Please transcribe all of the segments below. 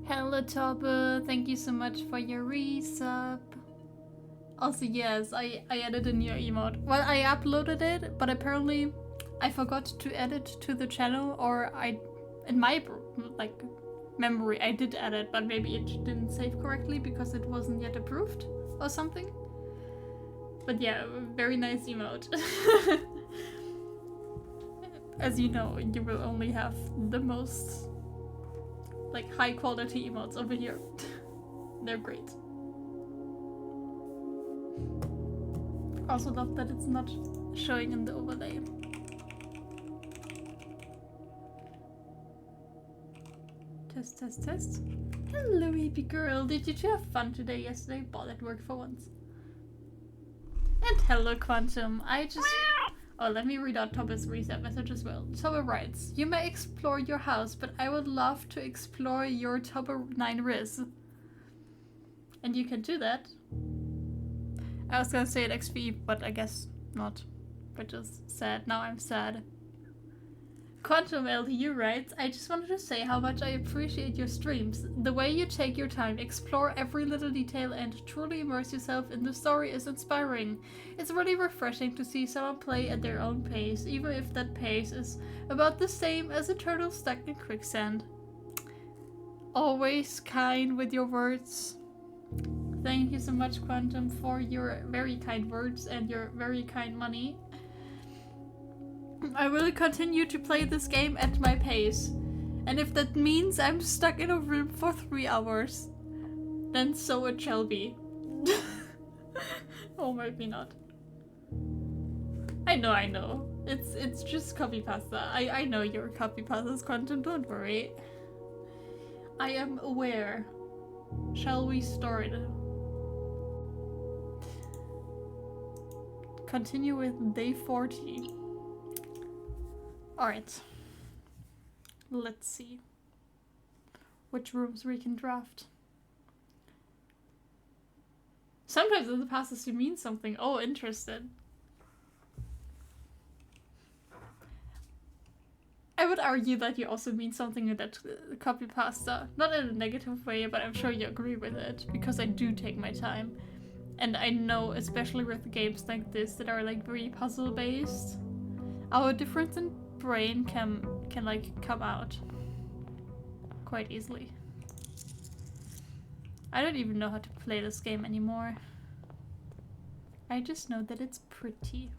Hello Topper, thank you so much for your resub. Also yes, I added a new emote. Well, I uploaded it, but apparently I forgot to add it to the channel, or in my like memory I did add it, but maybe it didn't save correctly because it wasn't yet approved or something. But yeah, very nice emote. As you know, you will only have the most like high quality emotes over here. They're great. Also love that it's not showing in the overlay. Test, test, test. Hello, hippie girl. Did you two have fun today, yesterday? Ball at work for once. And hello, Quantum. Oh, let me read out Toba's reset message as well. Toba writes, you may explore your house, but I would love to explore your Toba 9 Riz. And you can do that. I was gonna say at XP, but I guess not. Which is sad. Now I'm sad. Quantum LTU writes, I just wanted to say how much I appreciate your streams. The way you take your time, explore every little detail, and truly immerse yourself in the story is inspiring. It's really refreshing to see someone play at their own pace, even if that pace is about the same as a turtle stuck in quicksand. Always kind with your words. Thank you so much, Quantum, for your very kind words and your very kind money. I will continue to play this game at my pace. And if that means I'm stuck in a room for 3 hours, then so it shall be. Or maybe not. I know. It's just copy pasta. I know your copy pasta's Quantum, don't worry. I am aware. Shall we start? Continue with day 40. Alright. Let's see which rooms we can draft. Sometimes in the past it means something. Oh, interested. I would argue that you also mean something in that copy pasta. Not in a negative way, but I'm sure you agree with it, because I do take my time. And I know, especially with games like this that are like very puzzle based, our difference in brain can like come out quite easily. I don't even know how to play this game anymore. I just know that it's pretty.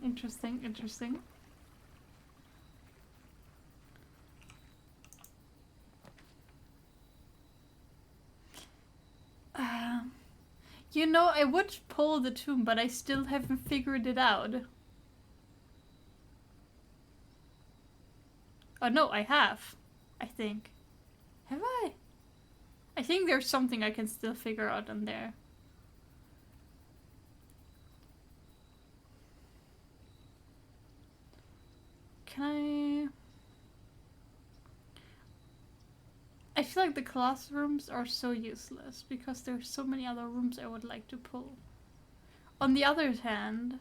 Interesting, interesting. You know, I would pull the tomb, but I still haven't figured it out. Oh no, I have. I think. Have I? I think there's something I can still figure out in there. Can I feel like the classrooms are so useless because there's so many other rooms I would like to pull. On the other hand,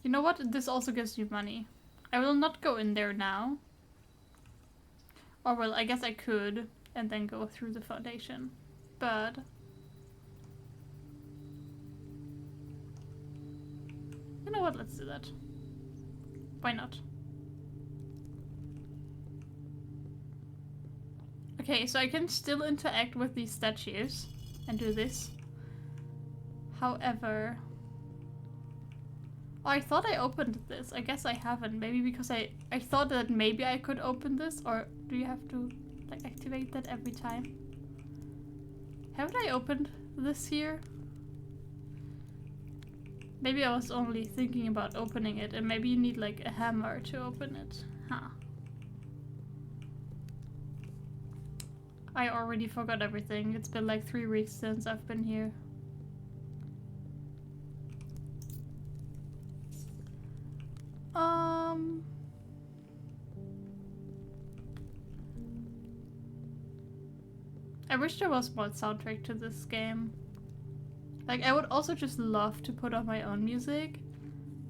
you know what? This also gives you money. I will not go in there now. Or well, I guess I could and then go through the foundation. But you know what? Let's do that. Why not? Okay, so I can still interact with these statues and do this. However... Oh, I thought I opened this. I guess I haven't. Maybe because I thought that maybe I could open this, or do you have to like activate that every time? Haven't I opened this here? Maybe I was only thinking about opening it, and maybe you need like a hammer to open it. Huh. I already forgot everything. It's been like 3 weeks since I've been here. I wish there was more soundtrack to this game. Like, I would also just love to put on my own music,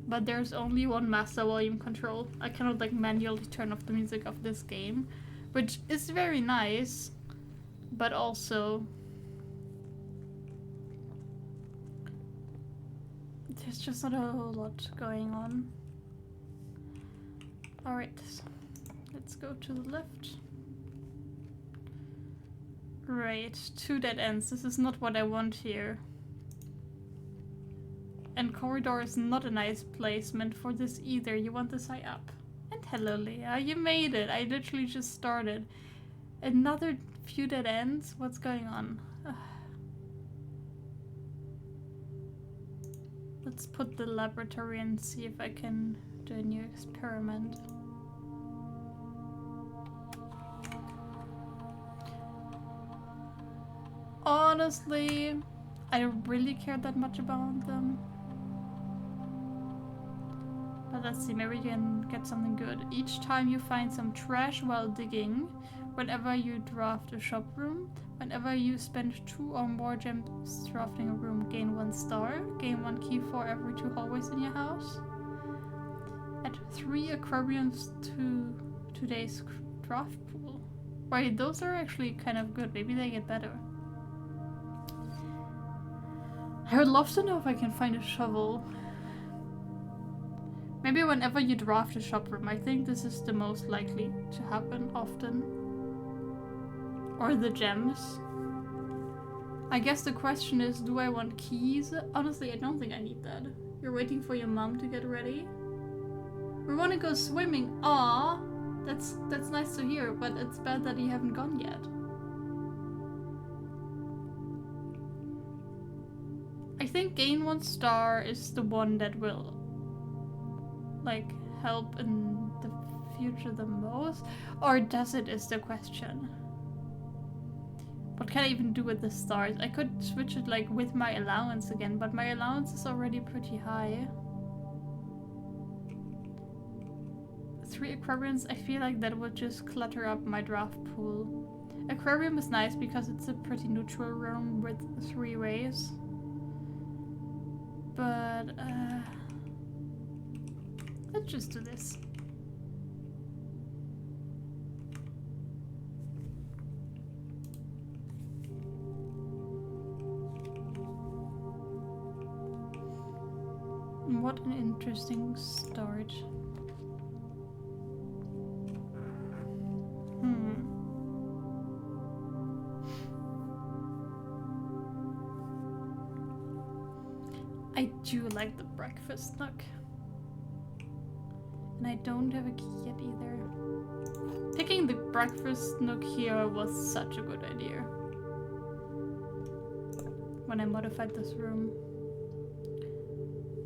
but there's only one master volume control. I cannot like manually turn off the music of this game, which is very nice, but also there's just not a whole lot going on. Alright, let's go to the left. Right, 2 dead ends. This is not what I want here. And corridor is not a nice placement for this either. You want this high up. And hello, Leah. You made it. I literally just started. Another few dead ends? What's going on? Let's put the laboratory and see if I can do a new experiment. Honestly, I don't really care that much about them. But let's see, maybe we can get something good. Each time you find some trash while digging, whenever you draft a shop room, whenever you spend 2 or more gems drafting a room, gain 1 star, gain 1 key for every 2 hallways in your house. Add 3 aquariums to today's draft pool. Wait, those are actually kind of good. Maybe they get better. I would love to know if I can find a shovel. Maybe whenever you draft a shop room, I think this is the most likely to happen often. Or the gems. I guess the question is, do I want keys? Honestly, I don't think I need that. You're waiting for your mom to get ready? We want to go swimming. Aw, that's nice to hear, but it's bad that you haven't gone yet. I think gain 1 star is the one that will like help in the future the most, or does it is the question. What can I even do with the stars? I could switch it like with my allowance again, but my allowance is already pretty high. 3 aquariums, I feel like that would just clutter up my draft pool. Aquarium is nice because it's a pretty neutral room with 3 ways. But let's just do this. What an interesting start. I do like the breakfast nook. And I don't have a key yet either. Picking the breakfast nook here was such a good idea. When I modified this room.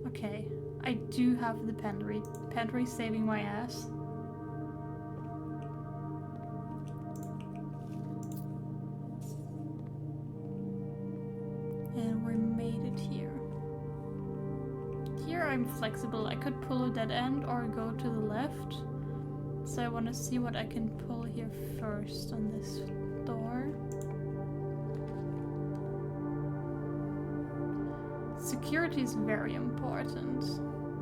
Okay, I do have the pantry. Pantry saving my ass. And we made it here. Here I'm flexible. I could pull a dead end or go to the left. So I want to see what I can pull here first on this door. Security is very important.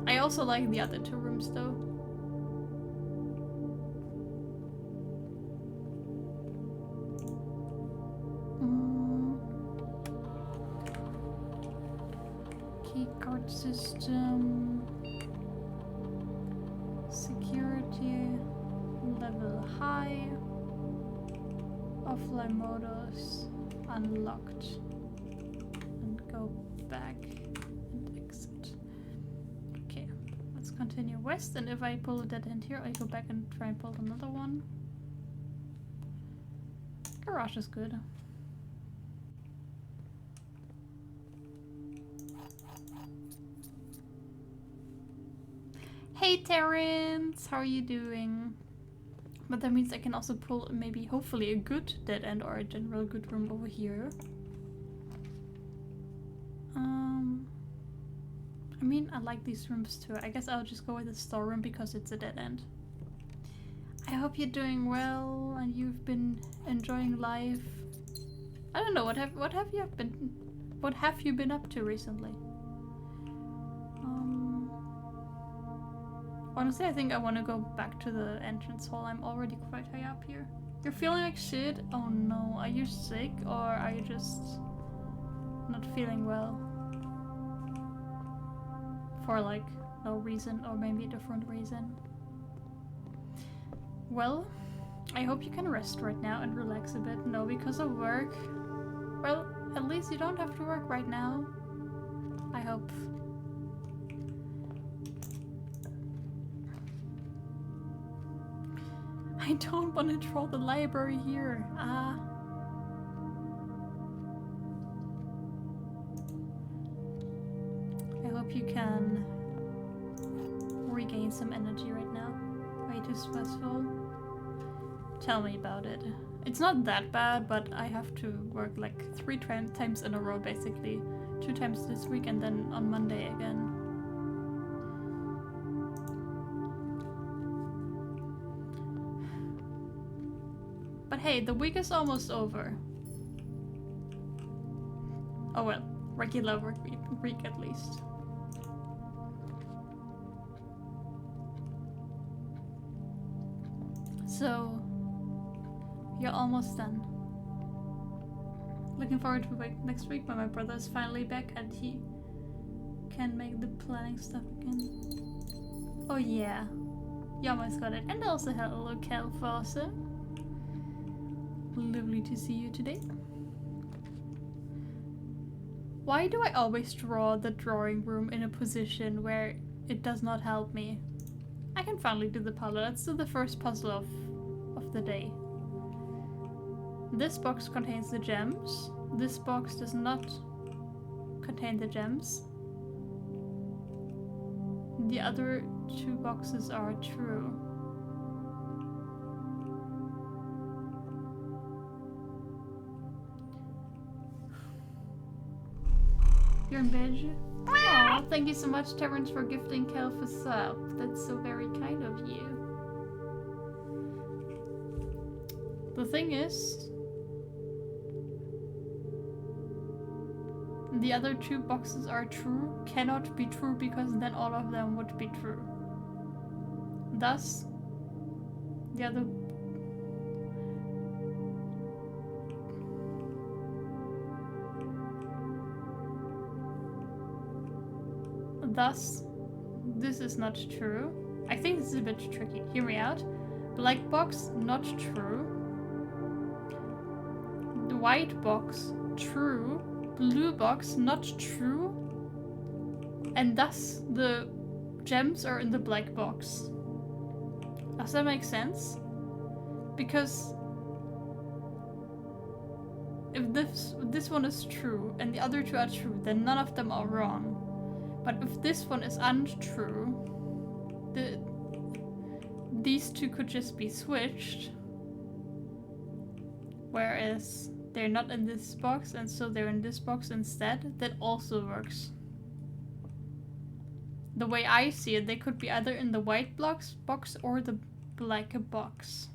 I also like the other 2 rooms though. Keycard system. Security level high. Offline modus unlocked. And go back and exit. Okay, let's continue west, and if I pull a dead end here, I go back and try and pull another one. Garage is good. Hey Terrence, how are you doing? But that means I can also pull maybe, hopefully, a good dead end or a general good room over here. I mean, I like these rooms too. I guess I'll just go with the storeroom because it's a dead end. I hope you're doing well and you've been enjoying life. I don't know, what have What have you been up to recently? Honestly, I think I want to go back to the entrance hall. I'm already quite high up here. You're feeling like shit? Oh no, are you sick or are you just not feeling well? For like no reason or maybe a different reason. Well, I hope you can rest right now and relax a bit. No, because of work. Well, at least you don't have to work right now. I hope. I don't want to draw the library here. I hope you can regain some energy right now. Way too stressful. Tell me about it. It's not that bad, but I have to work like 3 times in a row basically. 2 times this week and then on Monday again. But hey, the week is almost over. Oh well, regular work week at least. So, you're almost done. Looking forward to next week when my brother is finally back and he can make the planning stuff again. Oh yeah, you almost got it. And also hello Kelfosse. Lovely to see you today. Why do I always draw the drawing room in a position where it does not help me? I can finally do the puzzle. Let's do the first puzzle of the day. This box contains the gems. This box does not contain the gems. The other 2 boxes are true. You're in bed? Aw, thank you so much, Terrence, for gifting Kelf a sub. That's so very kind of you. The thing is, the other 2 boxes are true, cannot be true because then all of them would be true. Thus, the other... Thus, this is not true. I think this is a bit tricky. Hear me out. Black box, not true. The white box, true. Blue box, not true. And thus, the gems are in the black box. Does that make sense? Because if this one is true and the other 2 are true, then none of them are wrong. But if this one is untrue, these 2 could just be switched. Whereas they're not in this box and so they're in this box instead. That also works. The way I see it, they could be either in the white box or the black box.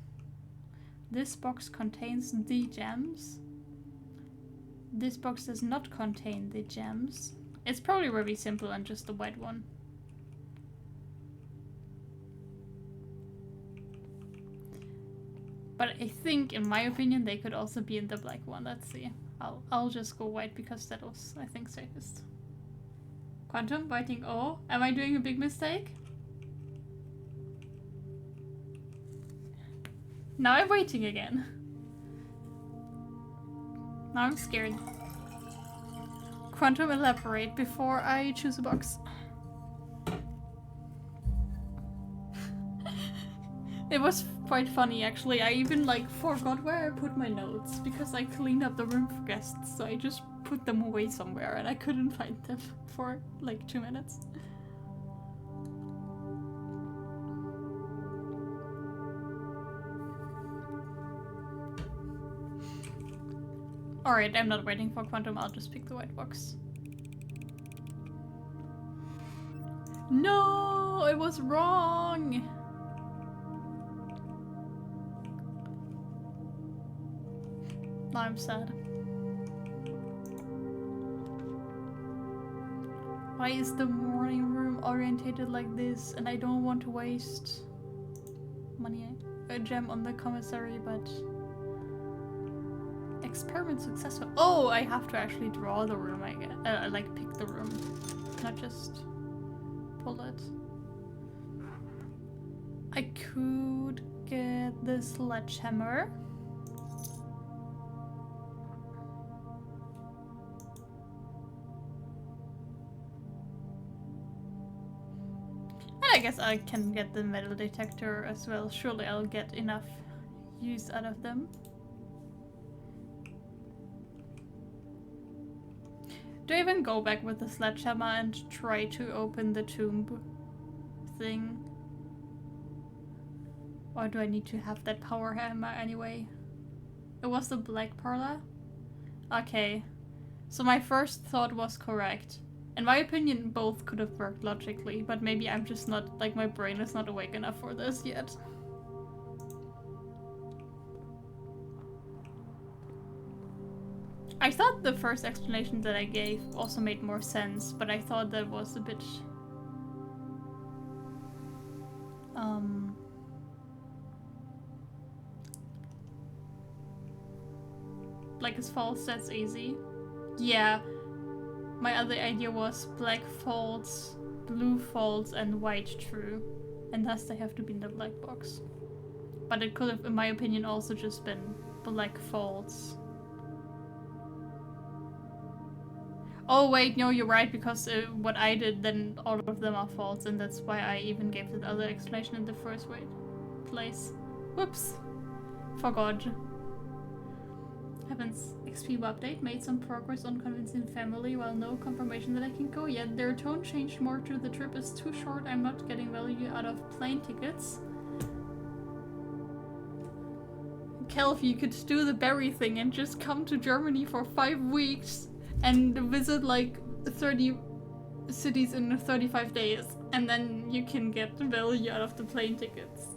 This box contains the gems. This box does not contain the gems. It's probably very simple and just the white one. But I think, in my opinion, they could also be in the black one. Let's see. I'll just go white because that was, I think, safest. Quantum, writing O. Am I doing a big mistake? Now I'm waiting again. Now I'm scared. Quantum, elaborate before I choose a box. It was quite funny actually. I even like forgot where I put my notes because I cleaned up the room for guests, so I just put them away somewhere and I couldn't find them for like 2 minutes. Alright, I'm not waiting for Quantum, I'll just pick the white box. No, it was wrong! Now I'm sad. Why is the morning room orientated like this? And I don't want to waste money, a gem on the commissary, but experiment successful. Oh, I have to actually draw the room, I guess. Like pick the room, not just pull it. I could get the sledgehammer. I guess I can get the metal detector as well. Surely I'll get enough use out of them. Do I even go back with the sledgehammer and try to open the tomb thing? Or do I need to have that power hammer anyway? It was the black parlor? Okay. So my first thought was correct. In my opinion, both could have worked logically, but maybe I'm just not, like, my brain is not awake enough for this yet. I thought the first explanation that I gave also made more sense, but I thought that was a bit... like, is false, that's easy. Yeah. My other idea was black false, blue false, and white true. And thus they have to be in the black box. But it could have, in my opinion, also just been black false. Oh wait, no, you're right, because what I did, then all of them are false, and that's why I even gave that other explanation in the first place. Whoops. Forgot. Heavens. XP update made some progress on convincing family, while no confirmation that I can go yet. Their tone changed more to the trip is too short, I'm not getting value out of plane tickets. Kelv, you could do the Barry thing and just come to Germany for 5 weeks and visit like 30 cities in 35 days, and then you can get value out of the plane tickets.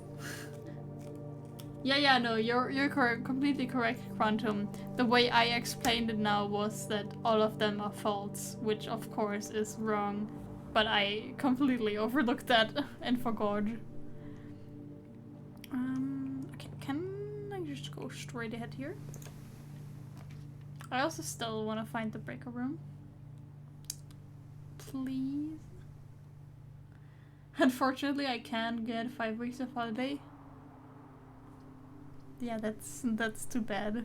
Yeah, no, you're correct, completely correct, Quantum. The way I explained it now was that all of them are false, which of course is wrong, but I completely overlooked that and forgot. Okay, can I just go straight ahead here? I also still want to find the breaker room. Please. Unfortunately, I can't get 5 weeks of holiday. Yeah, that's too bad.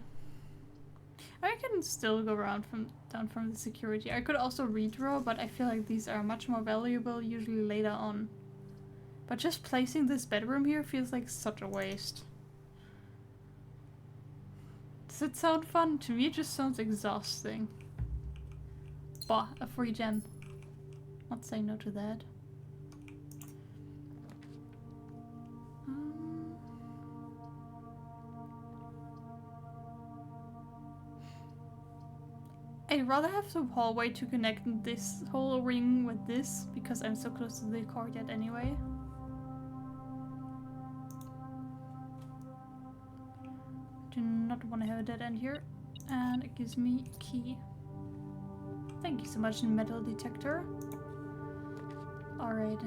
I can still go around down from the security. I could also redraw, but I feel like these are much more valuable usually later on. But just placing this bedroom here feels like such a waste. Does it sound fun? To me it just sounds exhausting. Bah, a free gem. Not saying no to that. I'd rather have the hallway to connect this whole ring with this, because I'm so close to the courtyard anyway. Do not want to have a dead end here. And it gives me a key. Thank you so much, metal detector. Alright.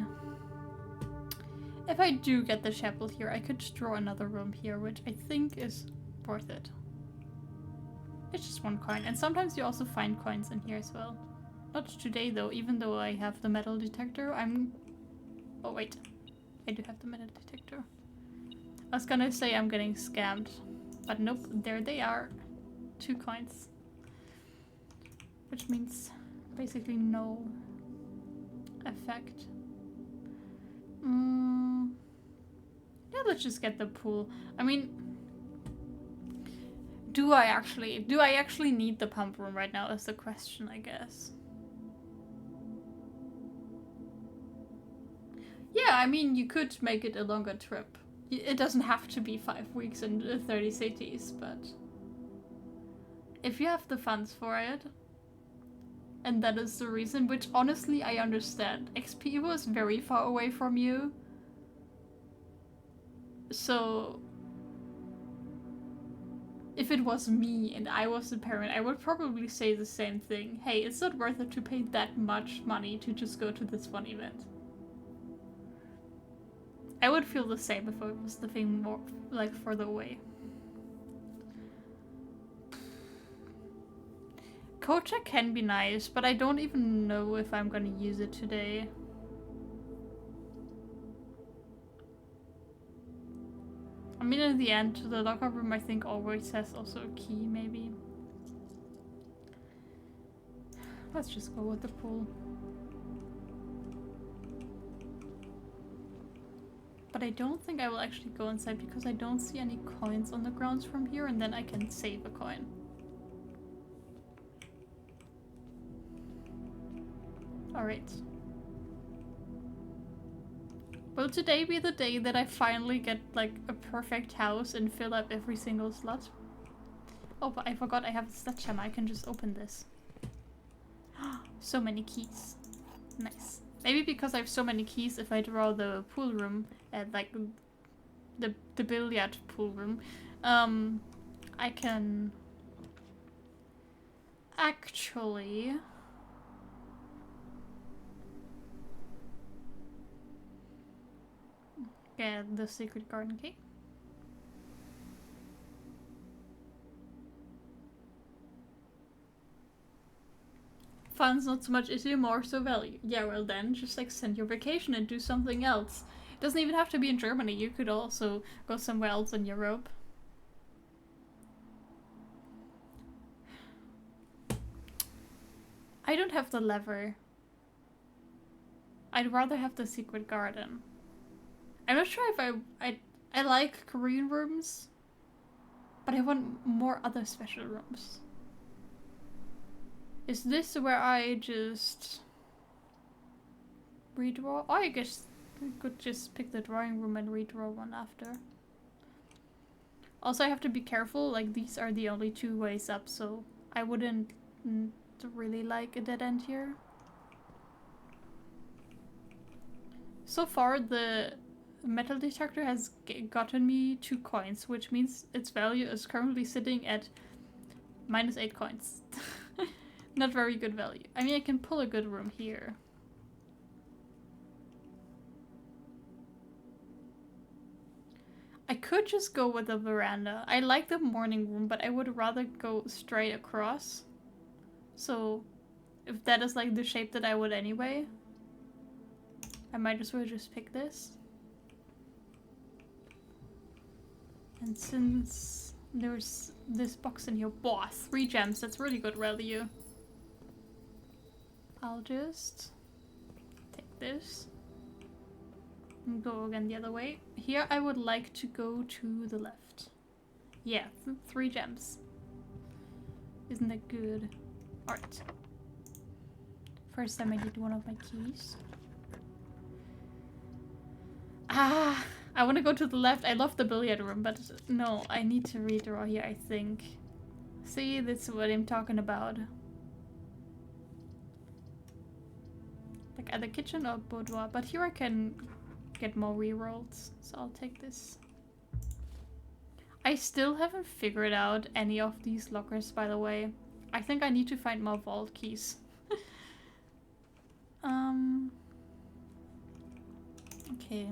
If I do get the chapel here, I could draw another room here, which I think is worth it. It's just 1 coin, and sometimes you also find coins in here as well. Not today though, even though I have the metal detector, oh wait, I do have the metal detector. I was gonna say I'm getting scammed, but nope, there they are. 2 coins. Which means basically no effect. Yeah, let's just get the pool. I mean, do I actually need the pump room right now is the question, I guess. Yeah, I mean, you could make it a longer trip. It doesn't have to be 5 weeks and 30 cities, but if you have the funds for it, and that is the reason, which honestly I understand. XP was very far away from you, so if it was me and I was the parent, I would probably say the same thing. Hey, it's not worth it to pay that much money to just go to this one event. I would feel the same if it was the thing more, like, further away. Kocha can be nice, but I don't even know if I'm gonna use it today. I mean, in the end, the locker room I think always has also a key, maybe. Let's just go with the pool. But I don't think I will actually go inside because I don't see any coins on the grounds from here, and then I can save a coin. Alright. Will today be the day that I finally get, like, a perfect house and fill up every single slot? Oh, but I forgot I have a sledgehammer. I can just open this. So many keys. Nice. Maybe because I have so many keys, if I draw the pool room, like, the billiard pool room, I can actually... get the secret garden key. Fun's not so much issue, more so value. Yeah, well then, just like send your vacation and do something else. It doesn't even have to be in Germany, you could also go somewhere else in Europe. I don't have the lever. I'd rather have the secret garden. I'm not sure if I like Korean rooms, but I want more other special rooms. Is this where I just redraw? Oh, I guess I could just pick the drawing room and redraw one after. Also, I have to be careful, like these are the only two ways up, so I wouldn't really like a dead end here. So far, the metal detector has gotten me 2 coins, which means its value is currently sitting at -8 coins. Not very good value. I mean, I can pull a good room here. I could just go with the veranda. I like the morning room, but I would rather go straight across. So, if that is like the shape that I would anyway, I might as well just pick this. And since there's this box in here, boah, 3 gems, that's really good value. I'll just take this and go again the other way. Here I would like to go to the left. Yeah, 3 gems. Isn't that good? Alright. First time I need one of my keys. Ah! I want to go to the left. I love the billiard room, but no, I need to redraw here, I think. See, that's what I'm talking about. Like at the kitchen or boudoir, but here I can get more rerolls, so I'll take this. I still haven't figured out any of these lockers, by the way. I think I need to find more vault keys. Okay.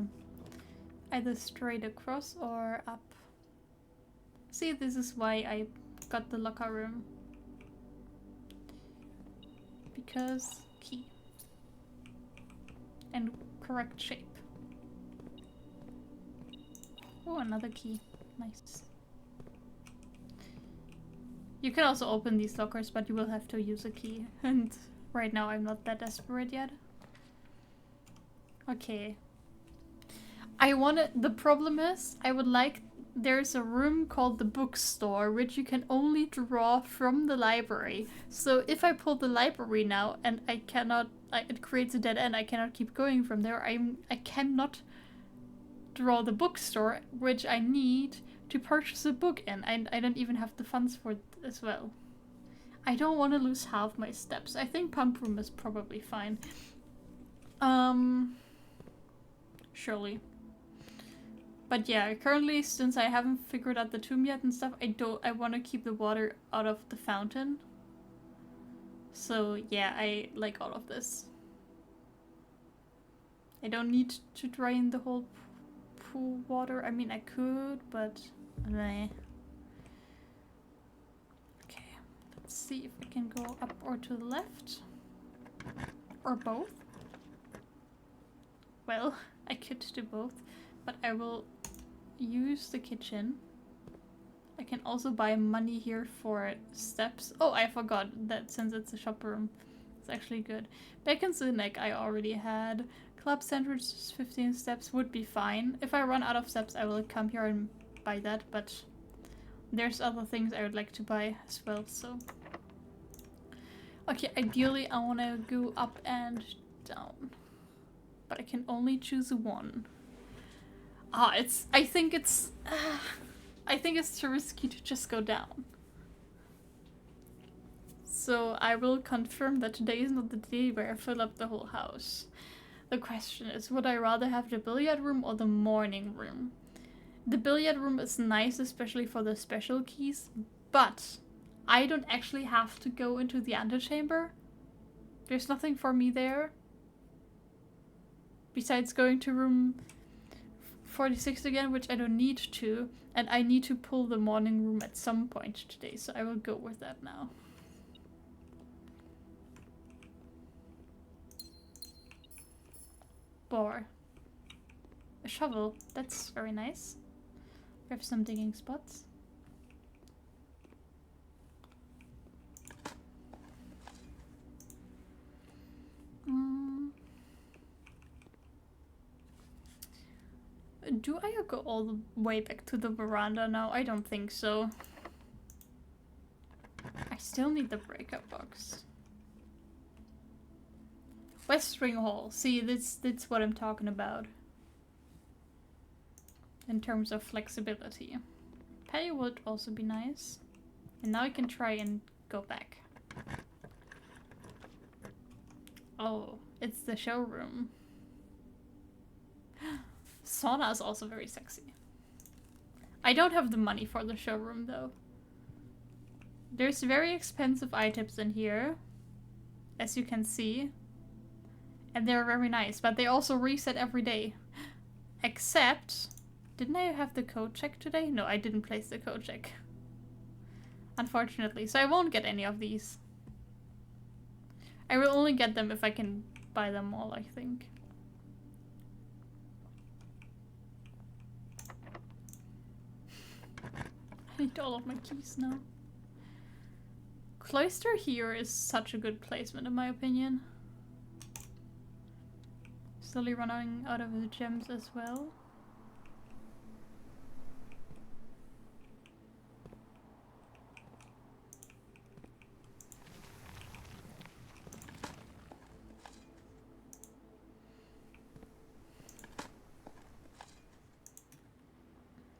Either straight across or up. See, this is why I got the locker room. Because key. And correct shape. Oh, another key. Nice. You can also open these lockers, but you will have to use a key. And right now I'm not that desperate yet. Okay. The problem is, I would like, there's a room called the bookstore, which you can only draw from the library. So if I pull the library now and I cannot, it creates a dead end, I cannot keep going from there, I cannot draw the bookstore, which I need to purchase a book in. I don't even have the funds for it as well. I don't want to lose half my steps. I think pump room is probably fine. Surely. But yeah, currently, since I haven't figured out the tomb yet and stuff, I want to keep the water out of the fountain. So yeah, I like all of this. I don't need to drain the whole pool water. I mean, I could, but meh. Okay, let's see if I can go up or to the left. Or both. Well, I could do both, but I will use the kitchen. I can also buy money here for steps. Oh, I forgot that since it's a shop room, it's actually good. Bacon's the neck I already had. Club sandwich 15 steps would be fine. If I run out of steps, I will come here and buy that, but there's other things I would like to buy as well, so. Okay, ideally I want to go up and down, but I can only choose one. I think it's too risky to just go down. So I will confirm that today is not the day where I fill up the whole house. The question is, would I rather have the billiard room or the morning room? The billiard room is nice, especially for the special keys, but I don't actually have to go into the antechamber. There's nothing for me there. Besides going to room 46 again, which I don't need to, and I need to pull the morning room at some point today, so I will go with that now. Bar. A shovel, that's very nice. We have some digging spots. Do I go all the way back to the veranda now? I don't think so. I still need the breakout box. West Spring Hall. See, that's what I'm talking about. In terms of flexibility. Patio would also be nice. And now I can try and go back. Oh, it's the showroom. Sauna is also very sexy. I don't have the money for the showroom though. There's very expensive items in here, as you can see. And they're very nice, but they also reset every day. Except, didn't I have the code check today? No, I didn't place the code check. Unfortunately, so I won't get any of these. I will only get them if I can buy them all, I think. I need all of my keys now. Cloister here is such a good placement in my opinion. Slowly running out of the gems as well.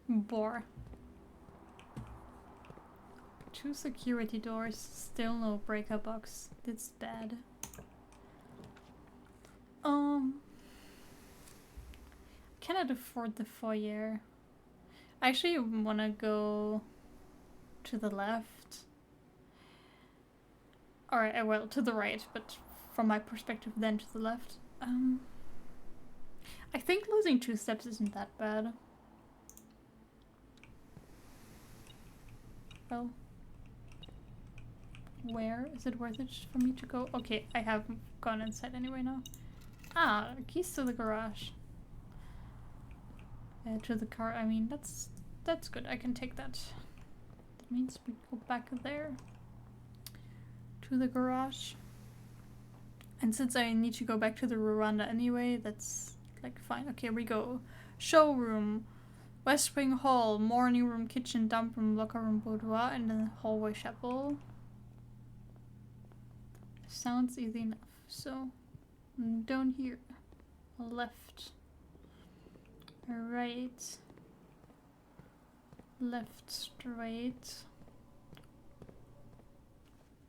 Bore. 2 security doors, still no breakout box. That's bad. Cannot afford the foyer. I actually wanna go to the left. Or, well, to the right, but from my perspective then to the left. I think losing 2 steps isn't that bad. Well, where is it worth it for me to go? Okay, I have gone inside anyway now. Ah, keys to the garage. To the car, I mean, that's good. I can take that. That means we go back there. To the garage. And since I need to go back to the veranda anyway, that's like fine. Okay, we go. Showroom. West Spring Hall, morning room, kitchen, dump room, locker room, boudoir, and then hallway chapel. Sounds easy enough. So, down here, left, right, left, straight,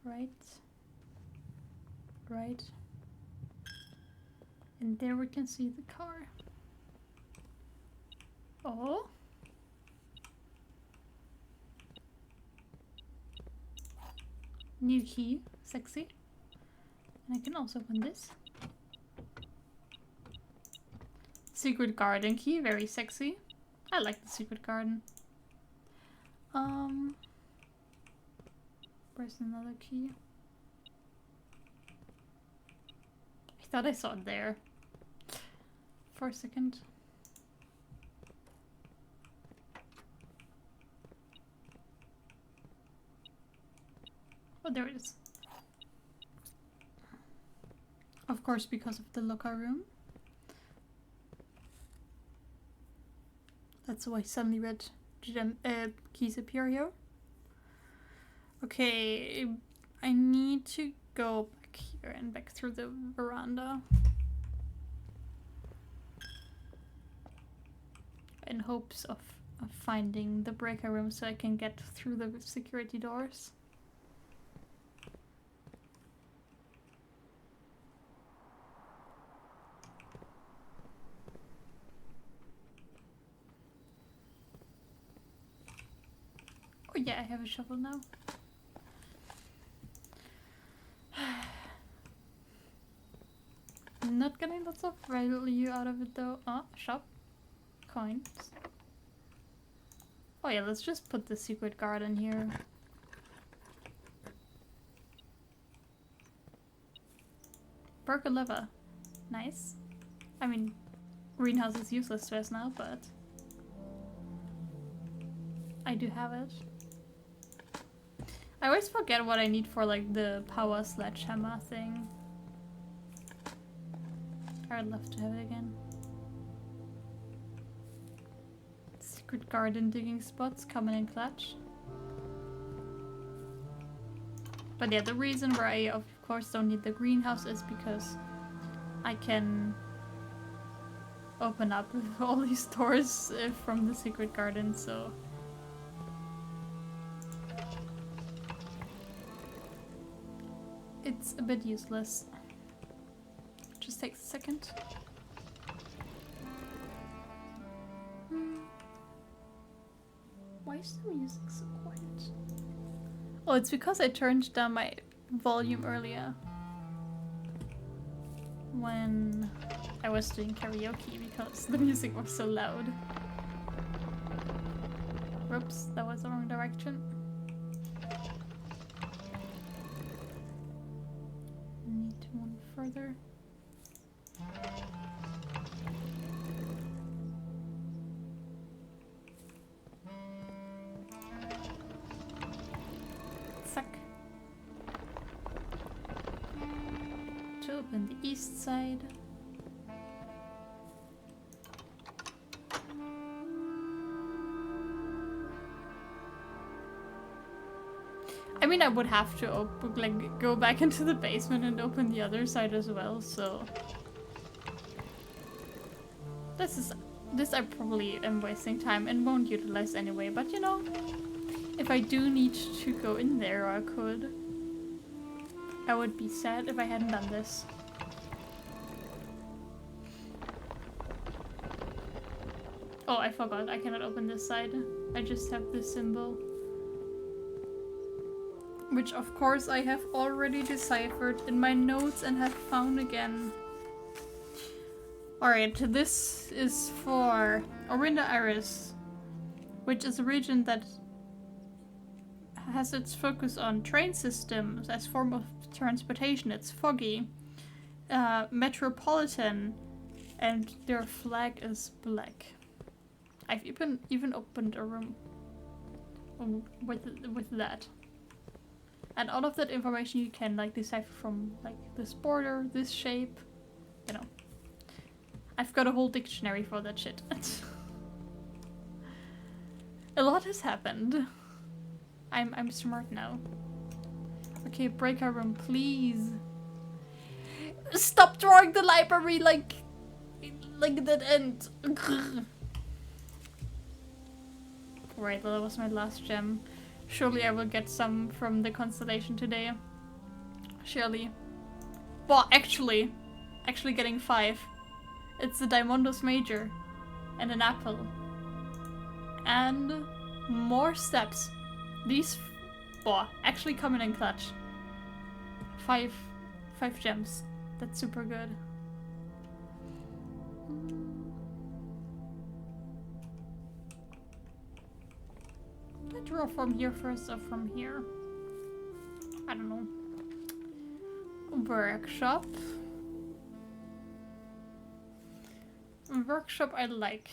right, right, and there we can see the car. Oh. New key. Sexy. And I can also open this. Secret garden key. Very sexy. I like the secret garden. Where's another key? I thought I saw it there. For a second. Oh, there it is. Of course, because of the locker room. That's why suddenly red keys appear here. Okay, I need to go back here and back through the veranda. In hopes of finding the breaker room so I can get through the security doors. Oh yeah, I have a shovel now. Not getting lots of value out of it though. Oh, shop. Coins. Oh yeah, let's just put the secret garden here. Broken lever. Nice. I mean, greenhouse is useless to us now, but I do have it. I always forget what I need for like the power sledgehammer thing. I'd love to have it again. Secret garden digging spots coming in clutch. But yeah, the reason why I of course don't need the greenhouse is because I can open up all these doors from the secret garden, so it's a bit useless. Just takes a second. Why is the music so quiet? Oh, it's because I turned down my volume earlier when I was doing karaoke because the music was so loud. Whoops, that was the wrong direction. Need one further. Suck. To open the east side. I mean, I would have to go back into the basement and open the other side as well, so this I probably am wasting time and won't utilize anyway, but you know, if I do need to go in there, I could. I would be sad if I hadn't done this. Oh, I forgot, I cannot open this side. I just have this symbol. Which of course I have already deciphered in my notes and have found again. Alright, this is for Orinda Iris, which is a region that has its focus on train systems as form of transportation. It's foggy, metropolitan, and their flag is black. I've even opened a room with that. And all of that information you can like decipher from like this border, this shape, you know. I've got a whole dictionary for that shit. A lot has happened. I'm smart now. Okay, breaker room, please. Stop drawing the library like that end. Right, well, that was my last gem. Surely I will get some from the constellation today. Surely. Well, actually getting 5. It's the Diamondos Major and an apple. And more steps. These four actually coming in clutch. Five gems. That's super good. Do I draw from here first or from here? I don't know. Workshop. Workshop I like.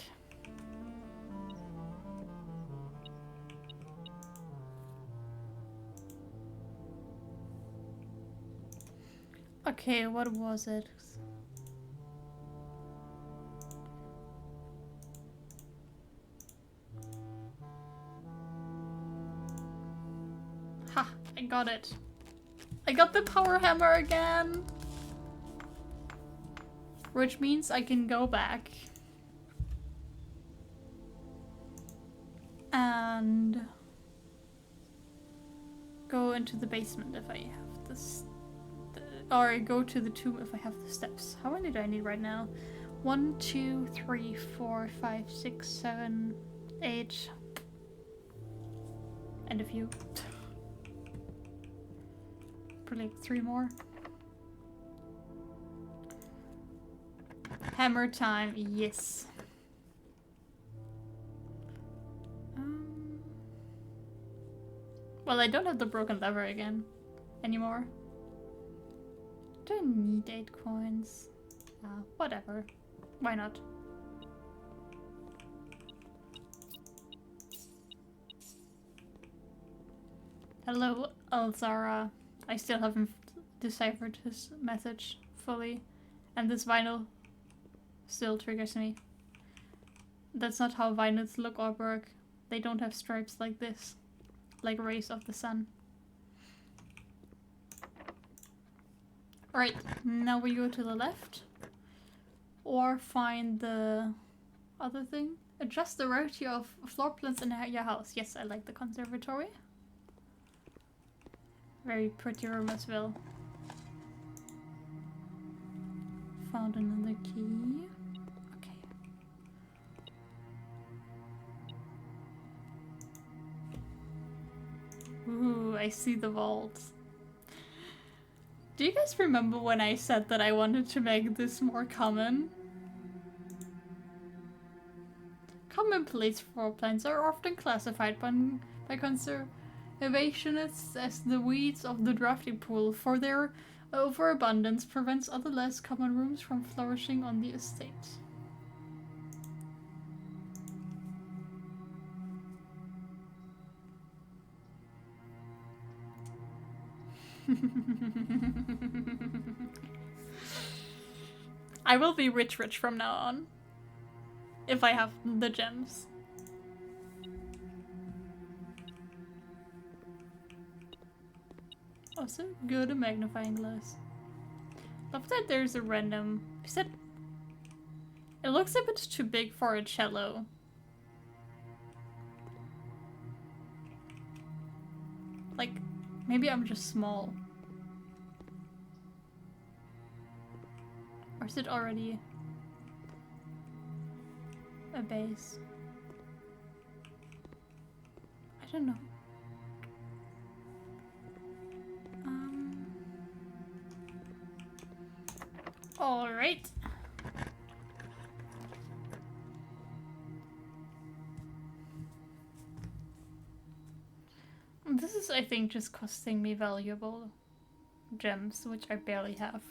Okay, what was it? Ha! I got it. I got the power hammer again! Which means I can go back. And go into the basement if I have this. Or go to the tomb if I have the steps. How many do I need right now? 1, 2, 3, 4, 5, 6, 7, 8. And a few. Probably like 3 more. Hammer time, yes. Well, I don't have the broken lever again anymore. Do I need 8 coins? Whatever. Why not? Hello, Alzara. I still haven't deciphered his message fully. And this vinyl still triggers me. That's not how vinyls look or work. They don't have stripes like this. Like rays of the sun. Alright, now we go to the left. Or find the other thing. Adjust the ratio of floor plans in your house. Yes, I like the conservatory. Very pretty room as well. Found another key. Okay. Ooh, I see the vault. Do you guys remember when I said that I wanted to make this more common? Commonplace floor plans are often classified by conservationists as the weeds of the drafting pool, for their overabundance prevents other less common rooms from flourishing on the estate. I will be rich from now on. If I have the gems. Also, good magnifying glass. Love that there's a random... Is that... It looks a bit too big for a cello. Like, maybe I'm just small. Or is it already a bass? I don't know. All right. This is, I think, just costing me valuable gems, which I barely have.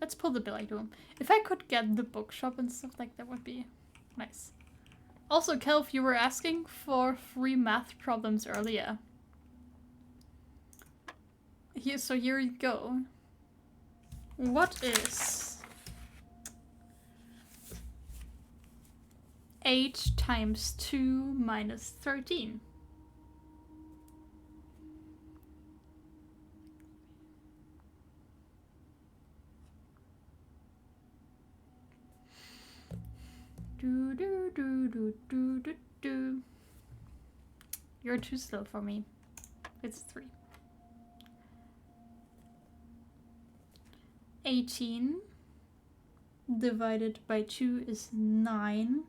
Let's pull the billiard room. If I could get the bookshop and stuff like that would be nice. Also, Kelf, you were asking for free math problems earlier. So here you go. What is 8 times 2 minus 13? Do do do do do do do. You're too slow for me. It's 3. 18 divided by 2 is 9.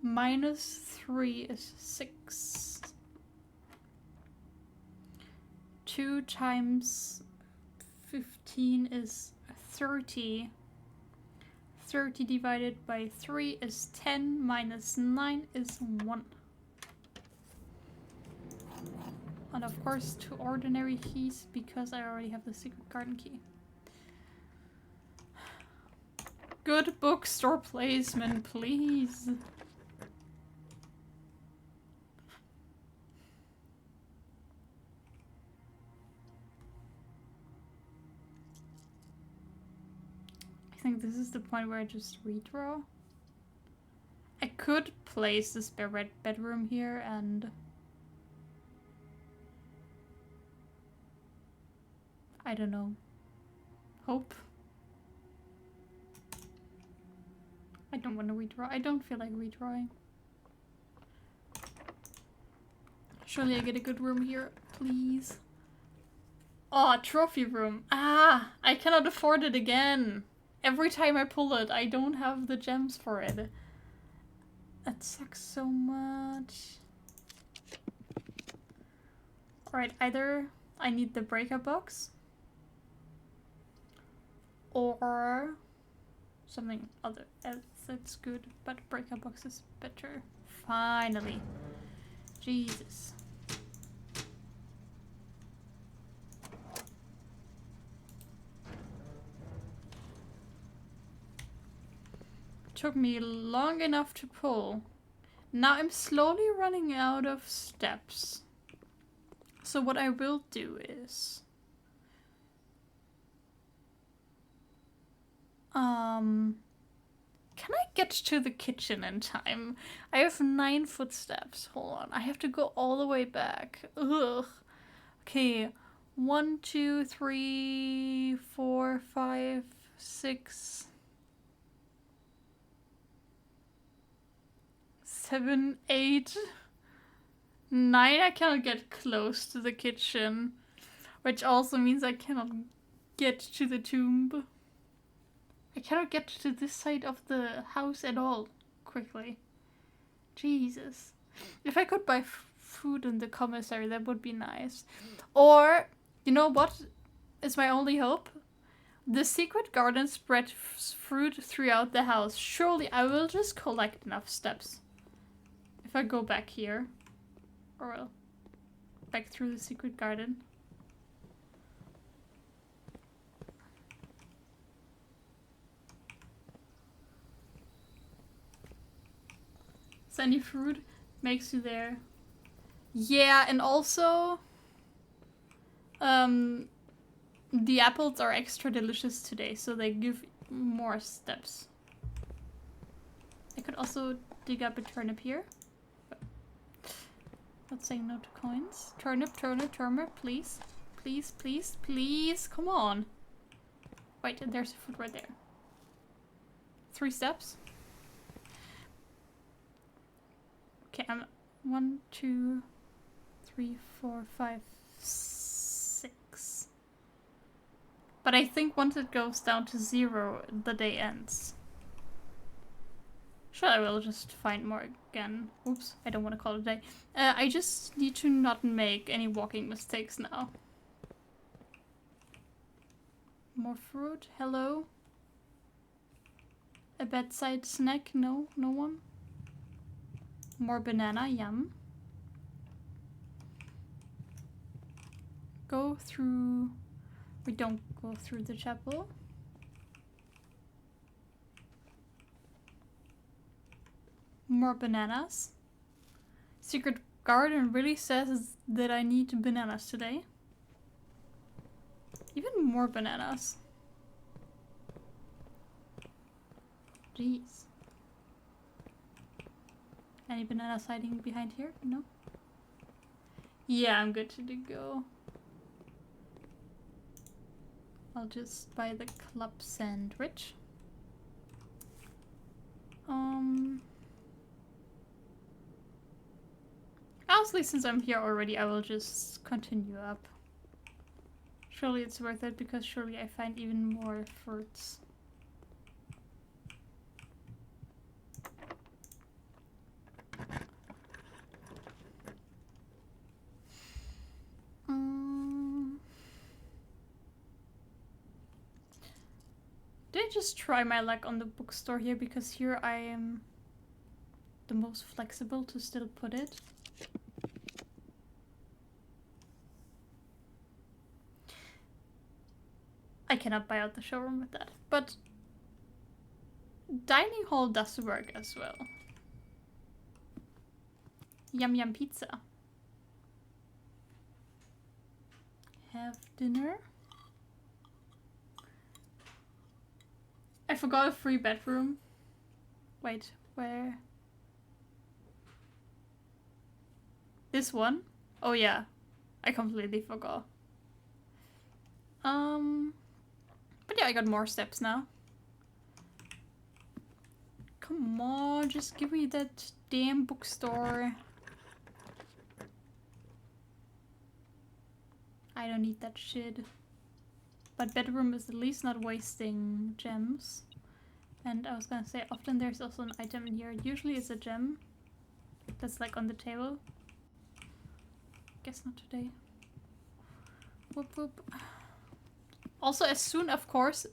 -3 is 6. 2 times 15 is 30. 30 divided by 3 is 10, minus 9 is 1. And of course 2 ordinary keys because I already have the secret garden key. Good bookstore placement, please. I think this is the point where I just redraw. I could place the spare bedroom here and... I don't know. Hope. I don't want to redraw. I don't feel like redrawing. Surely I get a good room here, please. Oh, trophy room. Ah, I cannot afford it again. Every time I pull it, I don't have the gems for it. That sucks so much. Alright, either I need the breaker box or something other else that's good, but breaker box is better. Finally. Jesus. Took me long enough to pull. Now I'm slowly running out of steps. So what I will do is... Can I get to the kitchen in time? I have 9 footsteps. Hold on. I have to go all the way back. Ugh. Okay. 1, 2, 3, 4, 5, 6... 7, 8, 9. I cannot get close to the kitchen, which also means I cannot get to the tomb. I cannot get to this side of the house at all quickly. Jesus. If I could buy food in the commissary, that would be nice. Or, you know what is my only hope? The secret garden spread fruit throughout the house. Surely I will just collect enough steps. If I go back here, or back through the secret garden. Sandy fruit makes you there. Yeah, and also the apples are extra delicious today, so they give more steps. I could also dig up a turnip here. Not saying no to coins. Turnip, turnip, turnip, please. Please, please, please. Come on. Wait, there's a food right there. 3 steps. Okay, I'm 1, 2, 3, 4, 5, 6. But I think once it goes down to 0, the day ends. Sure, I will just find more again. Oops, I don't want to call it a day. I just need to not make any walking mistakes now. More fruit, hello? A bedside snack, no, no one? More banana, yum. Go through... We don't go through the chapel. More bananas. Secret garden really says that I need bananas today. Even more bananas. Jeez. Any bananas hiding behind here? No? Yeah, I'm good to go. I'll just buy the club sandwich. Honestly, since I'm here already, I will just continue up. Surely it's worth it, because surely I find even more fruits. just try my luck on the bookstore here, because here I am the most flexible to still put it. I cannot buy out the showroom with that, but dining hall does work as well. Yum yum pizza. Have dinner. I forgot a free bedroom. Wait, where? This one? Oh yeah, I completely forgot. But yeah, I got more steps now. Come on, just give me that damn bookstore. I don't need that shit. But bedroom is at least not wasting gems. And I was gonna say, often there's also an item in here. Usually it's a gem that's like on the table. Guess not today. Whoop whoop. Also, as soon, of course,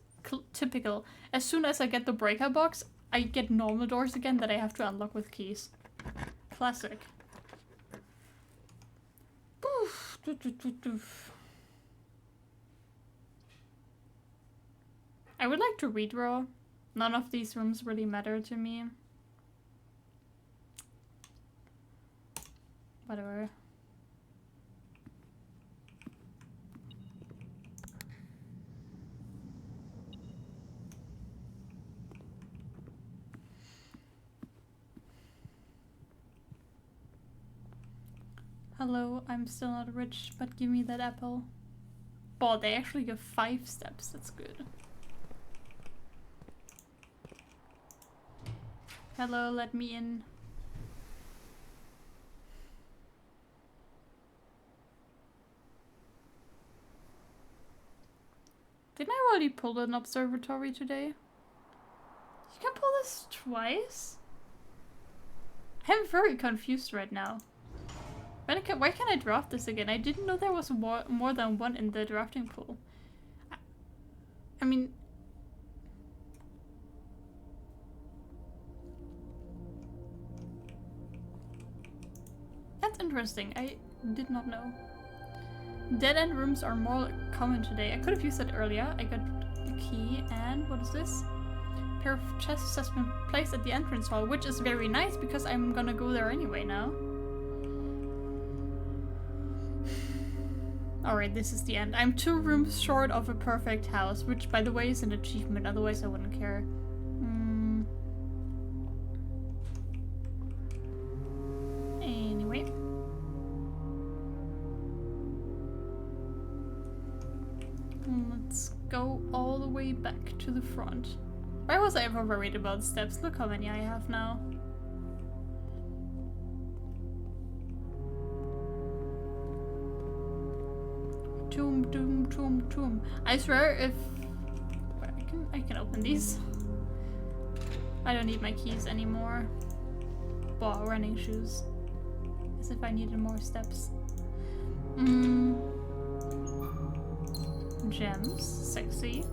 typical, as soon as I get the breaker box, I get normal doors again that I have to unlock with keys. Classic. Oof, doof, doof, doof, doof. I would like to redraw. None of these rooms really matter to me. Whatever. Hello, I'm still not rich, but give me that apple. Oh, they actually give 5 steps, that's good. Hello, let me in. Didn't I already pull an observatory today? You can pull this twice? I'm very confused right now. Why can't I draft this again? I didn't know there was more than one in the drafting pool. I mean... That's interesting. I did not know. Dead-end rooms are more common today. I could have used that earlier. I got a key and... what is this? A pair of chests has been placed at the entrance hall, which is very nice because I'm gonna go there anyway now. Alright, this is the end. I'm 2 rooms short of a perfect house, which by the way is an achievement, otherwise I wouldn't care. Anyway. Let's go all the way back to the front. Why was I ever worried about steps? Look how many I have now. Tomb. I swear if... I can open these. I don't need my keys anymore. Wow, running shoes. As if I needed more steps. Gems. Sexy.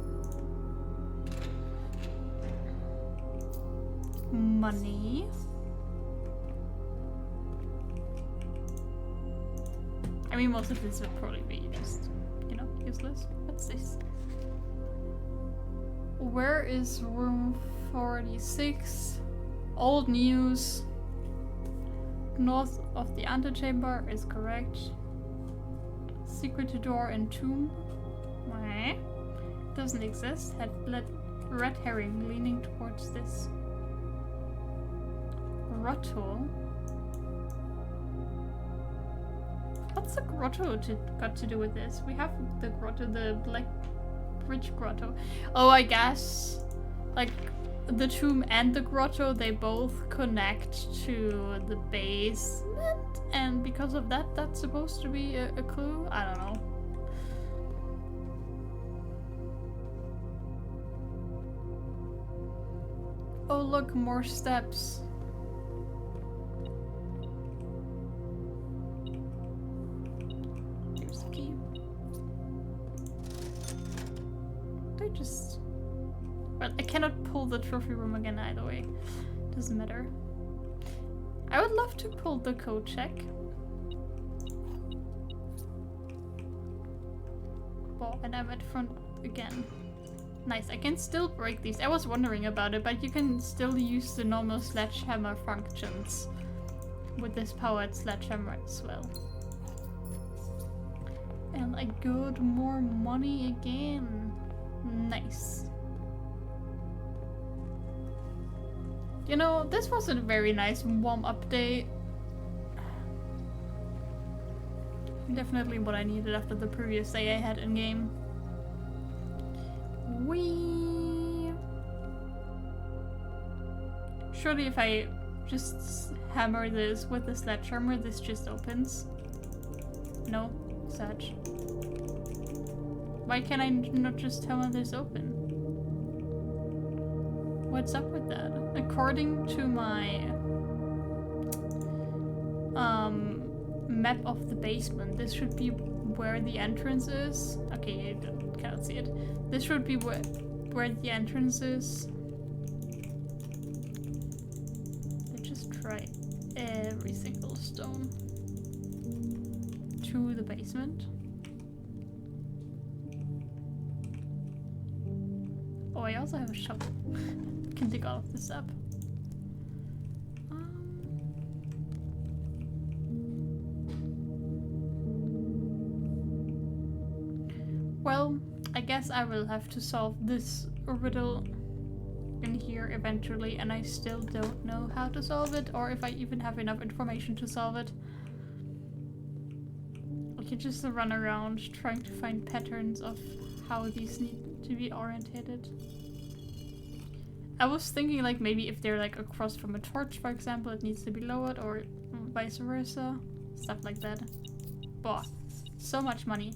Money. I mean, most of this would probably be just, you know, useless. What's this? Where is room 46? Old news. North of the antechamber is correct. Secret door and tomb. Doesn't exist. Had red herring leaning towards this. Grotto. What's the grotto got to do with this? We have the grotto, the Black Bridge grotto. Oh, I guess like the tomb and the grotto, they both connect to the basement, and because of that, that's supposed to be a clue? I don't know. Oh look, more steps. Here's the key. They just... But I cannot pull the trophy room again either way. Doesn't matter. I would love to pull the code check. Oh, and I'm at front again. Nice, I can still break these. I was wondering about it, but you can still use the normal sledgehammer functions with this powered sledgehammer as well. And I got more money again. Nice. You know, this was a very nice warm-up day. Definitely what I needed after the previous day I had in-game. Whee! Surely if I just hammer this with the sledgehammer, this just opens. No, such. Why can't I not just hammer this open? What's up with that? According to my map of the basement, this should be where the entrance is. Okay, you cannot see it. This should be where the entrance is. Let's just try every single stone to the basement. Oh, I also have a shovel. Can dig all of this up. Well, I guess I will have to solve this riddle in here eventually, and I still don't know how to solve it, or if I even have enough information to solve it. I could just run around trying to find patterns of how these need to be orientated. I was thinking like maybe if they're like across from a torch, for example, it needs to be lowered, or vice versa. Stuff like that. Boah, so much money.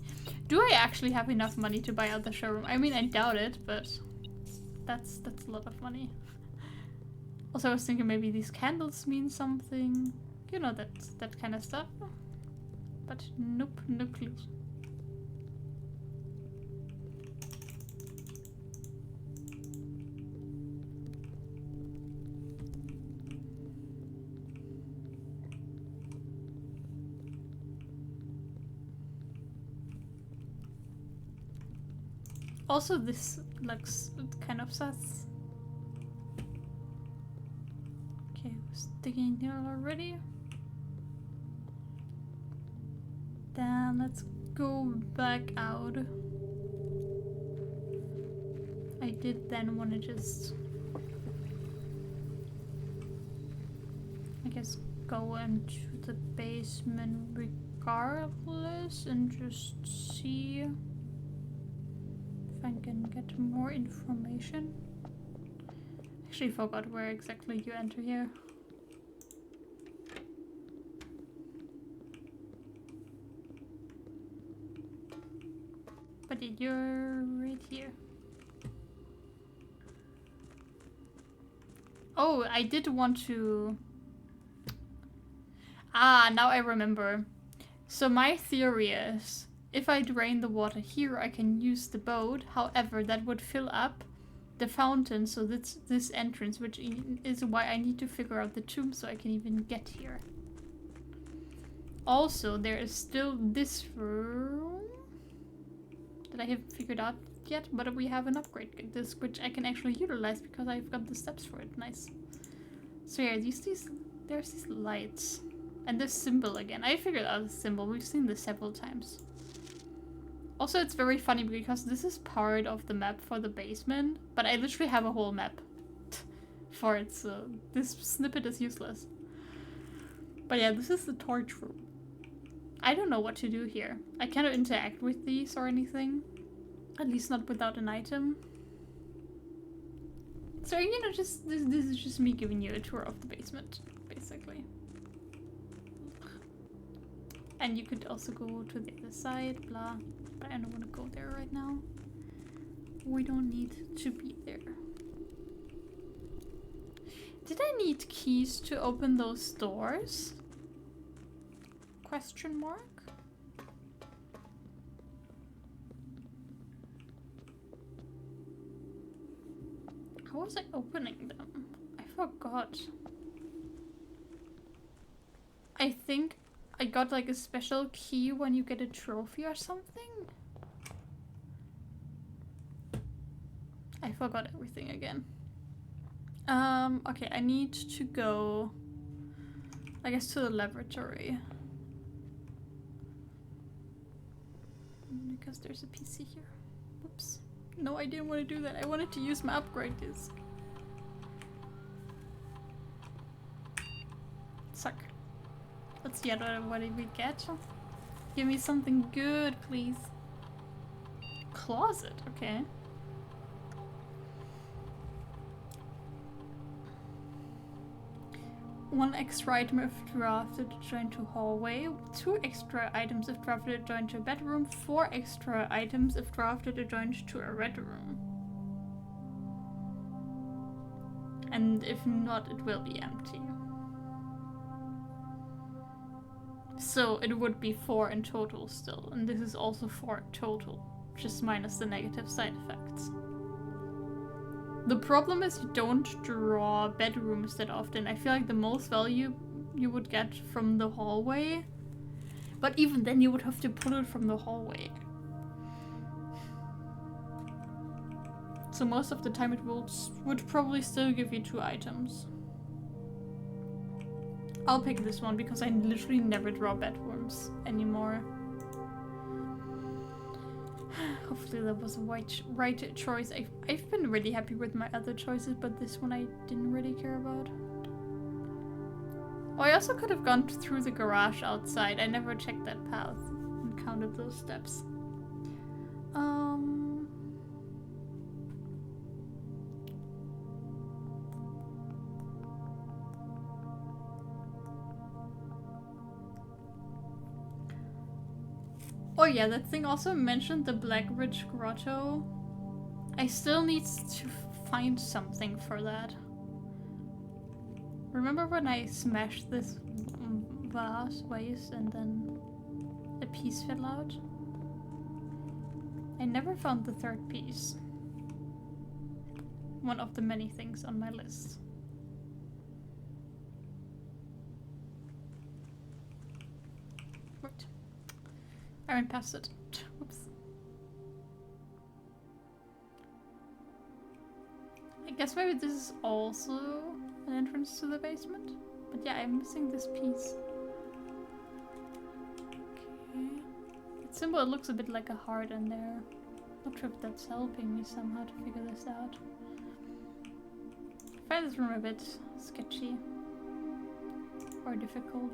Do I actually have enough money to buy out the showroom? I mean, I doubt it, but that's a lot of money. Also, I was thinking maybe these candles mean something. You know, that kind of stuff. But nope, no clues. Also, this looks kind of sus. Okay, I was digging here already. Then let's go back out. I did then want to just, I guess, go into the basement regardless and just see if I can get more information. Actually forgot where exactly you enter here. But you're right here. Oh, I did want to... Ah, now I remember. So my theory is, if I drain the water here, I can use the boat. However, that would fill up the fountain, so that's this entrance, which is why I need to figure out the tomb so I can even get here. Also, there is still this room that I haven't figured out yet, but we have an upgrade disc, which I can actually utilize because I've got the steps for it. Nice. So yeah, there's these lights. And this symbol again. I figured out the symbol. We've seen this several times. Also, it's very funny because this is part of the map for the basement, but I literally have a whole map for it, so this snippet is useless. But yeah, this is the torch room. I don't know what to do here. I cannot interact with these or anything. At least not without an item. So, you know, just this is just me giving you a tour of the basement, basically. And you could also go to the other side, blah. But I don't want to go there right now. We don't need to be there. Did I need keys to open those doors? Question mark? How was I opening them? I forgot. I think I got like a special key when you get a trophy or something. I forgot everything again. Okay, I need to go, I guess, to the laboratory. Because there's a PC here. Whoops. No, I didn't want to do that. I wanted to use my upgrade disc. Suck. Let's see what did we get. Give me something good, please. Closet, okay. One extra item if drafted to join to hallway. 2 extra items if drafted to join to a bedroom. 4 extra items if drafted to join to a red room. And if not, it will be empty. So it would be 4 in total still, and this is also 4 in total, just minus the negative side effects. The problem is you don't draw bedrooms that often. I feel like the most value you would get from the hallway, but even then you would have to pull it from the hallway. So most of the time it would probably still give you 2 items. I'll pick this one because I literally never draw bedrooms anymore. Hopefully that was a right choice. I've been really happy with my other choices, but this one I didn't really care about. Oh, I also could have gone through the garage outside. I never checked that path and counted those steps. Oh yeah, that thing also mentioned the Black Ridge Grotto. I still need to find something for that. Remember when I smashed this vase and then a piece fell out? I never found the 3rd piece. One of the many things on my list. Right. I went past it. Whoops. I guess maybe this is also an entrance to the basement. But yeah, I'm missing this piece. Okay. That symbol looks a bit like a heart in there. Not sure if that's helping me somehow to figure this out. I find this room a bit sketchy. Or difficult.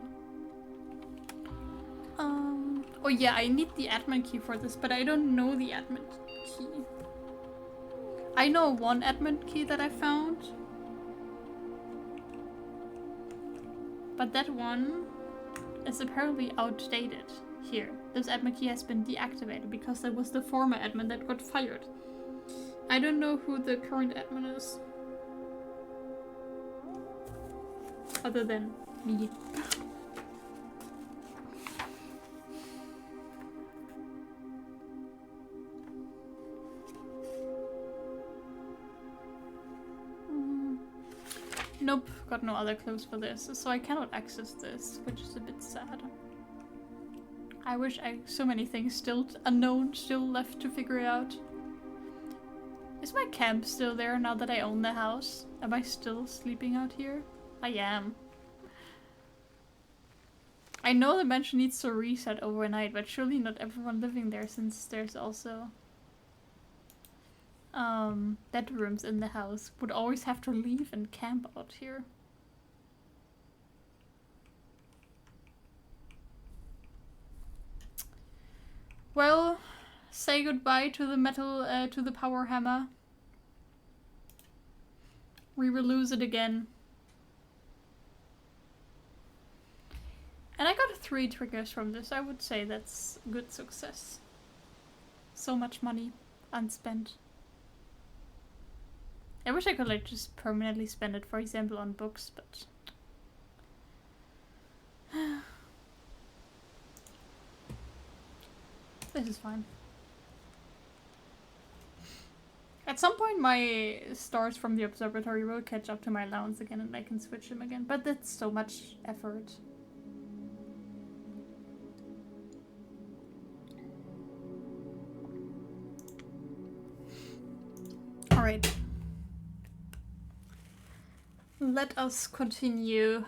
Oh yeah, I need the admin key for this, but I don't know the admin key. I know one admin key that I found. But that one is apparently outdated here. This admin key has been deactivated because that was the former admin that got fired. I don't know who the current admin is. Other than me. Nope, got no other clues for this, so I cannot access this, which is a bit sad. I wish so many things still unknown, still left to figure out. Is my camp still there now that I own the house? Am I still sleeping out here? I am. I know the mansion needs to reset overnight, but surely not everyone living there, since there's also bedrooms in the house would always have to leave and camp out here. Well, say goodbye to the metal, to the power hammer. We will lose it again. And I got 3 triggers from this. I would say that's good success. So much money unspent. I wish I could like just permanently spend it, for example, on books, but this is fine. At some point my stars from the observatory will catch up to my allowance again and I can switch them again, but that's so much effort. Alright. Let us continue.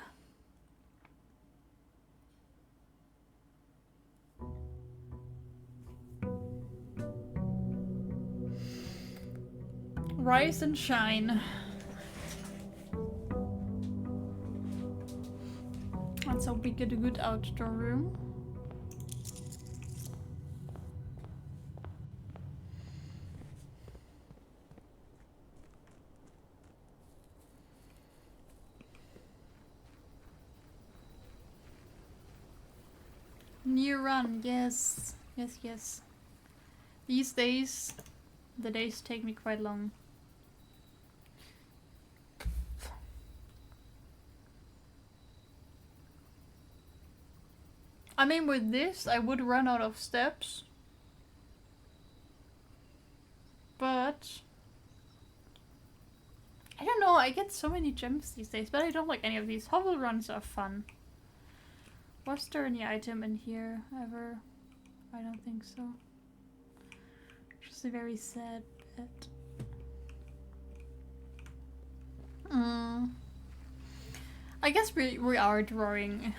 Rise and shine. Let's hope we get a good outdoor room. New run, yes. Yes, yes. These days, the days take me quite long. I mean, with this, I would run out of steps. But I don't know, I get so many gems these days, but I don't like any of these. Hovel runs are fun. Was there any item in here ever? I don't think so. Just a very sad bit. I guess we are drawing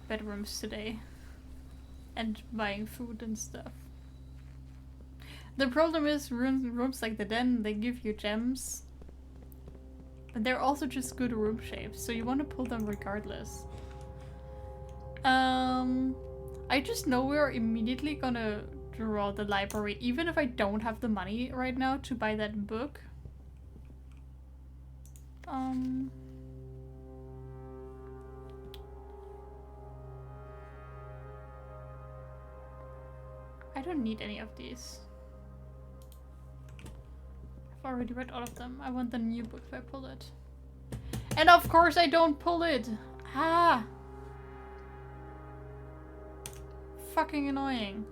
bedrooms today. And buying food and stuff. The problem is rooms like the den, they give you gems. But they're also just good room shapes, so you want to pull them regardless. I just know we're immediately gonna draw the library, even if I don't have the money right now to buy that book. I don't need any of these. I've already read all of them. I want the new book if I pull it. And of course I don't pull it! Ah! Fucking annoying.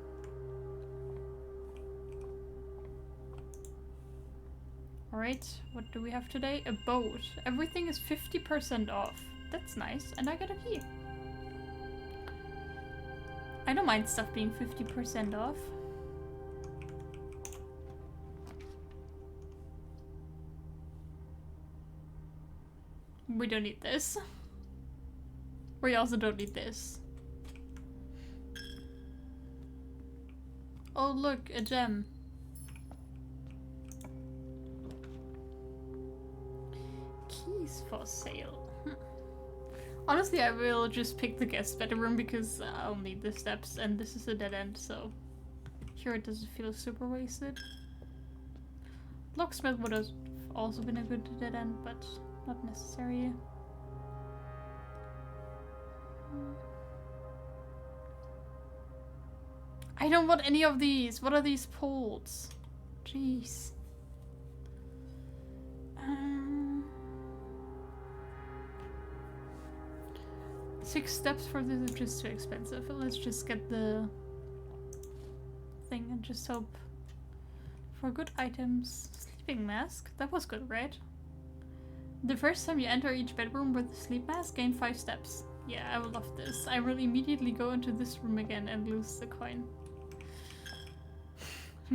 Alright, what do we have today? A boat. Everything is 50% off. That's nice. And I got a key. I don't mind stuff being 50% off. We don't need this. We also don't need this. Oh look, a gem. Keys for sale. Honestly, I will just pick the guest bedroom because I'll need the steps and this is a dead end, so here it doesn't feel super wasted. Locksmith would have also been a good dead end, but not necessary. I don't want any of these. What are these poles? Jeez. 6 steps for this is just too expensive. Let's just get the thing and just hope for good items. Sleeping mask. That was good, right? The first time you enter each bedroom with a sleep mask, gain 5 steps. Yeah, I will love this. I will immediately go into this room again and lose the coin.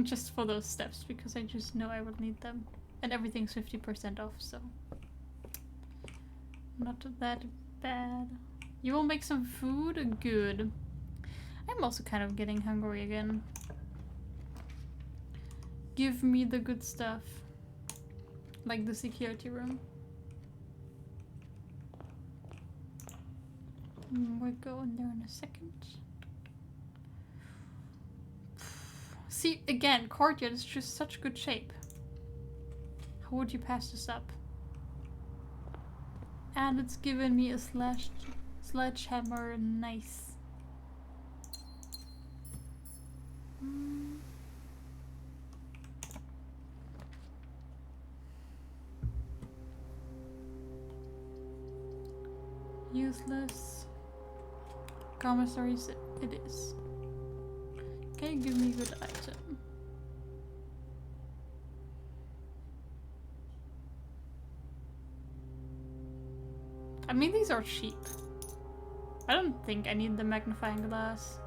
Just for those steps, because I just know I will need them. And everything's 50% off, so not that bad. You will make some food? Good. I'm also kind of getting hungry again. Give me the good stuff. Like the security room. We'll go in there in a second. See, again, courtyard is just such good shape. How would you pass this up? And it's given me a sledgehammer. Nice. Useless. Commissaries, it is. Okay, give me a good item. I mean, these are cheap. I don't think I need the magnifying glass.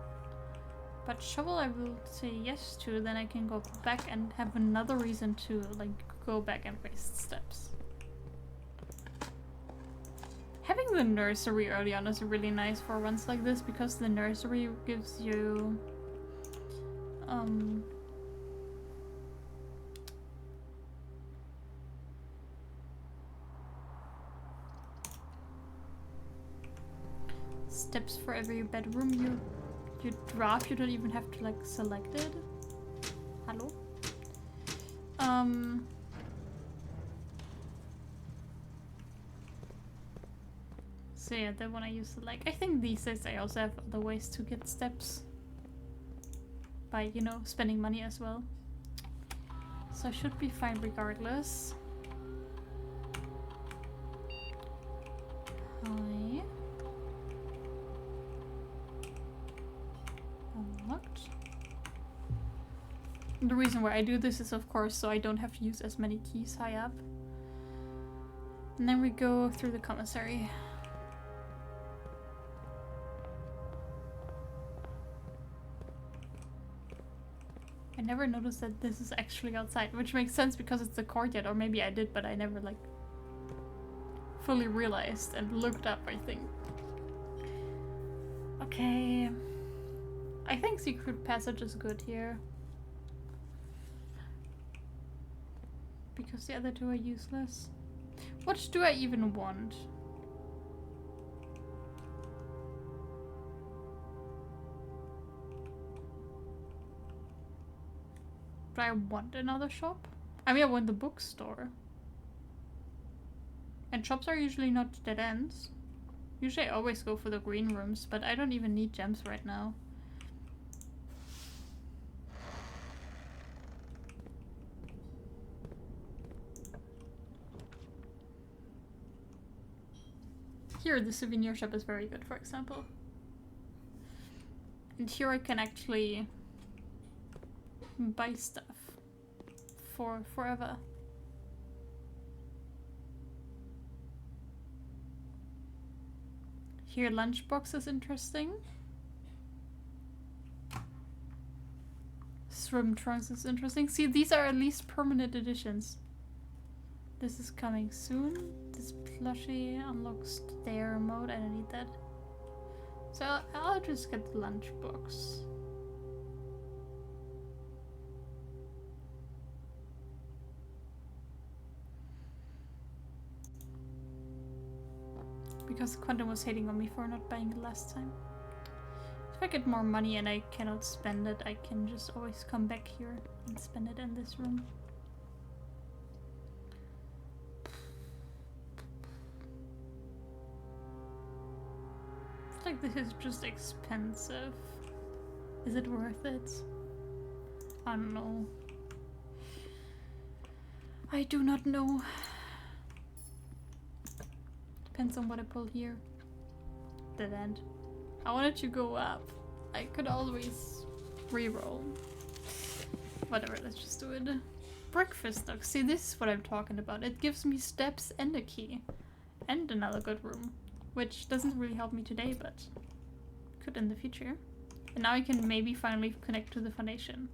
But shovel I will say yes to, then I can go back and have another reason to like go back and waste steps. Having the nursery early on is really nice for runs like this because the nursery gives you steps for every bedroom you draft. You don't even have to like select it. Hello? So yeah, the one I used to like. I think these days I also have other ways to get steps. By, you know, spending money as well. So I should be fine regardless. Hi. Unlocked. The reason why I do this is of course so I don't have to use as many keys high up. And then we go through the commissary. I never noticed that this is actually outside, which makes sense because it's the courtyard, or maybe I did, but I never like fully realized and looked up, I think. Okay. I think secret passage is good here. Because the other two are useless. What do I even want? Do I want another shop? I mean, I want the bookstore. And shops are usually not dead ends. Usually I always go for the green rooms, but I don't even need gems right now. Here, the souvenir shop is very good, for example. And here I can actually buy stuff for forever. Here, lunchbox is interesting. Swim trunks is interesting. See, these are at least permanent editions. This is coming soon. This plushie unlocks their mode. I don't need that. So I'll just get the lunchbox. Because Quantum was hating on me for not buying it last time. If I get more money and I cannot spend it, I can just always come back here and spend it in this room. I feel like this is just expensive. Is it worth it? I don't know. I do not know. Depends on what I pull here. Dead end. I wanted to go up. I could always re-roll. Whatever, let's just do it. Breakfast nook. See, this is what I'm talking about. It gives me steps and a key. And another good room. Which doesn't really help me today, but could in the future. And now I can maybe finally connect to the foundation.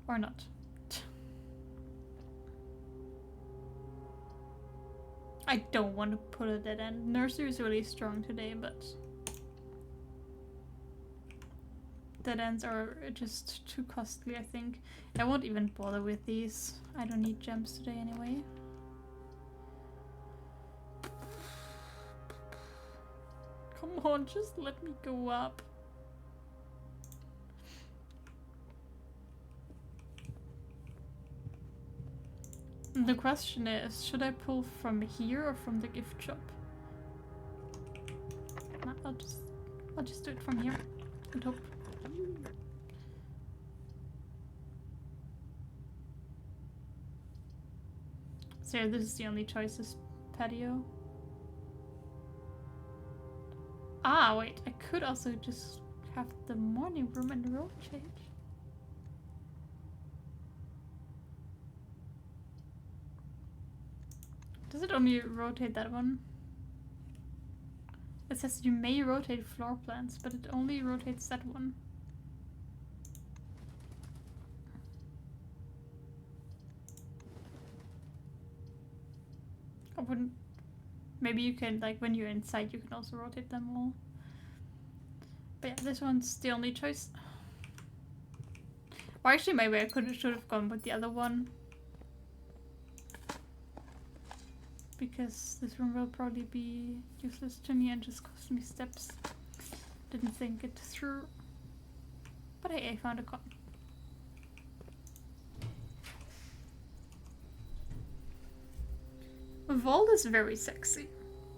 Or not. I don't want to put a dead end. Nursery is really strong today, but dead ends are just too costly, I think. I won't even bother with these. I don't need gems today anyway. Come on, just let me go up. The question is, should I pull from here or from the gift shop? No, I'll just do it from here and hope. So this is the only choice, is patio. Ah, wait, I could also just have the morning room and the road change. Does it only rotate that one? It says you may rotate floor plans, but it only rotates that one. I wouldn't... Maybe you can, like, when you're inside, you can also rotate them all. But yeah, this one's the only choice. Or actually, maybe I should have gone with the other one. Because this room will probably be useless to me and just cost me steps. Didn't think it through. But hey, I found a coin. Vault is very sexy.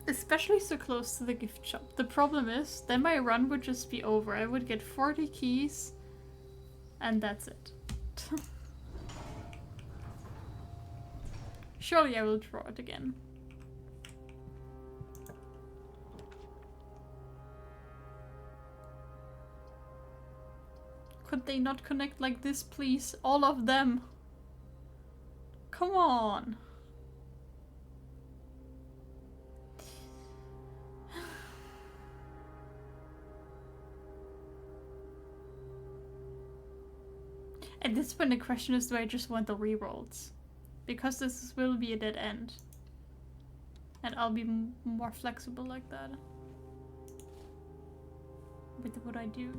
Especially so close to the gift shop. The problem is, then my run would just be over. I would get 40 keys, and that's it. Surely I will draw it again. Could they not connect like this, please? All of them. Come on. At this point the question is, do I just want the rerolls? Because this will be a dead end. And I'll be more flexible like that. With what I do.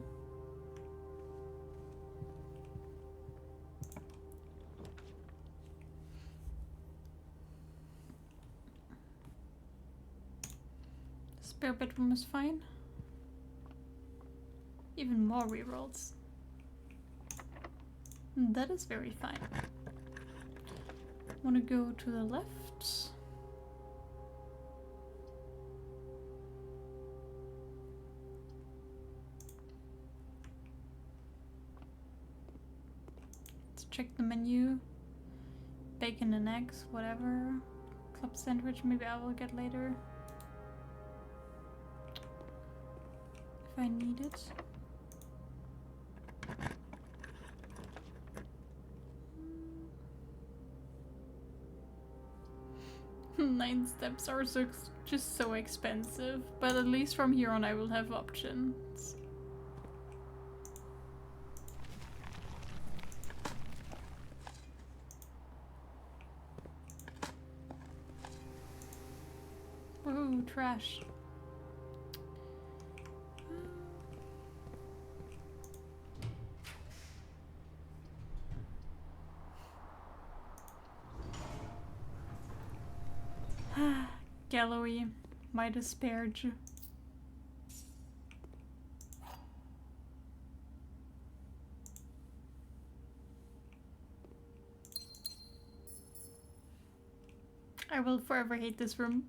Spare bedroom is fine. Even more rerolls. That is very fine. Want to go to the left? Let's check the menu. Bacon and eggs, whatever. Club sandwich, maybe I will get later. If I need it. 9 steps are just so expensive, but at least from here on I will have options. Ooh, trash. Gallery, my disparage. I will forever hate this room.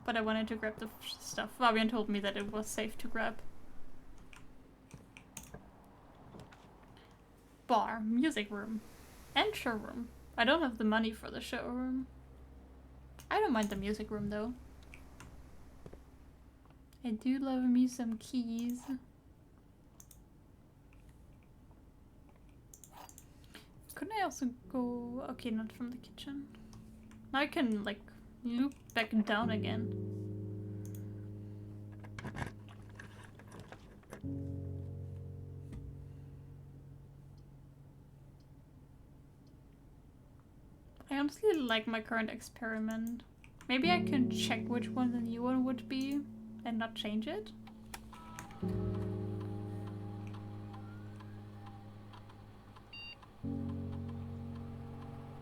But I wanted to grab the stuff. Fabian told me that it was safe to grab. Bar, music room, and showroom. I don't have the money for the showroom. I don't mind the music room though. I do love me some keys. Couldn't I also go... Okay, not from the kitchen. Now I can like loop back down again. I honestly like my current experiment. Maybe I can check which one the new one would be and not change it.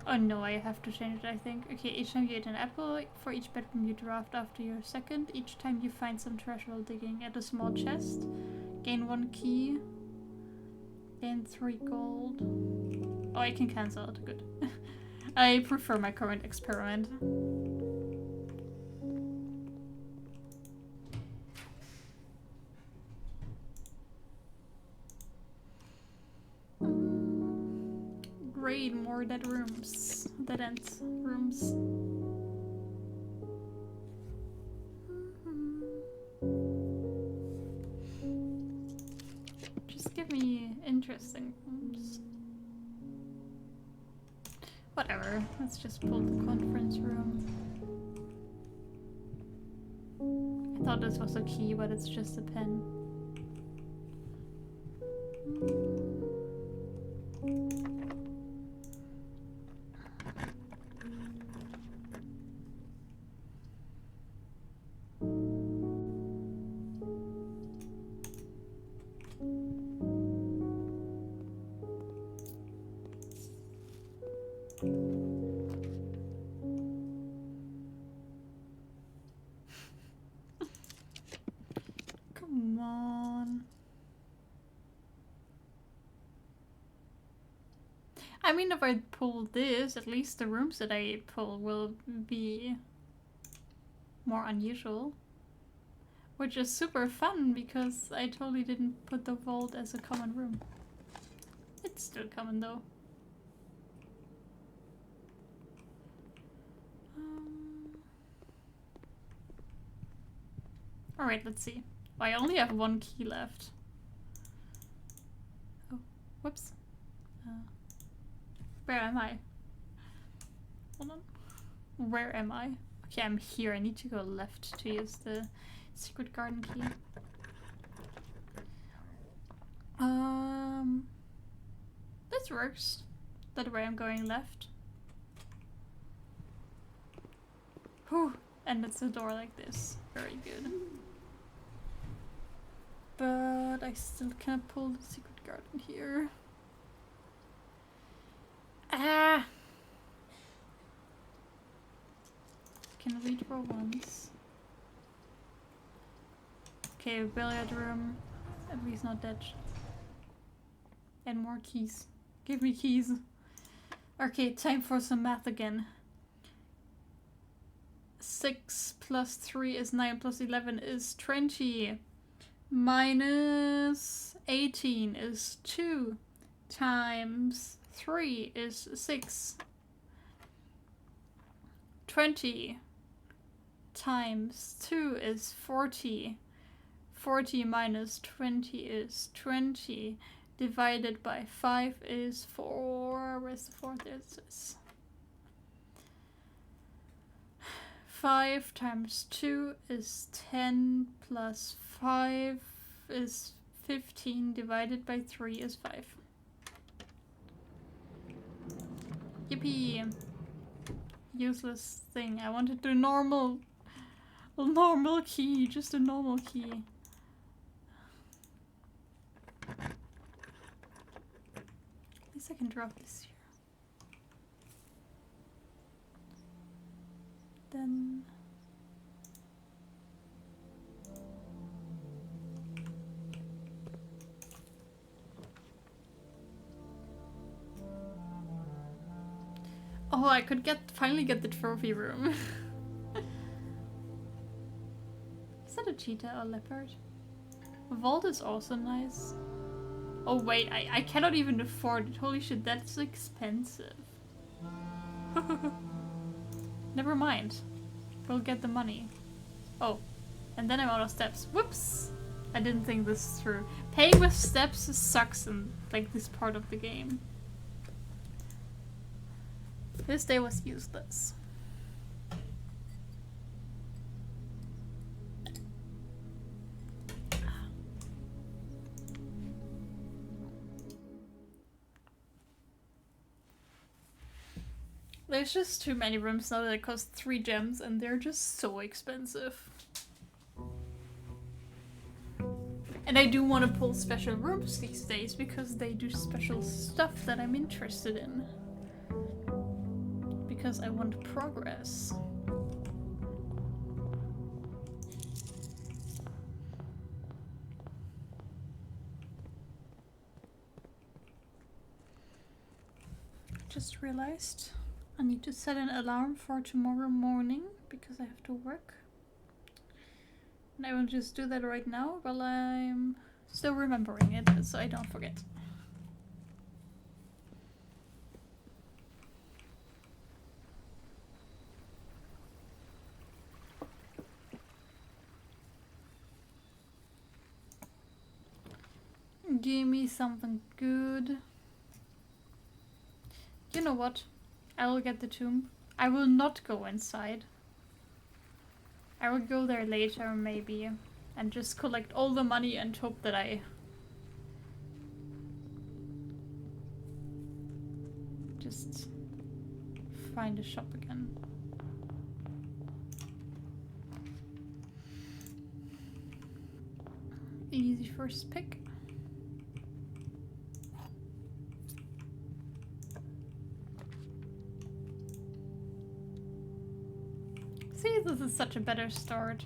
Oh no, I have to change it, I think. Okay, each time you eat an apple, for each bedroom you draft after your second, each time you find some trash while digging at a small chest, gain 1 key, gain 3 gold. Oh, I can cancel it, good. I prefer my current experiment. Great, more dead rooms. Dead ends rooms. Just give me interesting rooms. Whatever, let's just pull the conference room. thought this was a key, but it's just a pen. Come on. I mean, if I pull this, at least the rooms that I pull will be more unusual. Which is super fun, because I totally didn't put the vault as a common room. It's still common, though. Alright, let's see. I only have one key left. Oh, whoops. Where am I? Hold on. Where am I? Okay, I'm here. I need to go left to use the secret garden key. This works. That way I'm going left. Whew. And it's a door like this. Very good. But I still can't pull the secret garden here. Ah! Can read for once. Okay, billiard room. At least not dead. And more keys. Give me keys. Okay, time for some math again. 6 plus 3 is 9 plus 11 is 20. Minus 18 is 2. Times 3 is 6. 20 times 2 is 40. 40 minus 20 is 20. Divided by 5 is 4. Where's the 4? There's this. 5 times 2 is 10 plus 5 is 15. Divided by 3 is 5. Yippee! Useless thing. I wanted the normal key, just a normal key. At least I can drop this here. Then oh, I could finally get the trophy room. Is that a cheetah or leopard? Vault is also nice. Oh wait, I cannot even afford it. Holy shit, that's expensive. Never mind. We'll get the money. Oh, and then I'm out of steps. Whoops! I didn't think this through. Paying with steps sucks in like this part of the game. This day was useless. There's just too many rooms now that cost 3 gems and they're just so expensive. And I do want to pull special rooms these days because they do special stuff that I'm interested in. Because I want progress. Just realized I need to set an alarm for tomorrow morning because I have to work. And I will just do that right now while I'm still remembering it so I don't forget. Give me something good. You know what? I will get the tomb. I will not go inside. I will go there later maybe and just collect all the money and hope that I just find a shop again. Easy first pick. See, this is such a better start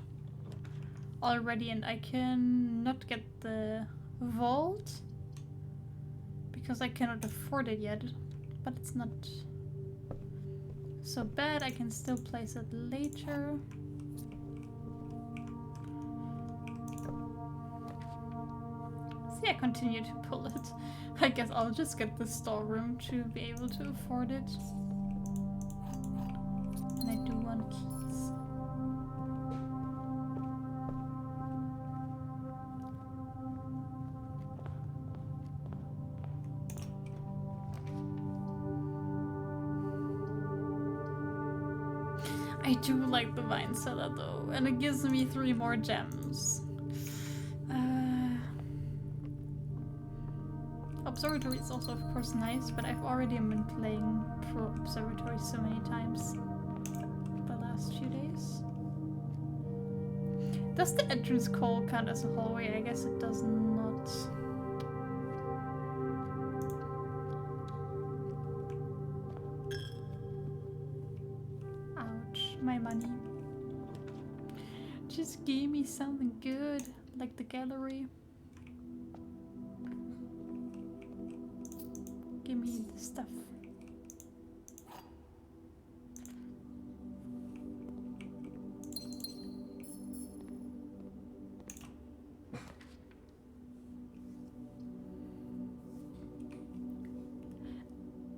already, and I can not get the vault because I cannot afford it yet, but it's not so bad. I can still place it later. See, I continue to pull it. I guess I'll just get the storeroom to be able to afford it. And I do want keys. I do like the vine cellar though, and it gives me 3 more gems. Observatory is also of course nice, but I've already been playing Pro Observatory so many times the last few days. Does the entrance call count as a hallway? I guess it does not. Ouch, my money. Just give me something good, like the gallery. Give me the stuff.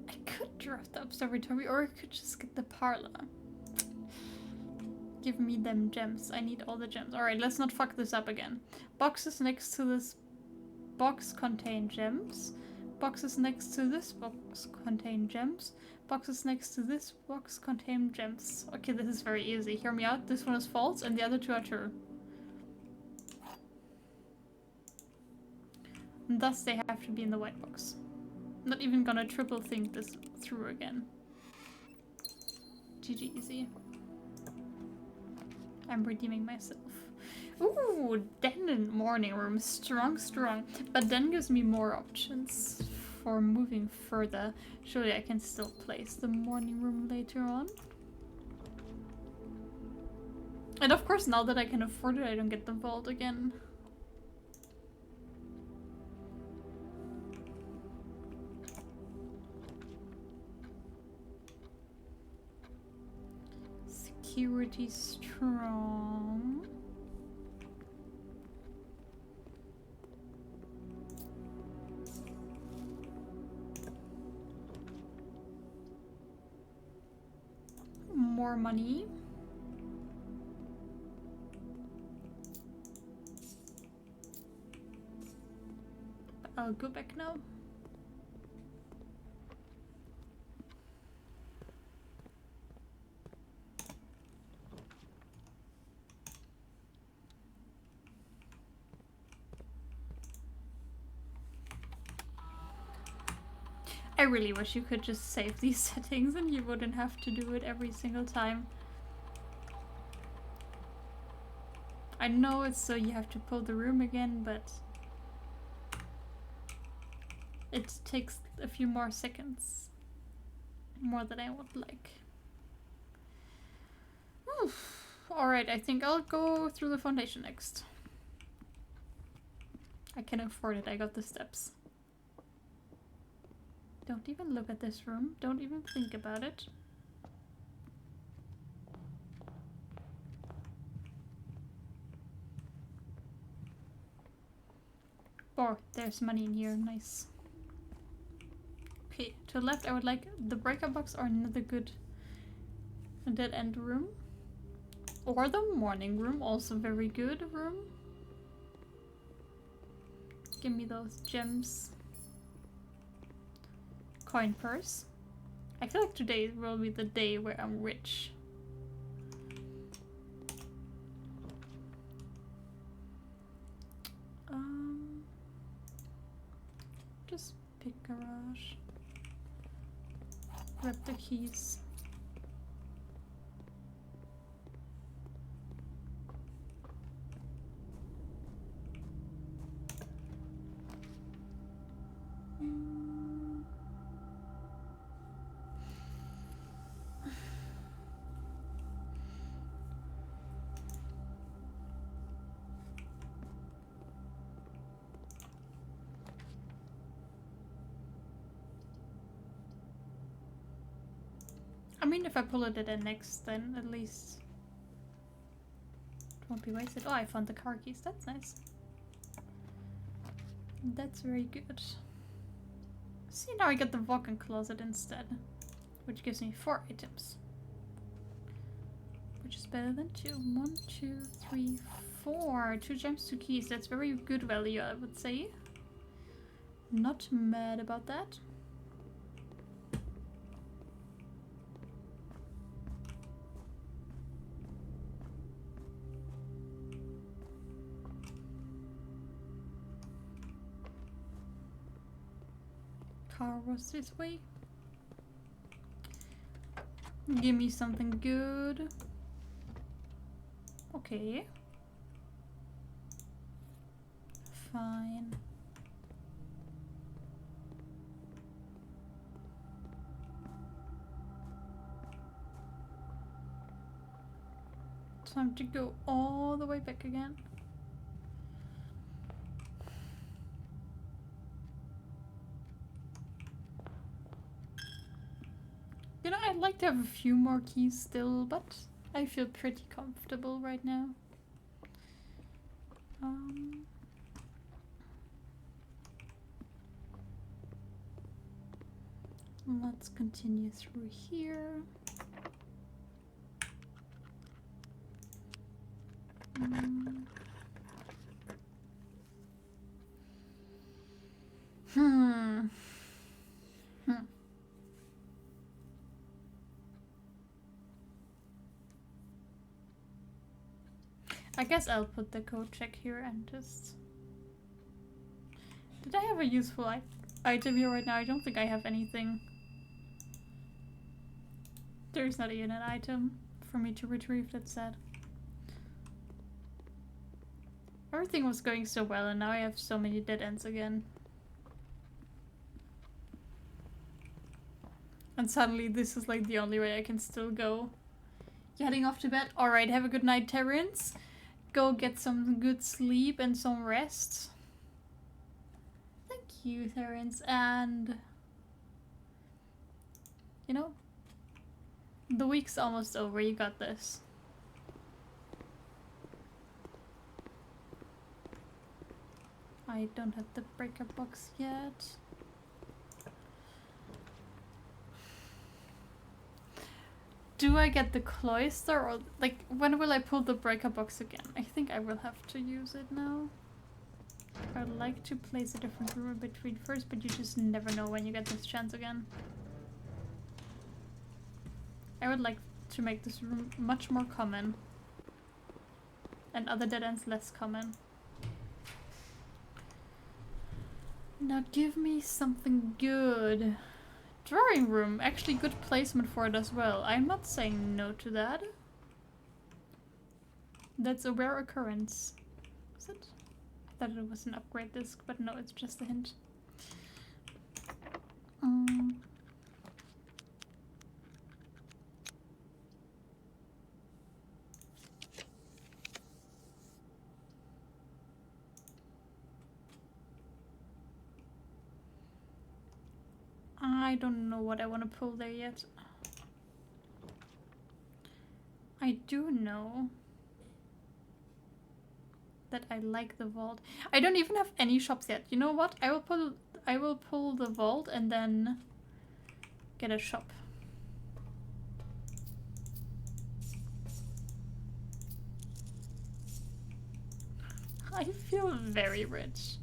I could draft the observatory, or I could just get the parlor. Give me them gems. I need all the gems. Alright, let's not fuck this up again. Boxes next to this box contain gems. Boxes next to this box contain gems. Boxes next to this box contain gems. Okay, this is very easy. Hear me out. This one is false and the other 2 are true. And thus they have to be in the white box. I'm not even gonna triple think this through again. GG easy. I'm redeeming myself. Ooh, den and morning room. Strong, strong. But den gives me more options for moving further. Surely I can still place the morning room later on. And of course, now that I can afford it, I don't get the vault again. Security strong. More money. I'll go back now. I really wish you could just save these settings and you wouldn't have to do it every single time. I know it's so you have to pull the room again, but it takes a few more seconds. More than I would like. Alright, I think I'll go through the foundation next. I can afford it, I got the steps. Don't even look at this room. Don't even think about it. Oh, there's money in here. Nice. Okay, to the left I would like the breaker box or another good dead end room. Or the morning room, also very good room. Give me those gems. Coin purse. I feel like today will be the day where I'm rich. Just pick garage. Grab the keys. I mean, if I pull it at the next, then at least it won't be wasted. Oh, I found the car keys. That's nice. That's very good. See, now I get the walk-in closet instead, which gives me 4 items. Which is better than 2. 1, 2, 3, 4. 2 gems, 2 keys. That's very good value, I would say. Not mad about that. Car was this way. Give me something good. Okay. Fine. Time to go all the way back again. You know, I'd like to have a few more keys still, but I feel pretty comfortable right now. Let's continue through here. I guess I'll put the code check here and just... Did I have a useful item here right now? I don't think I have anything. There's not even an item for me to retrieve, that's sad. Everything was going so well and now I have so many dead ends again. And suddenly this is like the only way I can still go. You heading off to bed? Alright, have a good night, Terrence. Go get some good sleep and some rest. Thank you, Terrence. And... you know, the week's almost over. You got this. I don't have the breakup box yet. Do I get the cloister or like when will I pull the breaker box again? I think I will have to use it now. I'd like to place a different room in between first, but you just never know when you get this chance again. I would like to make this room much more common and other dead ends less common. Now give me something good. Drawing room, actually good placement for it as well. I'm not saying no to that. That's a rare occurrence. Is it? I thought it was an upgrade disc, but no, it's just a hint. I don't know what I want to pull there yet. I do know that I like the vault. I don't even have any shops yet. You know what? I will pull the vault and then get a shop. I feel very rich.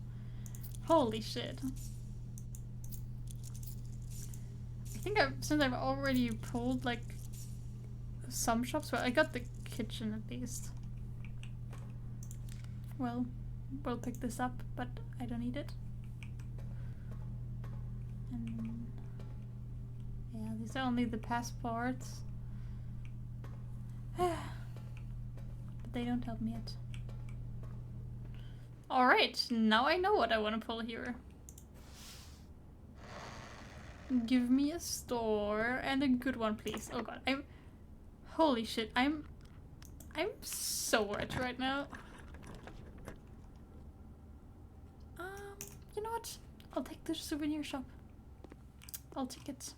Holy shit. I think since I've already pulled like some shops, well, I got the kitchen at least. Well, will pick this up, but I don't need it. And yeah, these are only the passports. But they don't help me yet. Alright, now I know what I want to pull here. Give me a store and a good one, please. Oh god, holy shit, I'm so rich right now. You know what? I'll take the souvenir shop. I'll take it.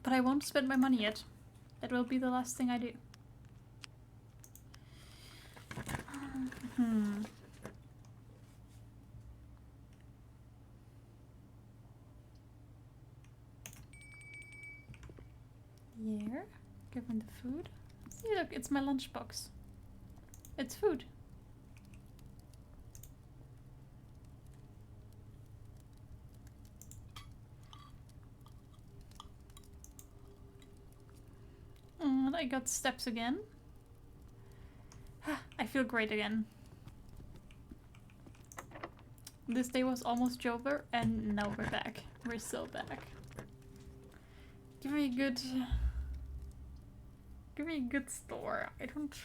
But I won't spend my money yet. That will be the last thing I do. Yeah. Give me the food. See, look, it's my lunchbox. It's food. And I got steps again. I feel great again. This day was almost over, and now we're back. We're still back. Give me a good store. I don't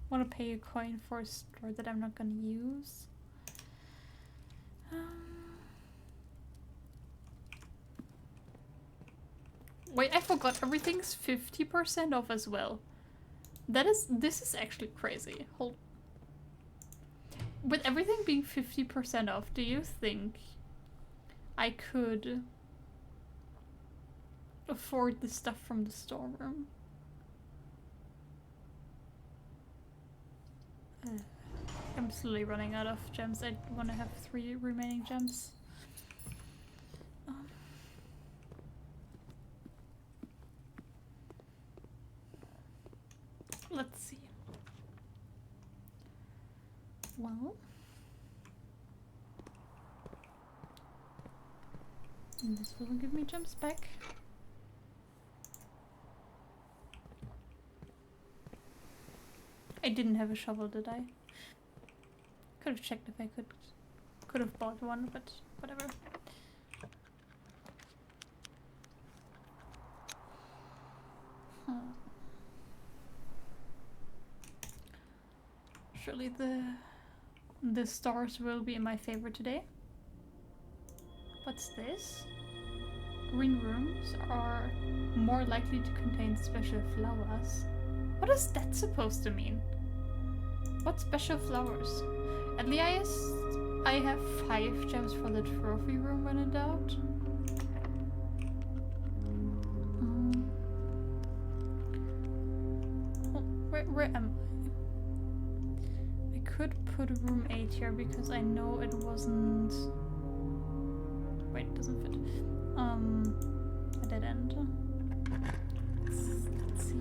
want to pay a coin for a store that I'm not gonna use. Wait, I forgot everything's 50% off as well. This is actually crazy. With everything being 50% off, do you think I could afford the stuff from the storeroom? I'm slowly running out of gems. I want to have 3 remaining gems. Let's see. Well, and this will give me gems back. I didn't have a shovel, did I? Could have checked if I could have bought one, but whatever. Surely the stars will be my favorite today. What's this? Green rooms are more likely to contain special flowers. What is that supposed to mean? What special flowers? At least I have 5 gems for the trophy room when in doubt. Where am I? I could put room 8 here because I know it wasn't... Wait, it doesn't fit. A dead end. Let's see.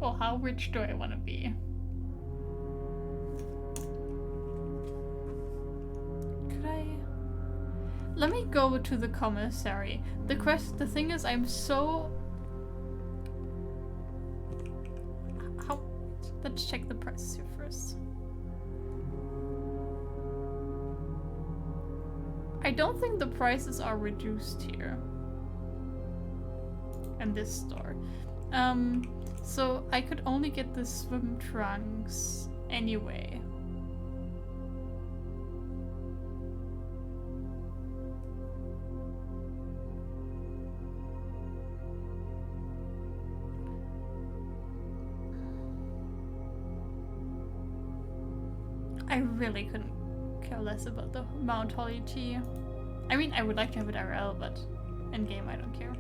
Well, how rich do I want to be? Could I... Let me go to the commissary. The thing is, I'm so... How... Let's check the prices here first. I don't think the prices are reduced here. In this store. So I could only get the swim trunks anyway. I really couldn't care less about the Mount Holly tea. I mean, I would like to have it IRL, but in game I don't care.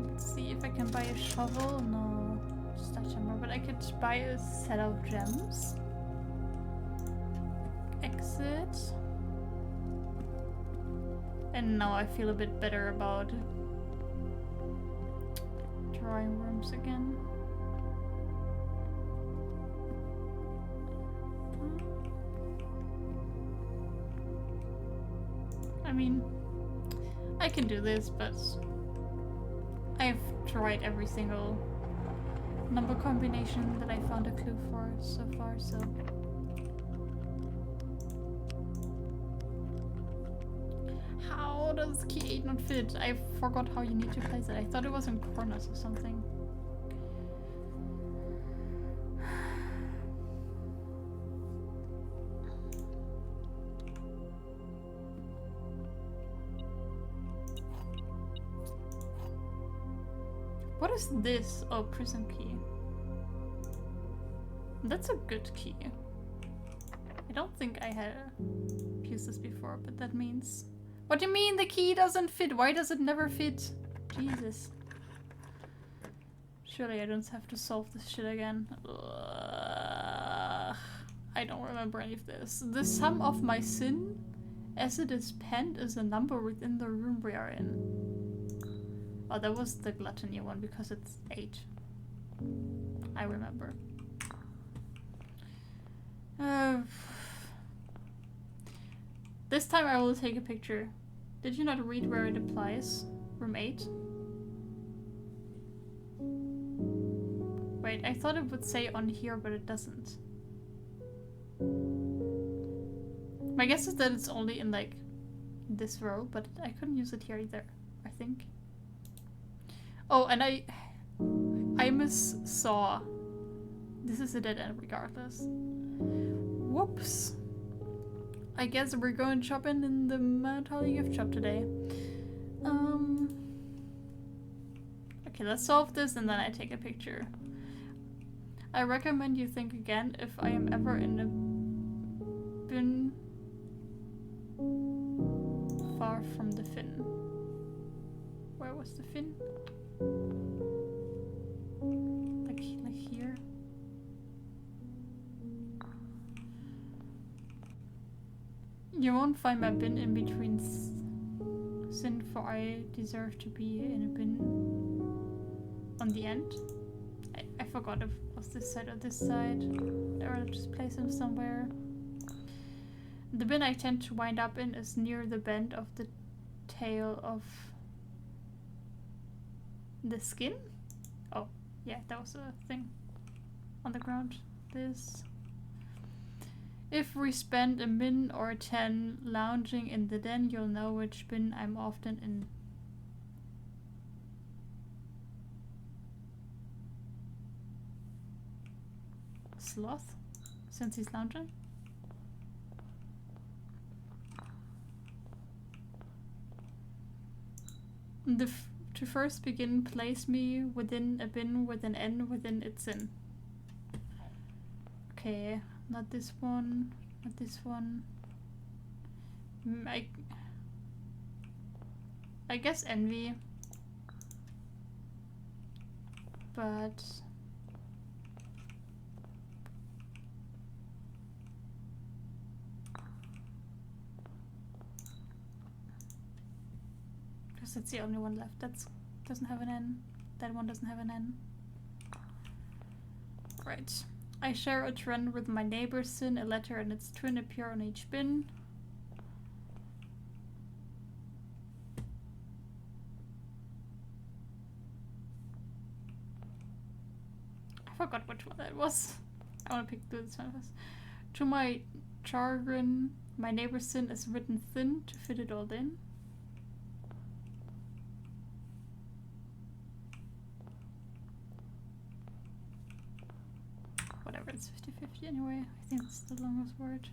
Let's see if I can buy a shovel. No, just that hammer, but I could buy a set of gems. Exit. And now I feel a bit better about drawing rooms again. I mean, I can do this, but I've tried every single number combination that I found a clue for so far, so... How does key 8 not fit? I forgot how you need to place it. I thought it was in corners or something. What is this? Oh, prism key. That's a good key. I don't think I had used this before, but that means... What do you mean the key doesn't fit? Why does it never fit? Jesus. Surely I don't have to solve this shit again. Ugh. I don't remember any of this. The sum of my sin, as it is penned, is a number within the room we are in. Oh, that was the gluttony one because it's 8. I remember. This time I will take a picture. Did you not read where it applies? Room 8? Wait, I thought it would say on here, but it doesn't. My guess is that it's only in, like, this row, but I couldn't use it here either, I think. Oh, and I missaw. This is a dead end regardless. Whoops. I guess we're going shopping in the Mount Holly gift shop today. Okay, let's solve this and then I take a picture. I recommend you think again if I am ever in a bin far from the fin. Where was the fin? Like here? You won't find my bin in between sin, for I deserve to be in a bin on the end. I forgot if it was this side or this side. Or I'll just place them somewhere. The bin I tend to wind up in is near the bend of the tail of the skin? Oh, yeah, that was a thing on the ground. This. If we spend a min or 10 lounging in the den, you'll know which bin I'm often in. Sloth? Since he's lounging? To first begin, place me within a bin with an N within its in. Okay, not this one, not this one. I guess envy. But because it's the only one left that doesn't have an N. That one doesn't have an N. Right. I share a trend with my neighbor's sin. A letter and its twin appear on each bin. I forgot which one that was. I want to pick this one first. To my chagrin, my neighbor's sin is written thin to fit it all in. Whatever, it's 50-50 anyway. I think it's the longest word.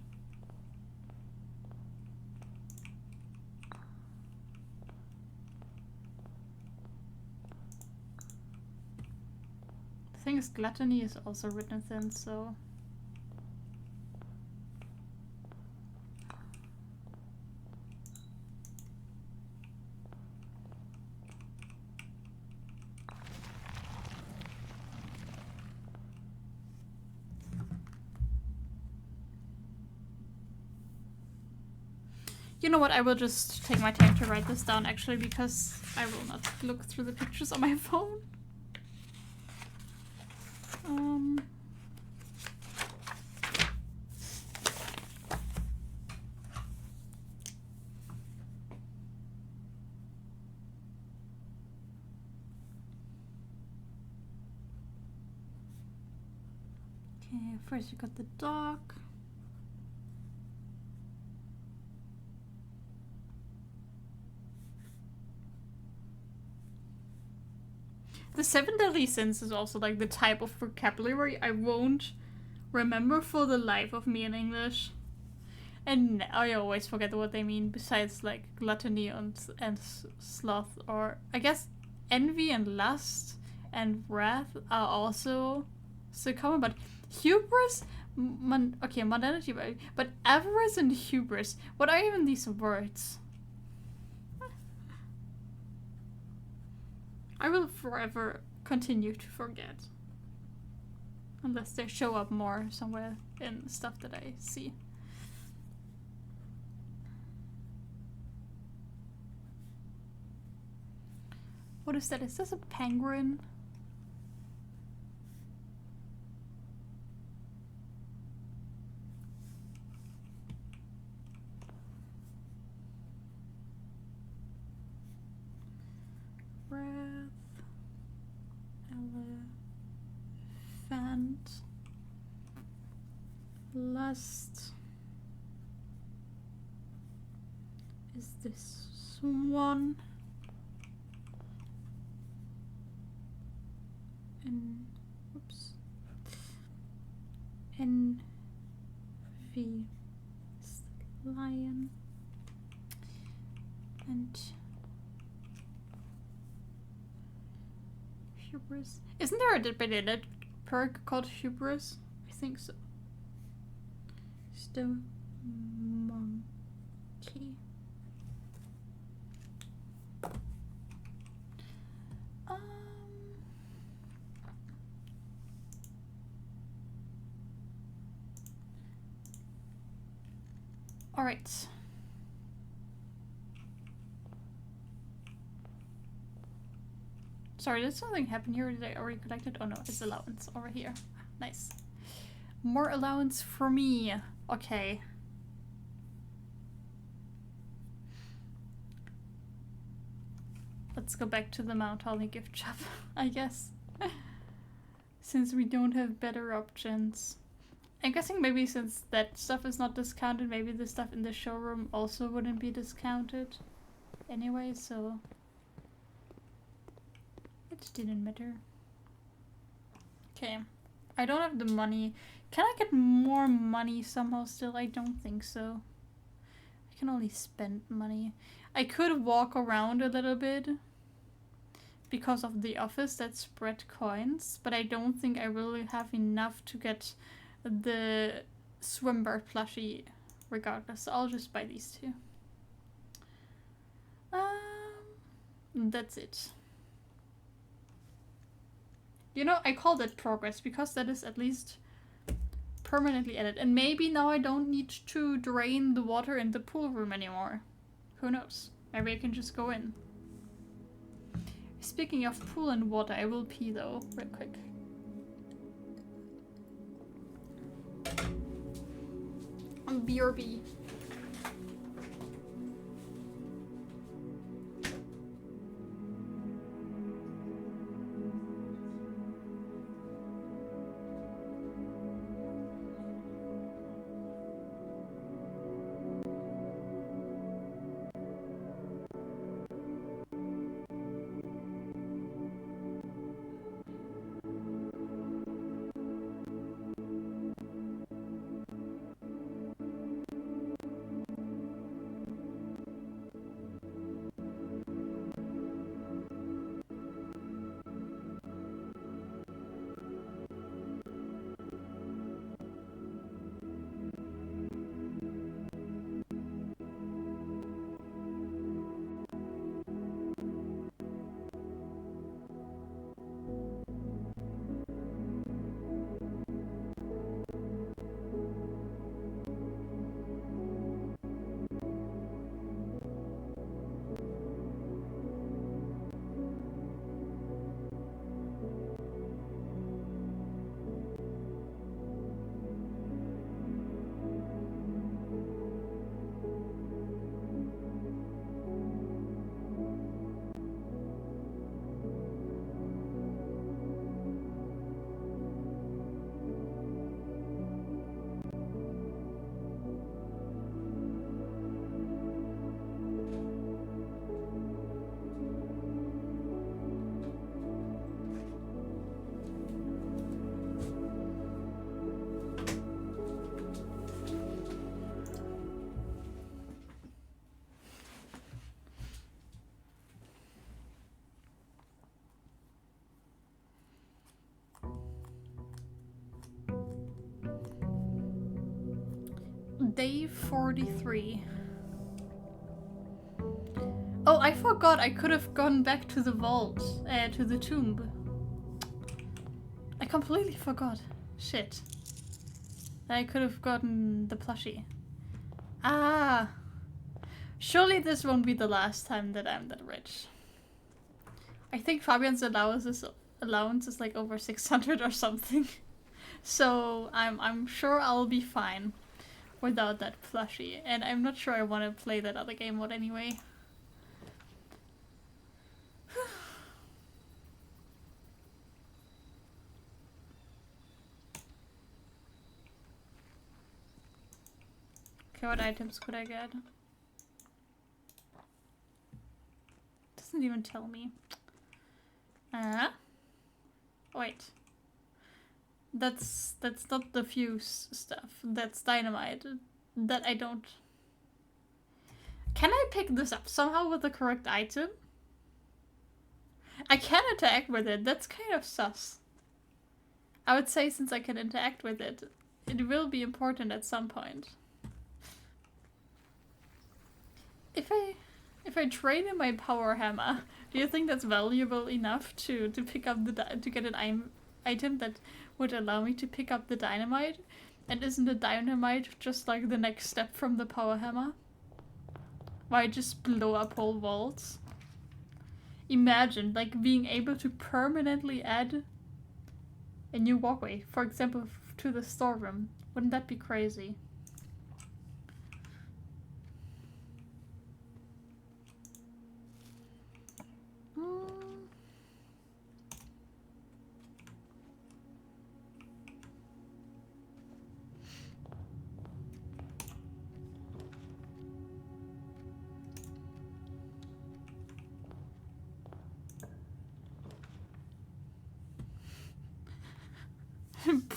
The thing is, gluttony is also written thin, so... You know what, I will just take my time to write this down actually, because I will not look through the pictures on my phone. Okay, first we got the dog. The 7 deadly sins is also like the type of vocabulary I won't remember for the life of me in English. And I always forget what they mean besides like gluttony and sloth, or I guess envy and lust and wrath are also so common, but hubris, okay, modernity, but avarice and hubris, what are even these words? I will forever continue to forget. Unless they show up more somewhere in stuff that I see. What is that? Is this a penguin? Wrath. Elephant. Lust. Is this swan? Oops. Envy. Lion. And hubris. Isn't there a debated perk called hubris? I think so. Stone monkey. All right. Sorry, did something happen here? Did I already collect it? Oh no, it's allowance over here. Nice. More allowance for me. Okay. Let's go back to the Mount Holly gift shop, I guess. Since we don't have better options. I'm guessing maybe since that stuff is not discounted, maybe the stuff in the showroom also wouldn't be discounted anyway, so it didn't matter. Okay, I don't have the money. Can I get more money somehow still? I don't think so. I can only spend money. I could walk around a little bit because of the office that spread coins, but I don't think I really have enough to get the Swimbar plushie regardless. So I'll just buy these two. That's it. You know, I call that progress because that is at least permanently added. And maybe now I don't need to drain the water in the pool room anymore. Who knows? Maybe I can just go in. Speaking of pool and water, I will pee though, real quick. BRB. day 43. Oh, I forgot I could have gone back to the vault, to the tomb. I completely forgot. Shit. I could have gotten the plushie. Ah! Surely this won't be the last time that I'm that rich. I think Fabian's allowance is like over 600 or something. So I'm sure I'll be fine without that plushie. And I'm not sure I want to play that other game mode anyway. Okay, what items could I get? Doesn't even tell me. Wait. That's not the fuse stuff. That's dynamite. That I don't... Can I pick this up somehow with the correct item? I can interact with it. That's kind of sus. I would say since I can interact with it, it will be important at some point. If I trade in my power hammer, do you think that's valuable enough to pick up to get an item that would allow me to pick up the dynamite? And isn't the dynamite just like the next step from the power hammer? Why just blow up whole vaults? Imagine like being able to permanently add a new walkway, for example, to the storeroom. Wouldn't that be crazy?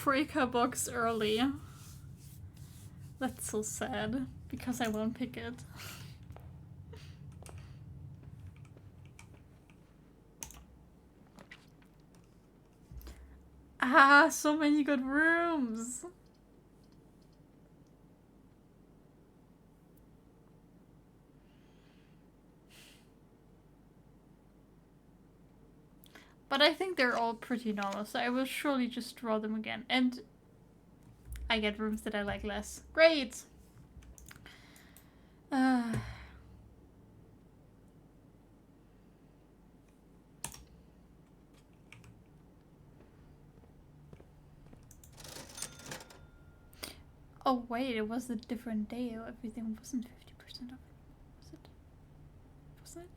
Break her box early. That's so sad, because I won't pick it. Ah, so many good rooms! But I think they're all pretty normal, so I will surely just draw them again. And I get rooms that I like less. Great! Oh wait, it was a different day. Everything wasn't 50% of it. Was it? Was it?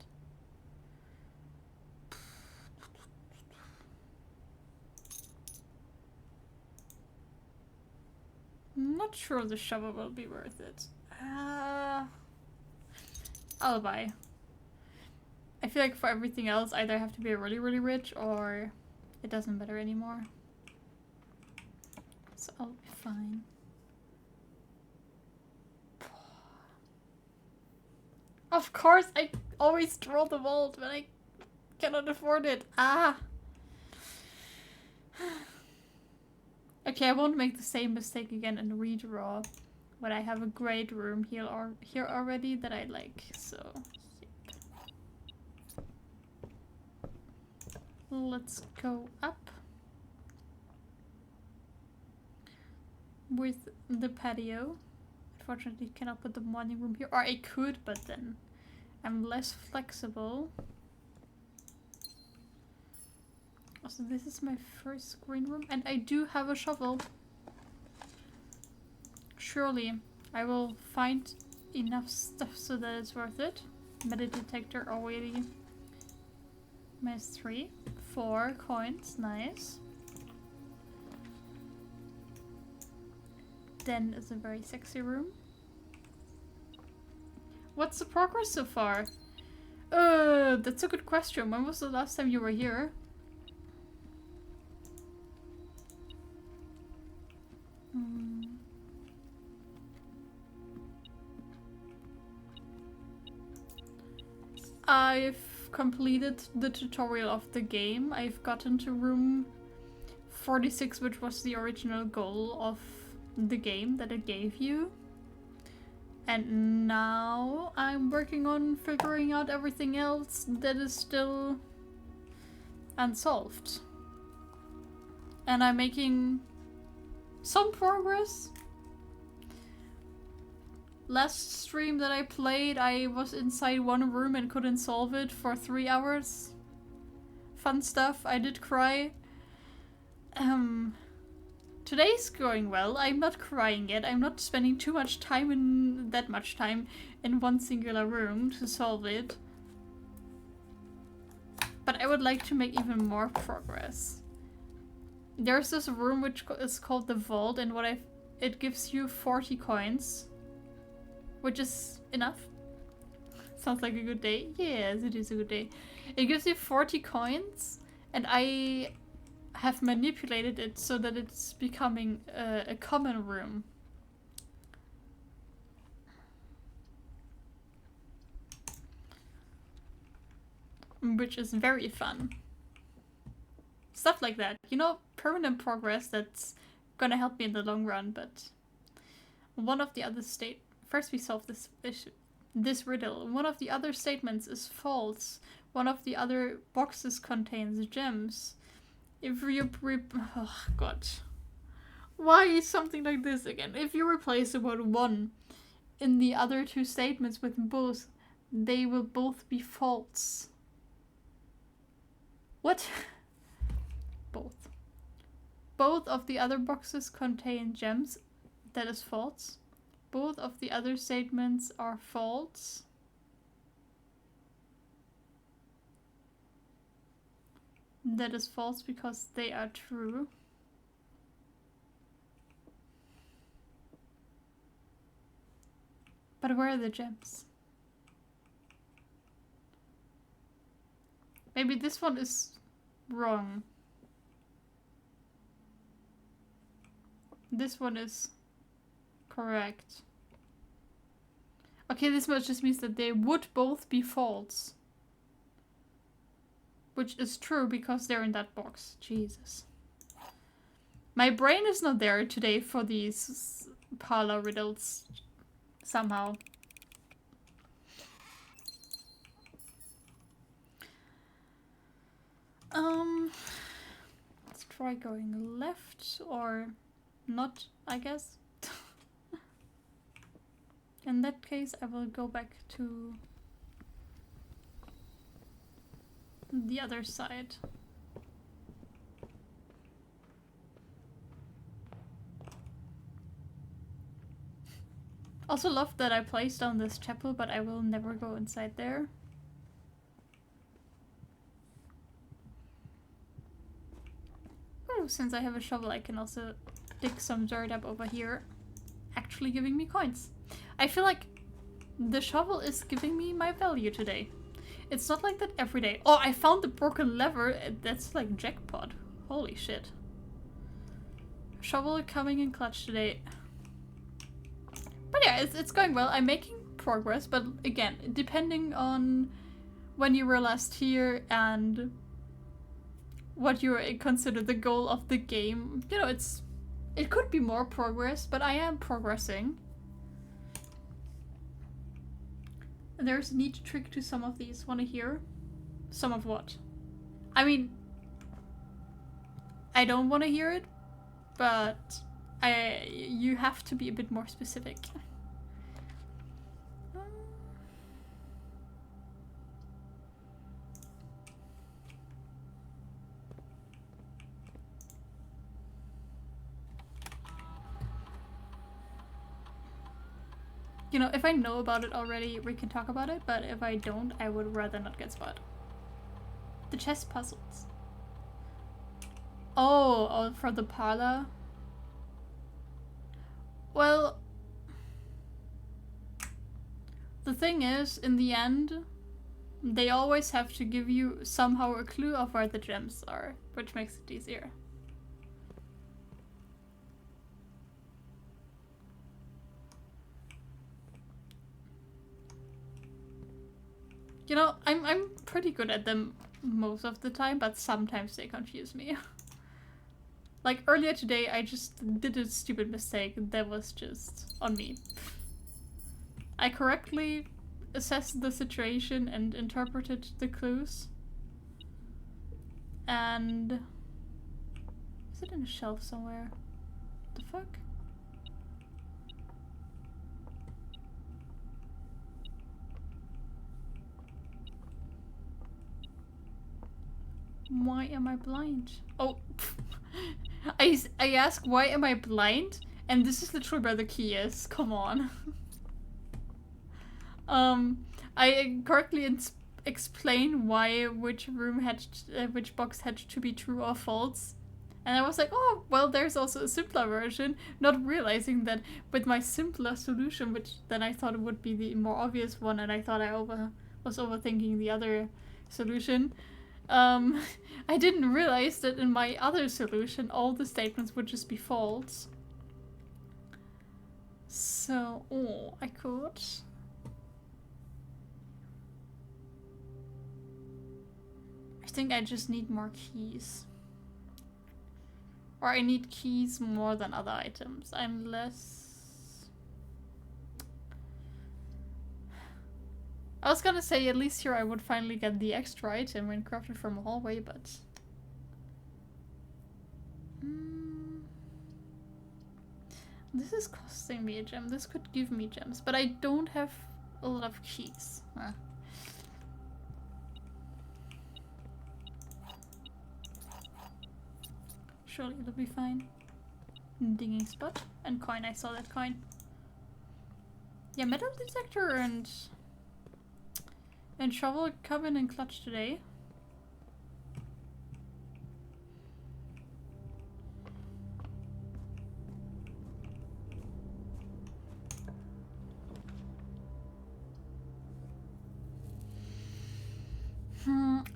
I'm not sure the shovel will be worth it. I'll buy. I feel like for everything else, either I have to be really, really rich or it doesn't matter anymore. So I'll be fine. Of course, I always draw the vault when I cannot afford it. Ah! Okay, I won't make the same mistake again and redraw when I have a great room here already that I like, so... Let's go up with the patio. Unfortunately, cannot put the morning room here. Or I could, but then I'm less flexible. So this is my first green room, and I do have a shovel. Surely I will find enough stuff so that it's worth it. Metal detector already. -3. 4 coins, nice. Den is a very sexy room. What's the progress so far? That's a good question. When was the last time you were here? I've completed the tutorial of the game. I've gotten to room 46, which was the original goal of the game that it gave you. And now I'm working on figuring out everything else that is still unsolved. And I'm making some progress. Last stream that I played, I was inside one room and couldn't solve it for 3 hours. Fun stuff. I did cry. Today's going well. I'm not crying yet. I'm not spending too much time in one singular room to solve it. But I would like to make even more progress. There's this room which is called the Vault, and it gives you 40 coins. Which is enough. Sounds like a good day. Yes, it is a good day. It gives you 40 coins, and I have manipulated it so that it's becoming a common room. Which is very fun. Stuff like that. You know, permanent progress that's gonna help me in the long run, but one of the other First we solve this issue. This riddle. One of the other statements is false. One of the other boxes contains gems. If you oh god. Why is something like this again? If you replace the word one in the other two statements with both, they will both be false. What? Both. Both of the other boxes contain gems. That is false. Both of the other statements are false. That is false because they are true. But where are the gems? Maybe this one is wrong. This one is correct. Okay, this much just means that they would both be false. Which is true because they're in that box. Jesus. My brain is not there today for these parlor riddles. Somehow. Let's try going left or not, I guess. In that case, I will go back to the other side. Also love that I placed down this chapel, but I will never go inside there. Oh, since I have a shovel, I can also dig some dirt up over here, actually giving me coins. I feel like the shovel is giving me my value today. It's not like that every day. Oh, I found the broken lever. That's like jackpot. Holy shit. Shovel coming in clutch today. But yeah, it's going well. I'm making progress, but again, depending on when you were last here and what you consider the goal of the game, you know, it could be more progress, but I am progressing. And there's a neat trick to some of these. Wanna hear? Some of what? I mean, I don't want to hear it, but you have to be a bit more specific. You know, if I know about it already, we can talk about it, but if I don't, I would rather not get spotted. The chess puzzles. Oh, for the parlor? Well, the thing is, in the end, they always have to give you somehow a clue of where the gems are, which makes it easier. You know, I'm pretty good at them most of the time, but sometimes they confuse me. Like earlier today, I just did a stupid mistake that was just on me. I correctly assessed the situation and interpreted the clues. And... is it in a shelf somewhere? The fuck? Why am I blind? Oh, I ask why am I blind? And this is literally where the key is. Come on. I correctly explain why which room had which box had to be true or false. And I was like, oh, well, there's also a simpler version, not realizing that with my simpler solution, which then I thought it would be the more obvious one, and I thought I was overthinking the other solution. I didn't realize that in my other solution, all the statements would just be false. So, oh, I could. I think I just need more keys. Or I need keys more than other items. I'm less... I was gonna say at least here I would finally get the extra item when crafted from a hallway, but... This is costing me a gem. This could give me gems, but I don't have a lot of keys. Surely it'll be fine. Digging spot. And coin, I saw that coin. Yeah, metal detector and shovel come in clutch today.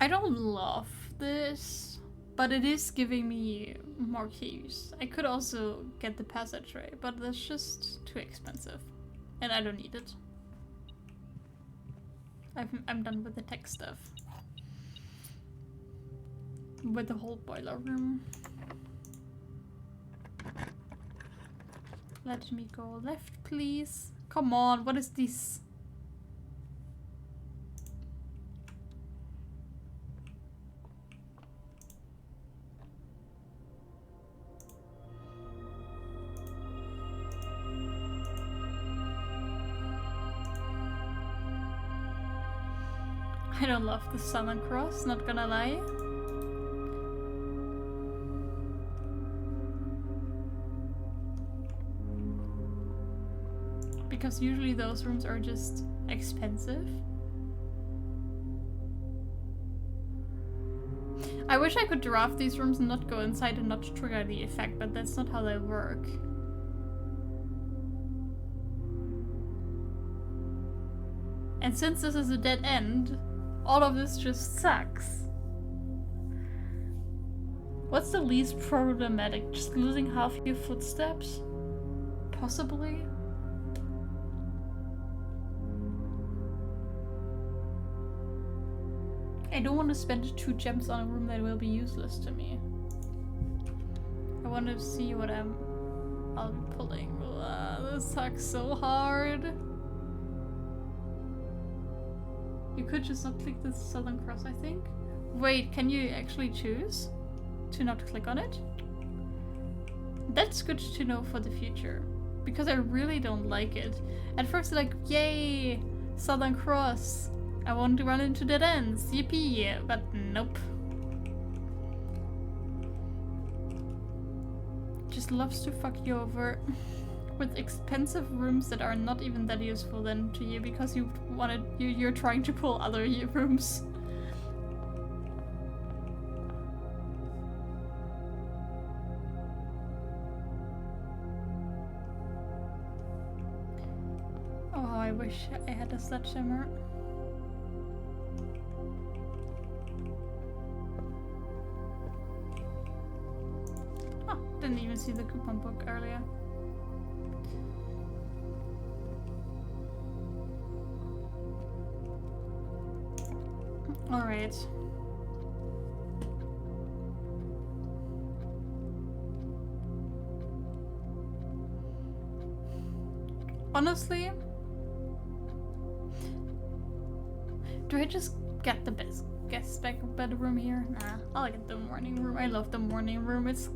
I don't love this, but it is giving me more keys. I could also get the passageway, but that's just too expensive. And I don't need it. I'm done with the tech stuff. With the whole boiler room. Let me go left, please. Come on, what is this? I don't love the Southern Cross, not gonna lie. Because usually those rooms are just expensive. I wish I could draft these rooms and not go inside and not trigger the effect, but that's not how they work. And since this is a dead end, all of this just sucks. What's the least problematic? Just losing half your footsteps? Possibly? I don't want to spend 2 gems on a room that will be useless to me. I want to see what I'll be pulling. This sucks so hard. You could just not click the Southern Cross, I think. Wait, can you actually choose to not click on it? That's good to know for the future, because I really don't like it. At first, like, yay, Southern Cross. I want to run into dead ends, yippee, but nope. Just loves to fuck you over with expensive rooms that are not even that useful then to you because you're trying to pull other rooms. Oh, I wish I had a sledgehammer. Oh, didn't even see the coupon book earlier. All right. Honestly, Do I just get the best guest bedroom here? Nah, I'll get the morning room. I love the morning room. It's,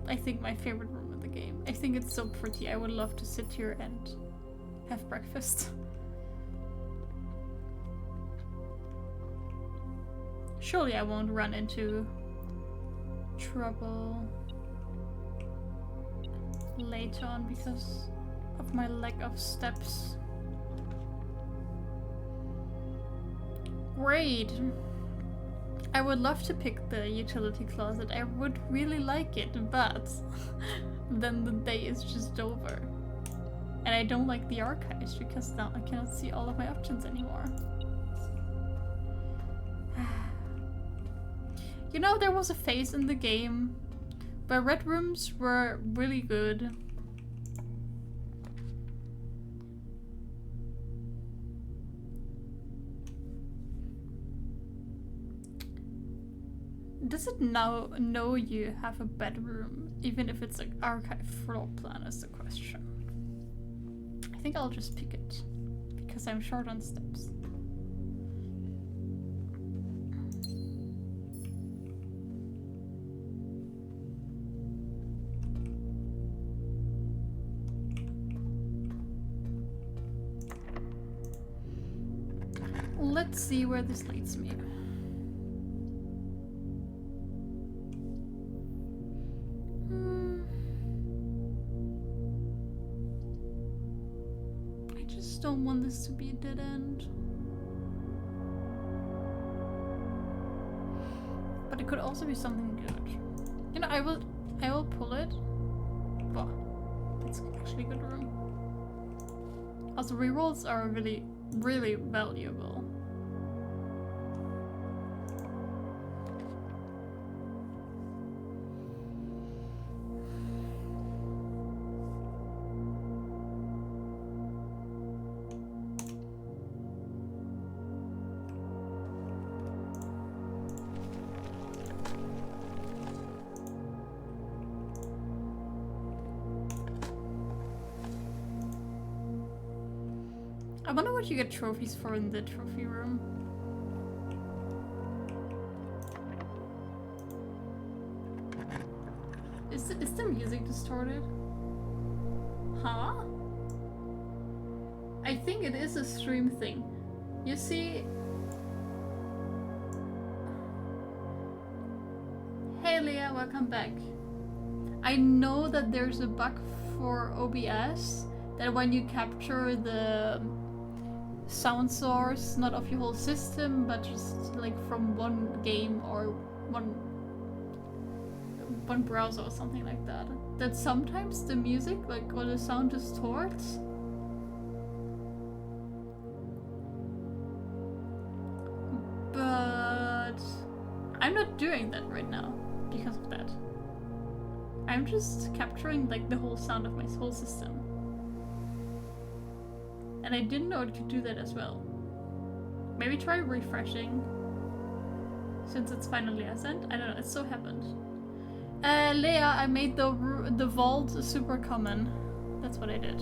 I think, my favorite room in the game. I think it's so pretty. I would love to sit here and have breakfast. Surely I won't run into trouble later on because of my lack of steps. Great! I would love to pick the utility closet. I would really like it, but then the day is just over. And I don't like the archives because now I cannot see all of my options anymore. You know, there was a phase in the game where red rooms were really good. Does it now know you have a bedroom, even if it's an archive floor plan is the question. I think I'll just pick it, because I'm short on steps. Let's see where this leads me. I just don't want this to be a dead end. But it could also be something good. You know, I will pull it. Wow, it's actually a good room. Also, rerolls are really, really valuable. I wonder what you get trophies for in the trophy room. Is the music distorted? Huh? I think it is a stream thing. You see... Hey Leah, welcome back. I know that there's a bug for OBS that when you capture the sound source, not of your whole system, but just like from one game or one browser or something like that, that sometimes the music, like, or the sound distorts. But I'm not doing that right now because of that. I'm just capturing like the whole sound of my whole system. And I didn't know it could do that as well. Maybe try refreshing. Since it's finally ascent. I don't know, it so happened. Leia, I made the vault super common. That's what I did.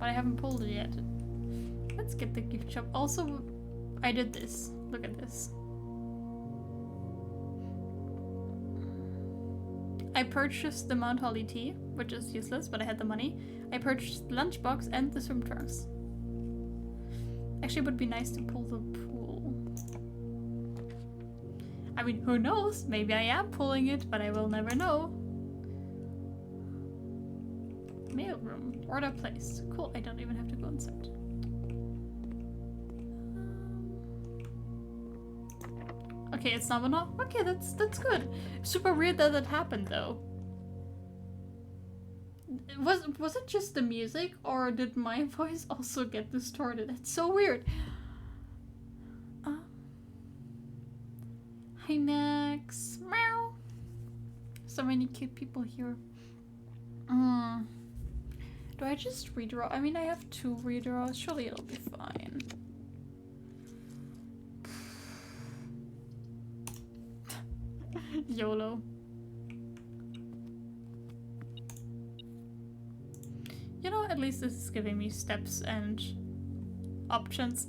But I haven't pulled it yet. Let's get the gift shop. Also, I did this. Look at this. I purchased the Mount Holly tea, which is useless, but I had the money. I purchased the lunchbox and the swim trunks. Actually, it would be nice to pull the pool. I mean, who knows? Maybe I am pulling it, but I will never know. Mail room. Order placed. Cool, I don't even have to go inside. Okay, it's not enough. Okay, that's good. Super weird that that happened though. Was it just the music, or did my voice also get distorted? It's so weird. Hi Max. Meow. So many cute people here. Do I just redraw? I mean, I have 2 redraws. Surely it'll be fine. YOLO. At least this is giving me steps and options.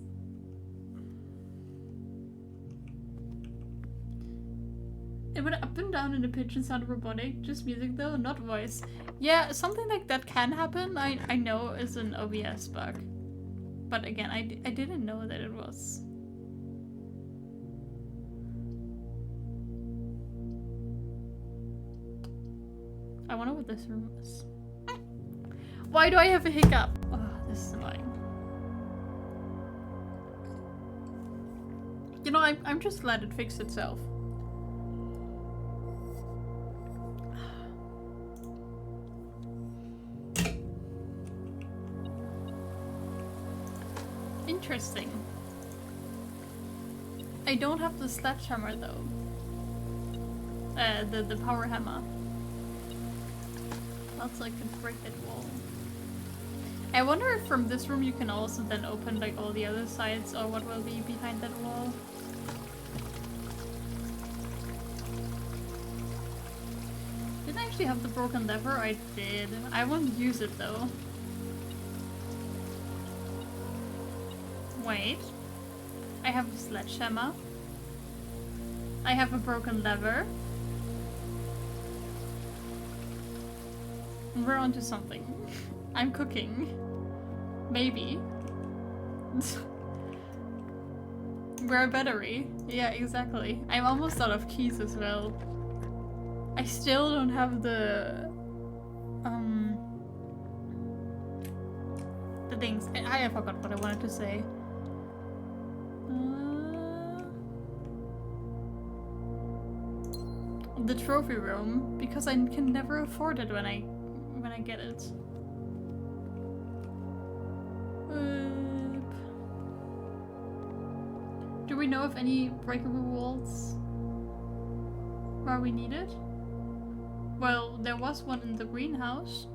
It went up and down in the pitch and sounded robotic. Just music though, not voice. Yeah, something like that can happen. I know is an OBS bug. But again, I didn't know that it was. I wonder what this room is. Why do I have a hiccup? Oh, this is annoying. You know, I'm just glad it fixed itself. Interesting. I don't have the sledgehammer though. The power hammer. Else I could break that wall. I wonder if from this room you can also then open like all the other sides or what will be behind that wall. Didn't I actually have the broken lever? I did. I won't use it though. Wait. I have a sledgehammer. I have a broken lever. We're onto something. I'm cooking. Maybe. We're a battery. Yeah, exactly. I'm almost out of keys as well. I still don't have the things. I forgot what I wanted to say. The trophy room, because I can never afford it when I get it. Do we know of any breakable walls where we need it? Well, there was one in the greenhouse.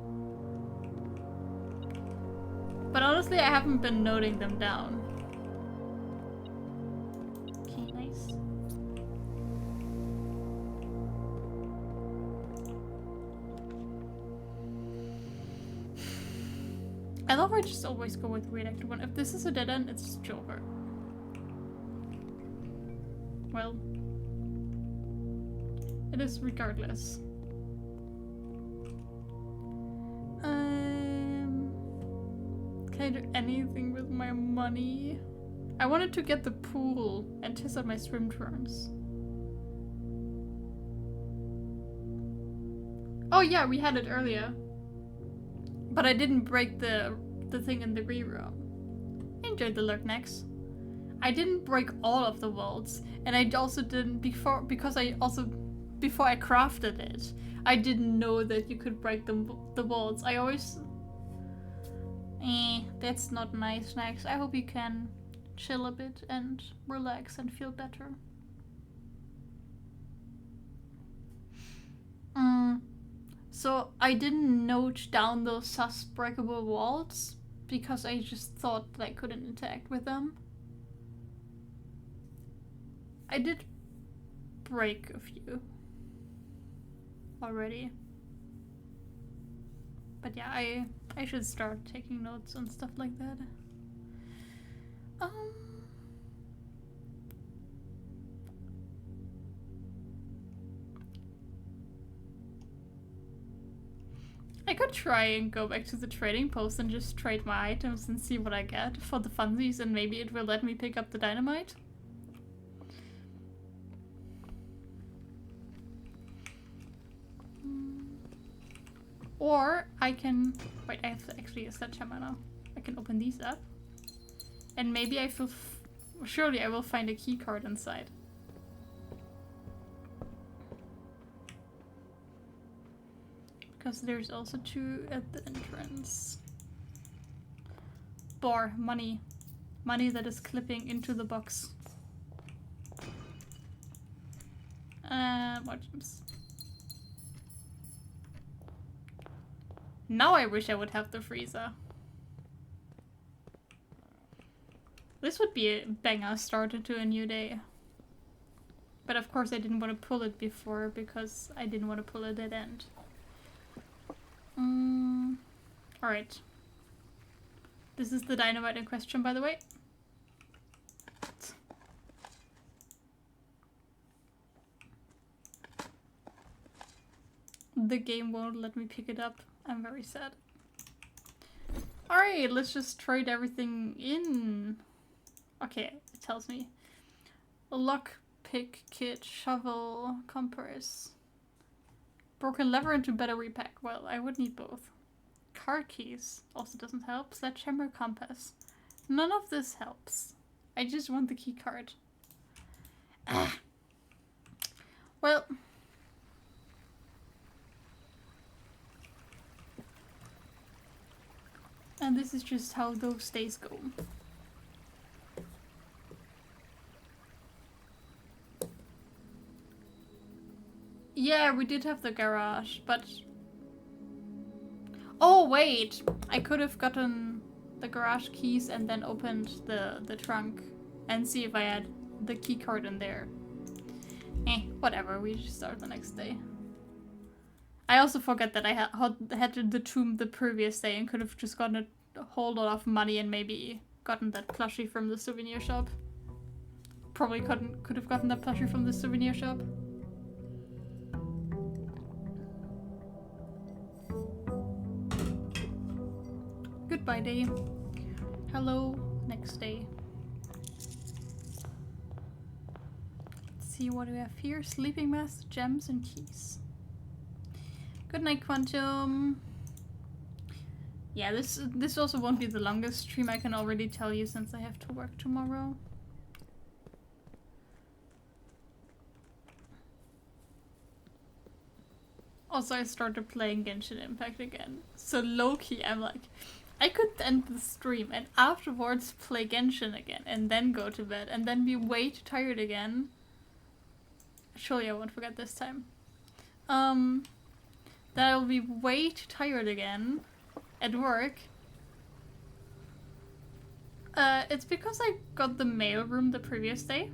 But honestly, I haven't been noting them down. Okay, nice. I love how I just always go with reactor one. If this is a dead end, it's over. Well, it is regardless. Can I do anything with my money? I wanted to get the pool and test out my swim trunks. Oh yeah, we had it earlier. But I didn't break the thing in the green room. Enjoy the lurk next. I didn't break all of the walls, and I also didn't before I crafted it. I didn't know that you could break the walls. I always that's not nice, Snacks. I hope you can chill a bit and relax and feel better. So I didn't note down those sus breakable walls because I just thought that I couldn't interact with them. I did break a few already. But yeah, I should start taking notes and stuff like that. I could try and go back to the trading post and just trade my items and see what I get for the funsies, and maybe it will let me pick up the dynamite. Or I can... Wait, I have to actually use that sledgehammer now. I can open these up. And maybe I feel... Surely I will find a key card inside. Because there's also 2 at the entrance. Bar, money. Money that is clipping into the box. More gems. Now I wish I would have the freezer. This would be a banger start to a new day. But of course I didn't want to pull it before because I didn't want to pull a dead end. Alright. This is the dynamite in question, by the way. The game won't let me pick it up. I'm very sad. Alright, let's just trade everything in. Okay, it tells me. Lock, pick, kit, shovel, compass. Broken lever into battery pack. Well, I would need both. Car keys also doesn't help. Sledgehammer, compass. None of this helps. I just want the key card. Ah. Well... And this is just how those days go. Yeah, we did have the garage, but... Oh, wait! I could have gotten the garage keys and then opened the trunk and see if I had the key card in there. Whatever, we just start the next day. I also forget that I had the tomb the previous day and could have just gotten a whole lot of money and maybe gotten that plushie from the souvenir shop. Probably could have gotten that plushie from the souvenir shop. Goodbye day. Hello, next day. Let's see what we have here. Sleeping mask, gems, and keys. Good night, Quantum. Yeah, this also won't be the longest stream, I can already tell you, since I have to work tomorrow. Also, I started playing Genshin Impact again. So low-key, I'm like, I could end the stream and afterwards play Genshin again, and then go to bed, and then be way too tired again. Surely I won't forget this time. That I'll be way too tired again at work. It's because I got the mailroom the previous day.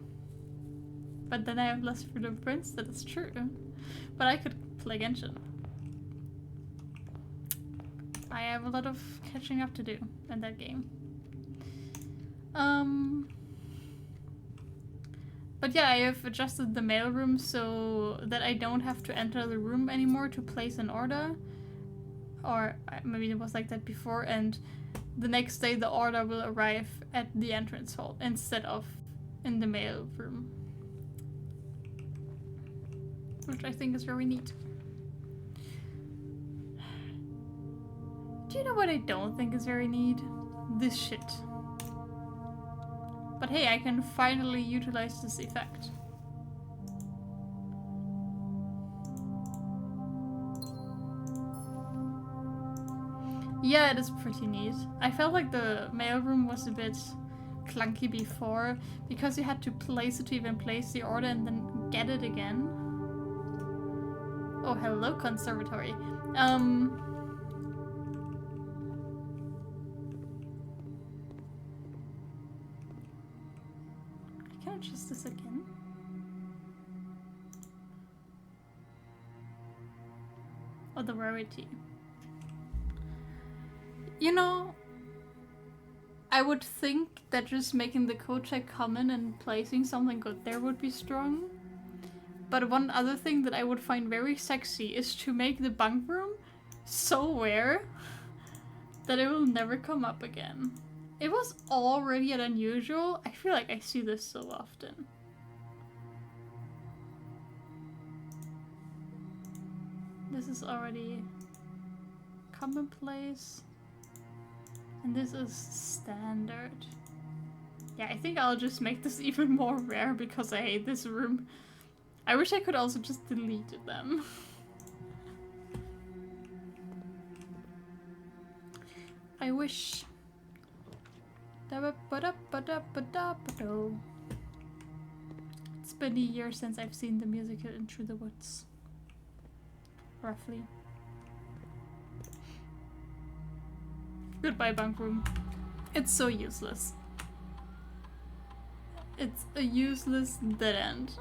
But then I have less fingerprints, that is true. But I could play Genshin. I have a lot of catching up to do in that game. But yeah, I have adjusted the mailroom so that I don't have to enter the room anymore to place an order. Or maybe it was like that before, and the next day the order will arrive at the entrance hall instead of in the mailroom. Which I think is very neat. Do you know what I don't think is very neat? This shit. But hey, I can finally utilize this effect. Yeah, it is pretty neat. I felt like the mailroom was a bit clunky before, because you had to place it to even place the order and then get it again. Oh, hello, conservatory. Can I adjust this again? Oh, the rarity. You know, I would think that just making the code check common and placing something good there would be strong. But one other thing that I would find very sexy is to make the bunk room so rare that it will never come up again. It was already unusual. I feel like I see this so often. This is already commonplace. And this is standard. Yeah, I think I'll just make this even more rare because I hate this room. I wish I could also just delete them. I wish. It's been a year since I've seen the musical Into the Woods. Roughly. Goodbye, bunk room. It's so useless. It's a useless dead end.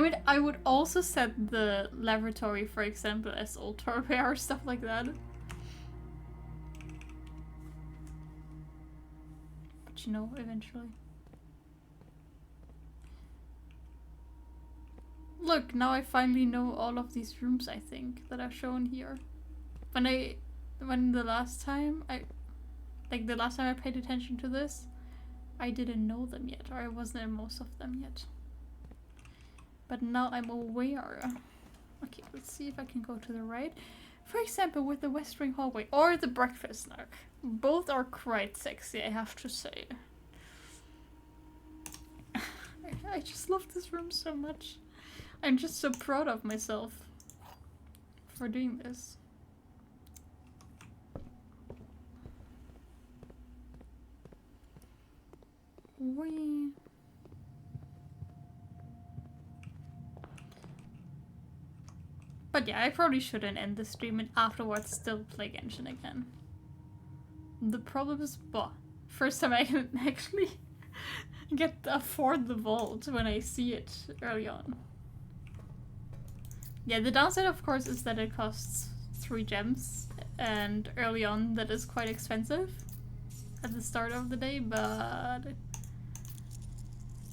mean, I would also set the lavatory, for example, as altar repair or stuff like that. But you know, eventually. Look, now I finally know all of these rooms, I think, that are shown here. When the last time I paid attention to this, I didn't know them yet, or I wasn't in most of them yet. But now I'm aware. Okay, let's see if I can go to the right. For example, with the West Wing hallway or the breakfast nook. Both are quite sexy, I have to say. I just love this room so much. I'm just so proud of myself for doing this. Whee. But yeah, I probably shouldn't end the stream and afterwards still play Genshin again. The problem is, well, first time I can actually afford the vault when I see it early on. Yeah, the downside of course is that it costs 3 gems, and early on that is quite expensive at the start of the day, but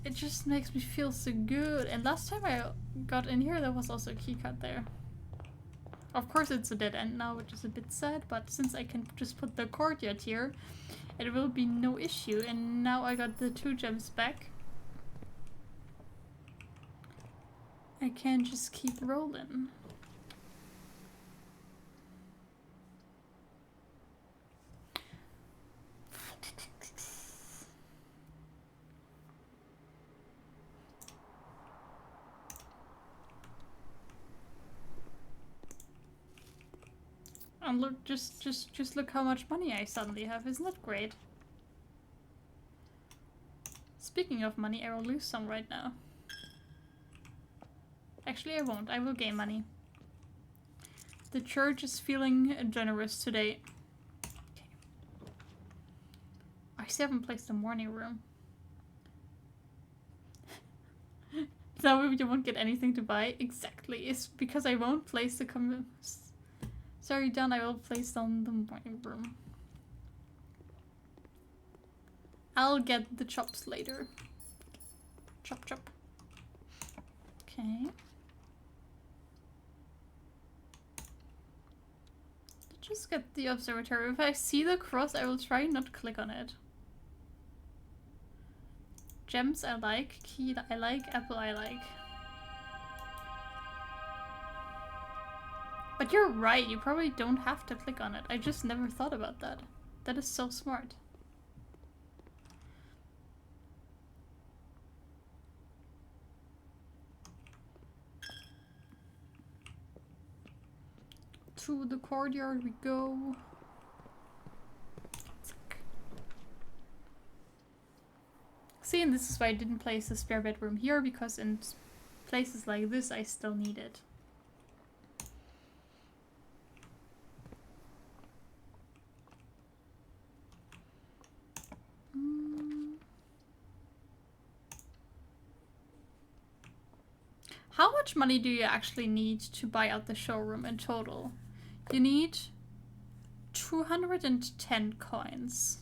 it just makes me feel so good. And last time I got in here there was also a keycard there. Of course it's a dead end now, which is a bit sad, but since I can just put the courtyard here, it will be no issue. And now I got the 2 gems back. I can just keep rolling. And look, just look how much money I suddenly have. Isn't that great? Speaking of money, I will lose some right now. Actually, I won't. I will gain money. The church is feeling generous today. Okay. I still haven't placed the morning room. So you won't get anything to buy? Exactly. It's because I won't place the Sorry, Don, I will place down the morning room. I'll get the chops later. Chop, chop. Okay. Just get the observatory. If I see the cross, I will try not to click on it. Gems I like, key I like, apple I like. But you're right, you probably don't have to click on it. I just never thought about that. That is so smart. To the courtyard we go. See, and this is why I didn't place a spare bedroom here, because in places like this I still need it. How much money do you actually need to buy out the showroom in total? You need 210 coins.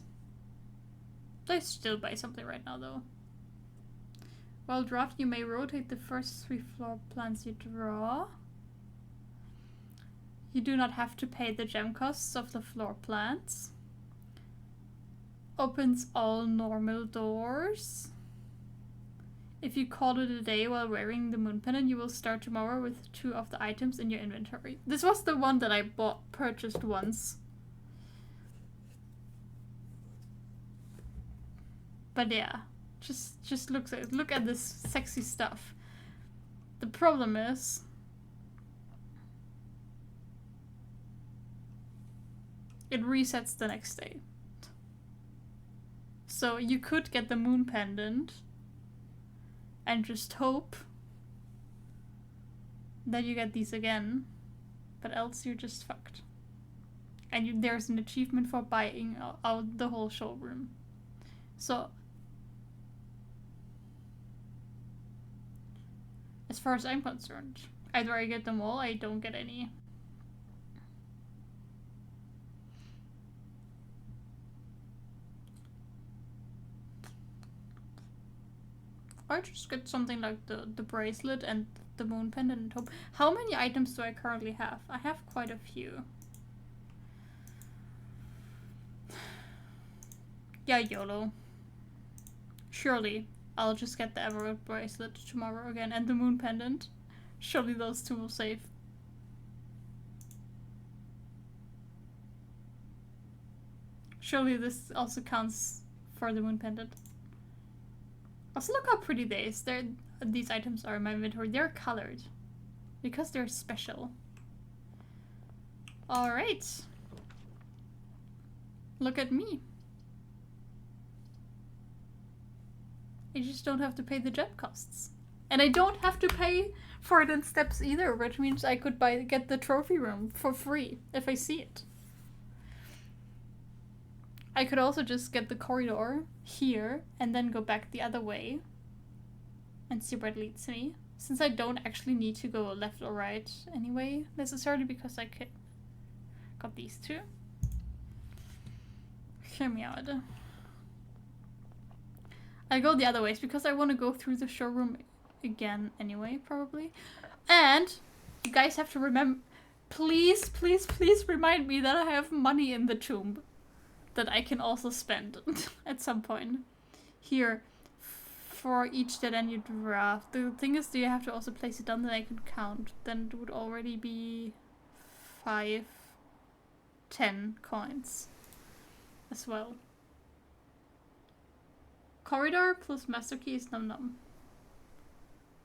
I still buy something right now though. While draft, you may rotate the first 3 floor plans you draw. You do not have to pay the gem costs of the floor plans. Opens all normal doors. If you call it a day while wearing the moon pendant, you will start tomorrow with 2 of the items in your inventory. This was the one that I purchased once. But yeah, just look at this sexy stuff. The problem is it resets the next day. So you could get the moon pendant and just hope that you get these again, but else you're just fucked. And there's an achievement for buying out the whole showroom. So As far as I'm concerned. Either I get them all, I don't get any. Or just get something like the bracelet and the moon pendant and hope. How many items do I currently have? I have quite a few. Yeah, YOLO. Surely, I'll just get the Emerald bracelet tomorrow again and the moon pendant. Surely those two will save. Surely this also counts for the moon pendant. Also, look how pretty these items are in my inventory. They're colored. Because they're special. Alright. Look at me. I just don't have to pay the jet costs. And I don't have to pay for it in steps either, which means I could get the trophy room for free if I see it. I could also just get the corridor here and then go back the other way and see where it leads me. Since I don't actually need to go left or right anyway, necessarily, because I got these two. Hear me out. I go the other ways because I want to go through the showroom again anyway, probably. And you guys have to remember, please, please, please remind me that I have money in the tomb that I can also spend at some point. Here, for each dead end you draft. The thing is, do you have to also place it down that I can count? Then it would already be 5, 10 coins as well. Corridor plus master key is num num.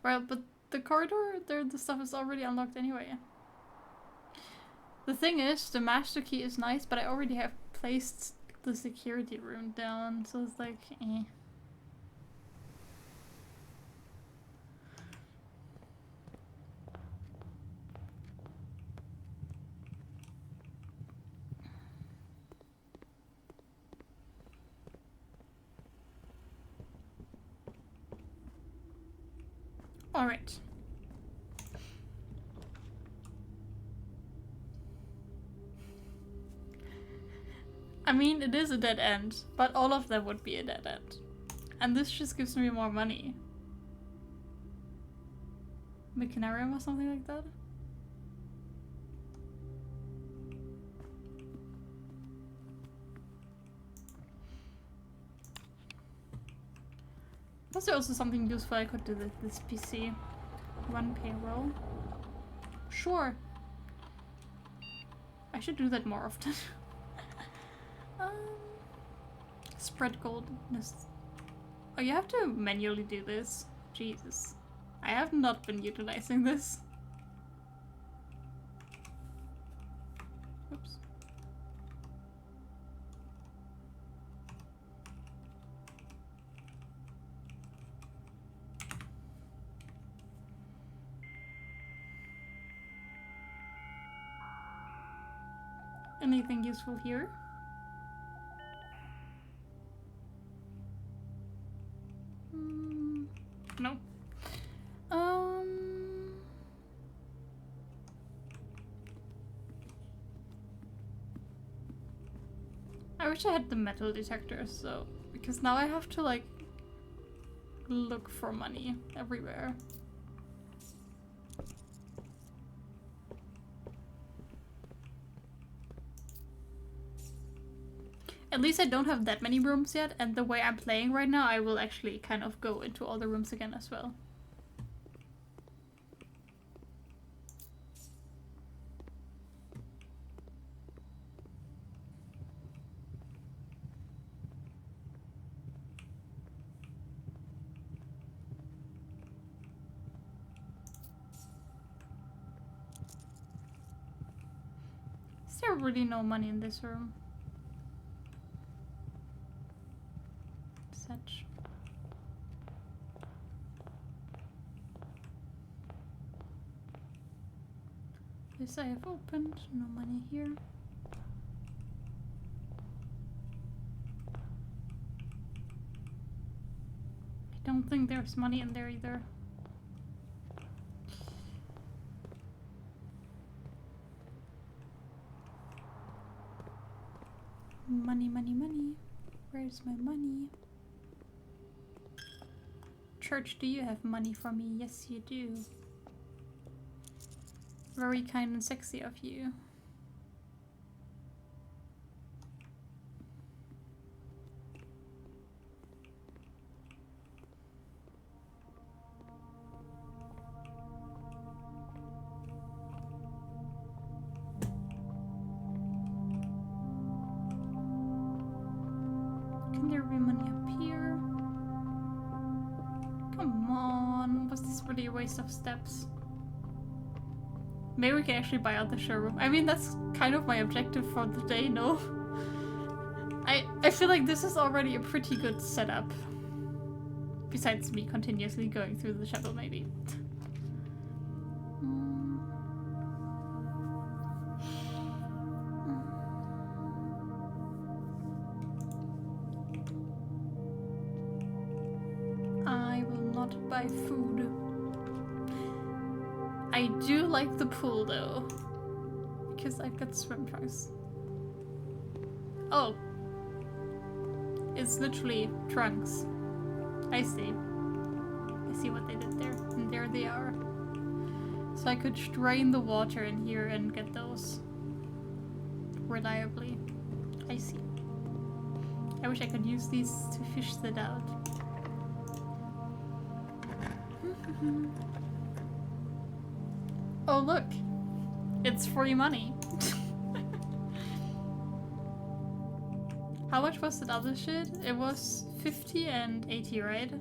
Well, but the corridor, the stuff is already unlocked anyway. The thing is, the master key is nice, but I already have placed the security room down, so it's like, eh. Alright. I mean, it is a dead end, but all of them would be a dead end. And this just gives me more money. Mechanarium or something like that? Was there also something useful I could do with this PC? Run payroll? Sure. I should do that more often. Spread goldness. Oh, you have to manually do this? Jesus. I have not been utilizing this. Oops. Anything useful here? No. I wish I had the metal detectors though, because now I have to like look for money everywhere. At least I don't have that many rooms yet, and the way I'm playing right now, I will actually kind of go into all the rooms again as well. Is there really no money in this room? Such. This I have opened, no money here. I don't think there's money in there either. Money, money, money. Where's my money? Church, do you have money for me? Yes, you do. Very kind and sexy of you. Can there be money up here? Come on, was this really a waste of steps? Maybe we can actually buy out the showroom. I mean, that's kind of my objective for the day, no? I feel like this is already a pretty good setup. Besides me continuously going through the chapel, maybe. I will not buy food. I do like the pool though, because I've got swim trunks. Oh, it's literally trunks. I see. I see what they did there, and there they are. So I could drain the water in here and get those reliably. I see. I wish I could use these to fish that out. Oh look, it's free money. How much was that other shit? It was 50 and 80, right?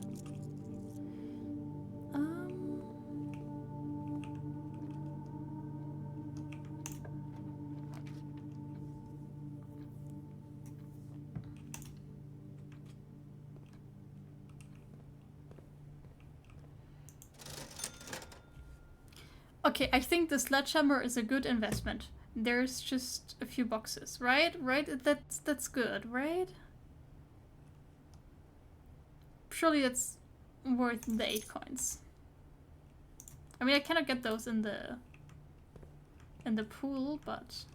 Okay, I think the sledgehammer is a good investment. There's just a few boxes, right? Right? That's good, right? Surely that's worth the 8 coins. I mean, I cannot get those in the pool, but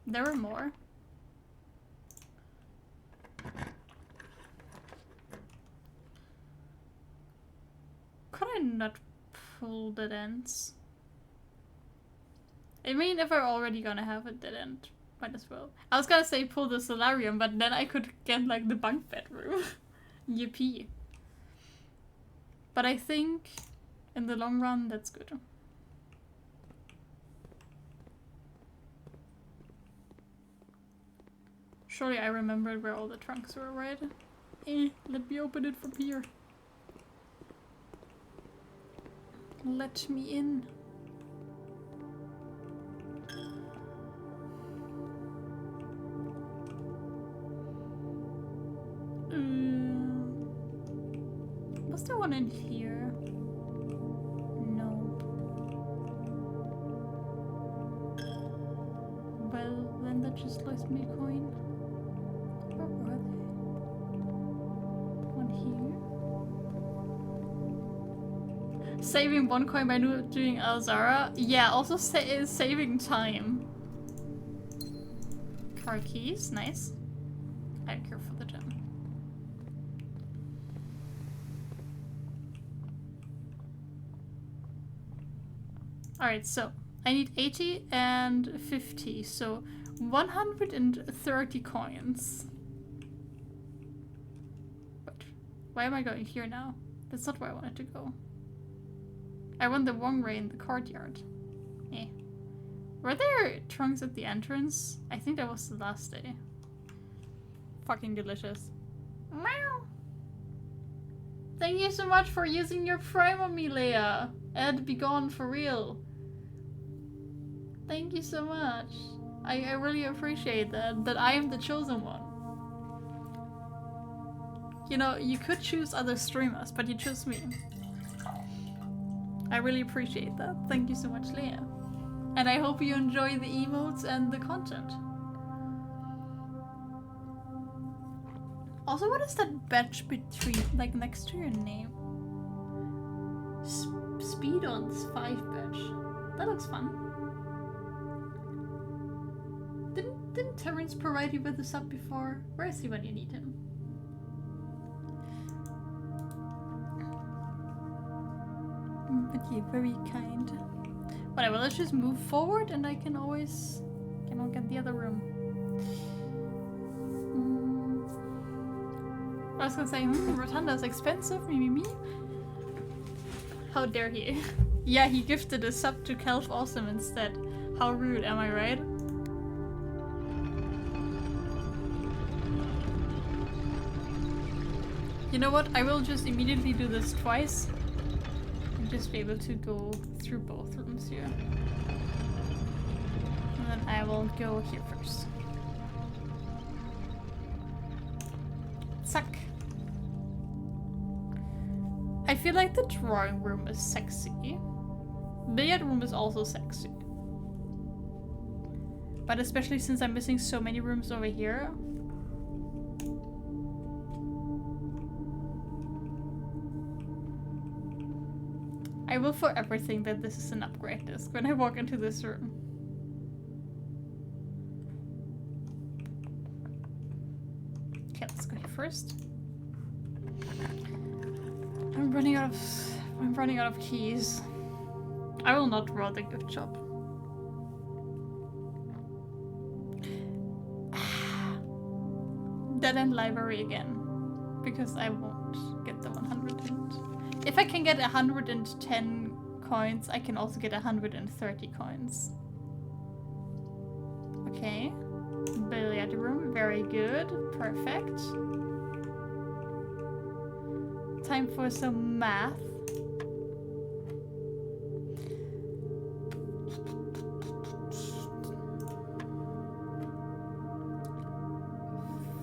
there are more. Could I not pull dead ends? I mean, if we're already gonna have a dead end, might as well. I was gonna say pull the solarium, but then I could get like the bunk bedroom. Yippee. But I think in the long run, that's good. Surely I remembered where all the trunks were, right? Let me open it from here. Let me in. Was there one in here? No. Well, then that just lost me a coin. Where were they? One here. Saving 1 coin by doing Alzara. Yeah, also saving time. Car keys, nice. I don't care for the gem. Alright, so I need 80 and 50, so 130 coins. But why am I going here now? That's not where I wanted to go. I want the Wong Ray in the courtyard. Eh. Were there trunks at the entrance? I think that was the last day. Fucking delicious. Meow! Thank you so much for using your prime on me, Leia. Ed, be gone for real. Thank you so much. I really appreciate that I am the chosen one. You know, you could choose other streamers, but you chose me. I really appreciate that. Thank you so much, Leia. And I hope you enjoy the emotes and the content. Also, what is that badge between, like, next to your name? Speedon's 5 badge. That looks fun. Didn't Terrence provide you with a sub before? Where is he when you need him? But you're very kind. Whatever, let's just move forward and I can always get the other room. I was gonna say, Rotunda is expensive, me. How dare he? Yeah, he gifted a sub to Kelf Awesome instead. How rude, am I right? You know what? I will just immediately do this twice. And just be able to go through both rooms here. And then I will go here first. Suck. I feel like the drawing room is sexy. Billiard room is also sexy. But especially since I'm missing so many rooms over here. I will forever think that this is an upgrade disc when I walk into this room. Okay, let's go here first. I'm running out of keys. I will not draw the gift shop. Dead End Library again. Because I won't get the 100 and... If I can get 110 coins, I can also get 130 coins. Okay. Billiard room, very good. Perfect. Time for some math.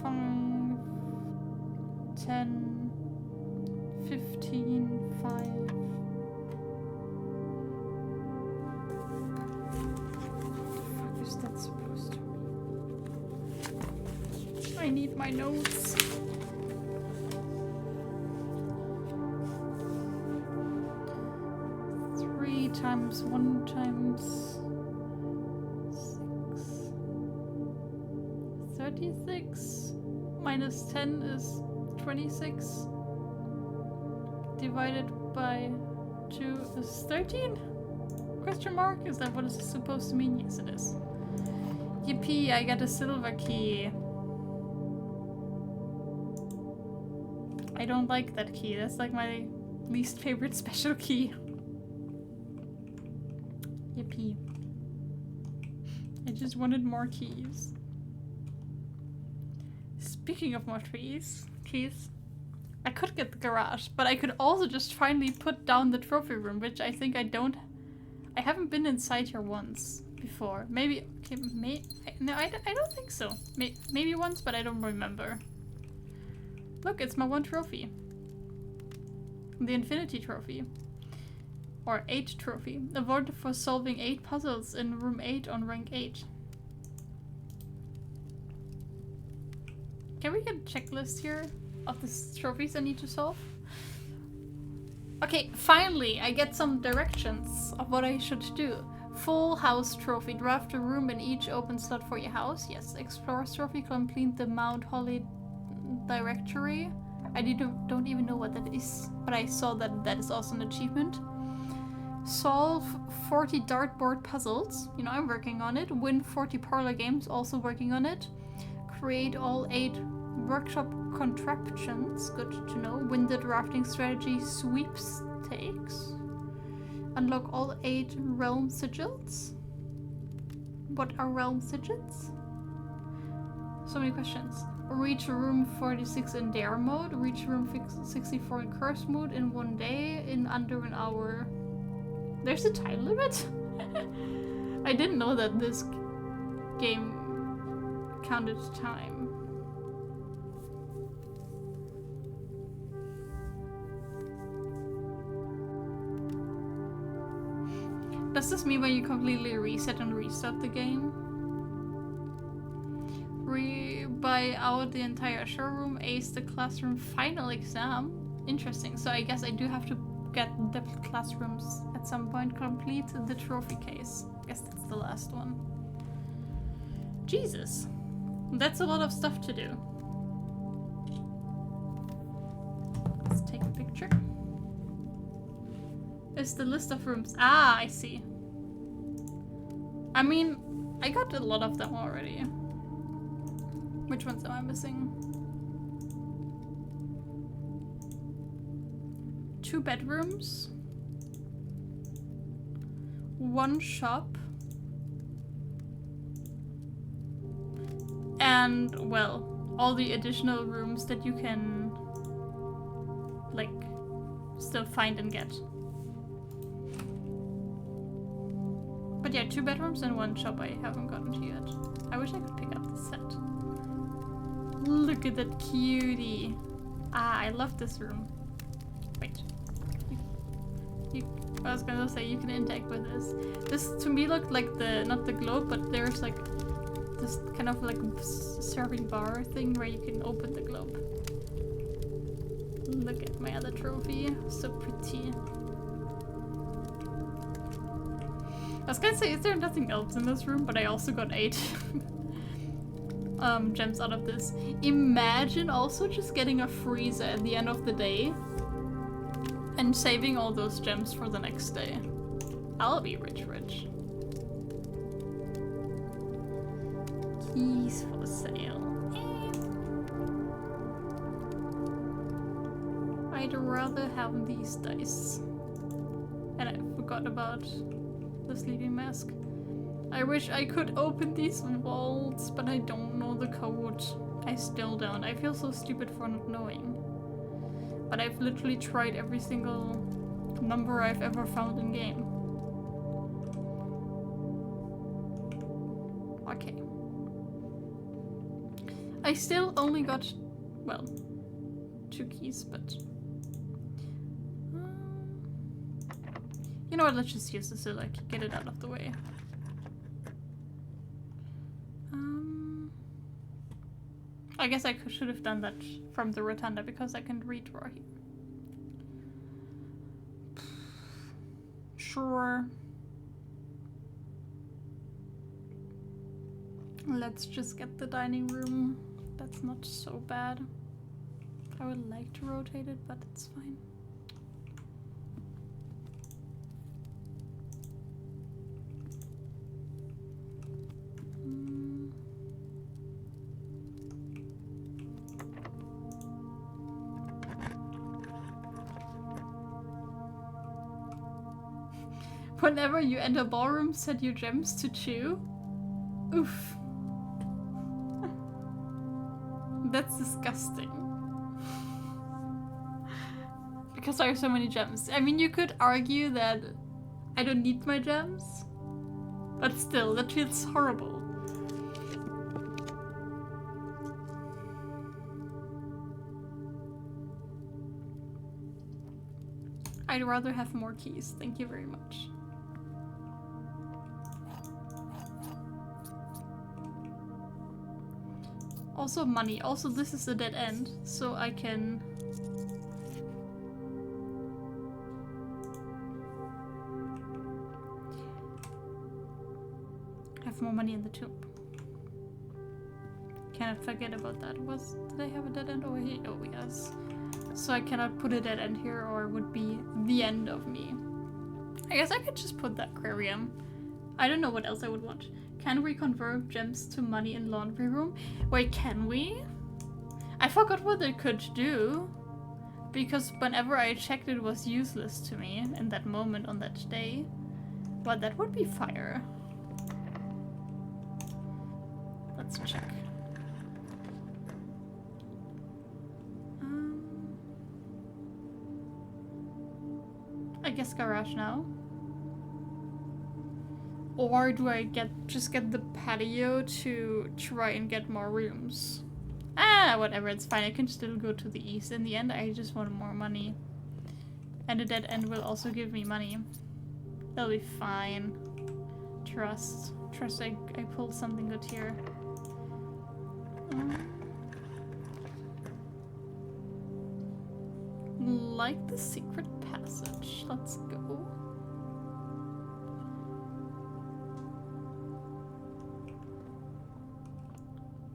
Five, 10, 15, 5. What the fuck is that supposed to be? I need my notes. 3 times 1 times 6. 36 minus 10 is 26. Divided by 2 is 13? Question mark? Is that what it's supposed to mean? Yes, it is. Yippee, I got a silver key. I don't like that key. That's like my least favorite special key. Yippee. I just wanted more keys. Speaking of more keys, I could get the garage, but I could also just finally put down the trophy room, which I think I haven't been inside here once before. Maybe, okay, no, I don't think so. Maybe once, but I don't remember. Look, it's my one trophy. The Infinity Trophy. Or 8 trophy. Awarded for solving 8 puzzles in room 8 on rank 8. Can we get a checklist here of the trophies I need to solve? Okay, finally I get some directions of what I should do. Full house trophy. Draft a room in each open slot for your house. Yes. Explorer's trophy. Complete the Mount Holly directory. I don't even know what that is, but I saw that that is also an achievement. Solve 40 dartboard puzzles. You know, I'm working on it. Win 40 parlor games. Also working on it. Create all 8 workshop contraptions. Good to know. Win the drafting strategy sweepstakes. Unlock all 8 realm sigils. What are realm sigils? So many questions. Reach room 46 in dare mode. Reach room 64 in curse mode in 1 day in under an hour. There's a time limit? I didn't know that this game counted time. Does this mean when you completely reset and restart the game? Buy out the entire showroom, ace the classroom final exam. Interesting, so I guess I do have to get the classrooms at some point. Complete the trophy case. I guess that's the last one. Jesus. That's a lot of stuff to do. Let's take a picture. It's the list of rooms. Ah, I see. I mean, I got a lot of them already. Which ones am I missing? 2 bedrooms. 1 shop. And, well, all the additional rooms that you can, like, still find and get. But yeah, 2 bedrooms and 1 shop I haven't gotten to yet. I wish I could pick up the set. Look at that cutie. Ah, I love this room. Wait. I was gonna say you can interact with this. This to me looked like not the globe, but there's like this kind of like serving bar thing where you can open the globe. Look at my other trophy. So pretty. I was gonna say, is there nothing else in this room? But I also got 8 gems out of this. Imagine also just getting a freezer at the end of the day and saving all those gems for the next day. I'll be rich. Keys for sale. I'd rather have these dice. And I forgot about the sleeping mask. I wish I could open these vaults, but I don't know the code. I still don't. I feel so stupid for not knowing. But I've literally tried every single number I've ever found in game. Okay. I still only got, well, 2 keys, but... you know what, let's just use this to like get it out of the way. I guess I should have done that from the rotunda because I can redraw here. Sure. Let's just get the dining room. That's not so bad. I would like to rotate it, but it's fine. Whenever you enter ballroom, set your gems to chew. Oof. That's disgusting. Because I have so many gems. I mean, you could argue that I don't need my gems, but still, that feels horrible. I'd rather have more keys. Thank you very much. Also money. Also, this is a dead end, so I can... have more money in the tomb. Cannot forget about that. Did I have a dead end over here? Oh, yes. So I cannot put a dead end here or it would be the end of me. I guess I could just put the aquarium. I don't know what else I would want. Can we convert gems to money in laundry room? Wait, can we? I forgot what it could do. Because whenever I checked it was useless to me in that moment on that day. But that would be fire. Let's check. I guess garage now. Or do I just get the patio to try and get more rooms? Ah, whatever, it's fine. I can still go to the east. In the end, I just want more money. And a dead end will also give me money. That'll be fine. Trust. Trust I pulled something good here. Like the secret passage. Let's go.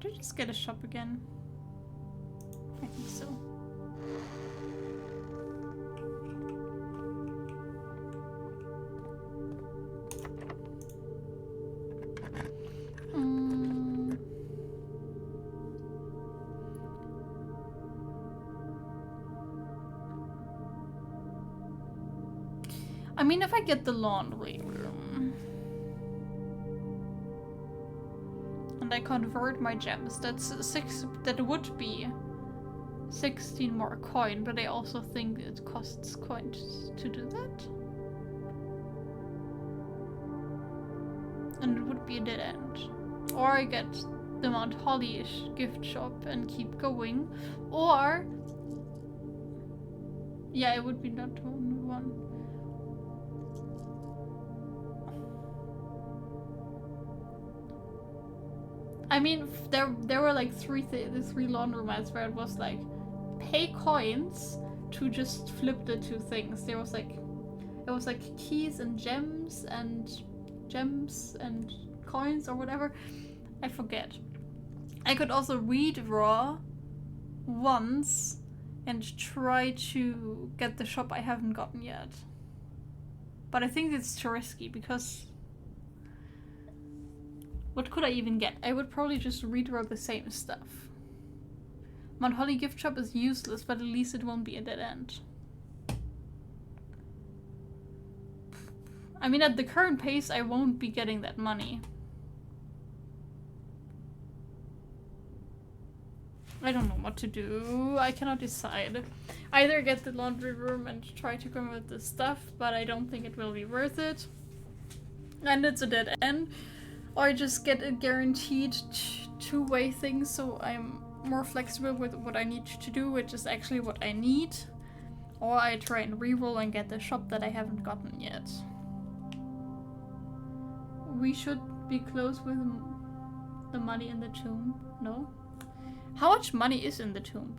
Did I just get a shop again? I think so. I mean, if I get the laundry room and I convert my gems, that's 6. That would be 16 more coin, but I also think it costs coins to do that. And it would be a dead end. Or I get the Mount Holly-ish gift shop and keep going. Or... yeah, it would be not only one. I mean, there were like three laundromats where it was like, pay coins to just flip the 2 things. There was like, it was like keys and gems and coins or whatever. I forget. I could also redraw once and try to get the shop I haven't gotten yet. But I think it's too risky because what could I even get? I would probably just redraw the same stuff. Mount Holly gift shop is useless, but at least it won't be a dead end. I mean, at the current pace, I won't be getting that money. I don't know what to do. I cannot decide. Either get the laundry room and try to convert the stuff, but I don't think it will be worth it. And it's a dead end. Or I just get a guaranteed 2-way thing, so I'm more flexible with what I need to do, which is actually what I need. Or I try and reroll and get the shop that I haven't gotten yet. We should be close with the money in the tomb. No? How much money is in the tomb?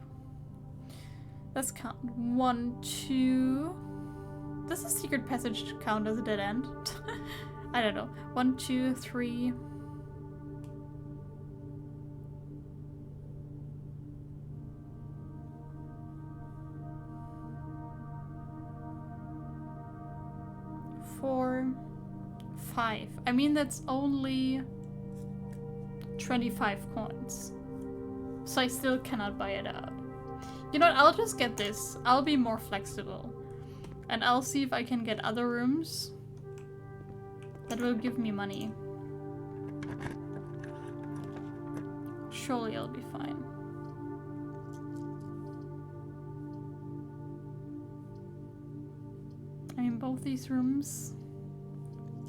Let's count. 1, 2... Does the secret passage count as a dead end? I don't know. 1, 2, 3... 4, 5. I mean, that's only 25 coins. So I still cannot buy it out. You know what? I'll just get this. I'll be more flexible. And I'll see if I can get other rooms that will give me money. Surely I'll be fine. I mean, both these rooms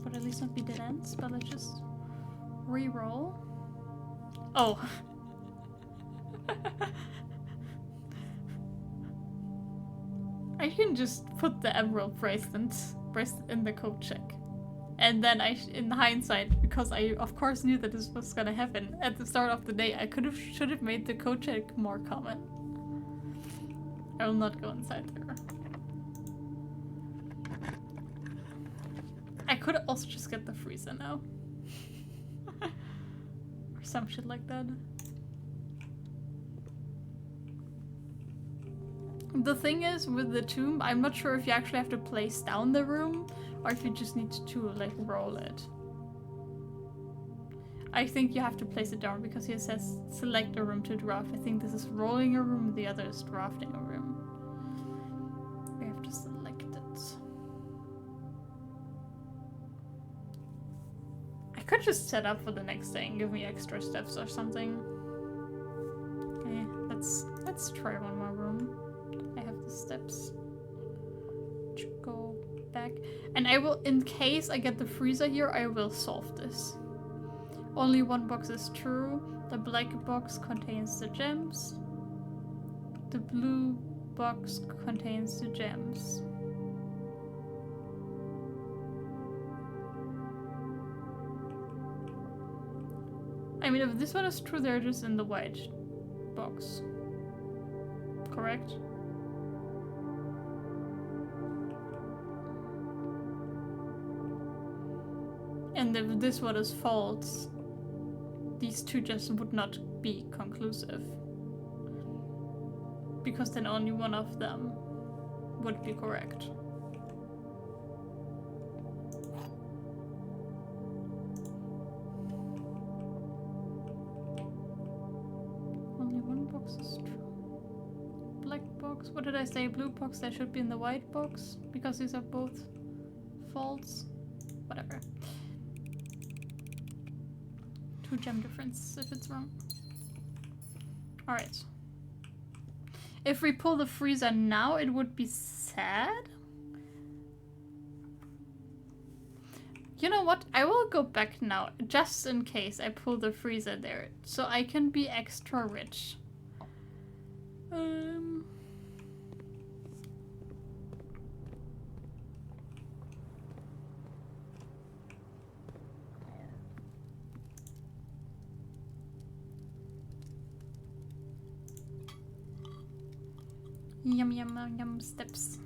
would at least not be dead ends, but let's just re-roll. Oh. I can just put the emerald bracelet in the code check. And then in hindsight, because I of course knew that this was gonna happen at the start of the day, I should have made the code check more common. I will not go inside there. I could also just get the freezer now. Or some shit like that. The thing is, with the tomb, I'm not sure if you actually have to place down the room or if you just need to, like, roll it. I think you have to place it down because it says select a room to draft. I think this is rolling a room, the other is drafting a room. We have to select it. I could just set up for the next day and give me extra steps or something. Okay, let's try one more room. Steps to go back, and I will, in case I get the freezer here, I will solve this. Only one box is true. The black box contains the gems. The blue box contains the gems. I mean, if this one is true, they're just in the white box. Correct? And if this one is false, these two just would not be conclusive. Because then only one of them would be correct. Only one box is true. Black box. What did I say? Blue box that should be in the white box because these are both false. Whatever. 2 gem difference if it's wrong. Alright. If we pull the freezer now, it would be sad. You know what? I will go back now, just in case I pull the freezer there, so I can be extra rich. Yum yum yum steps.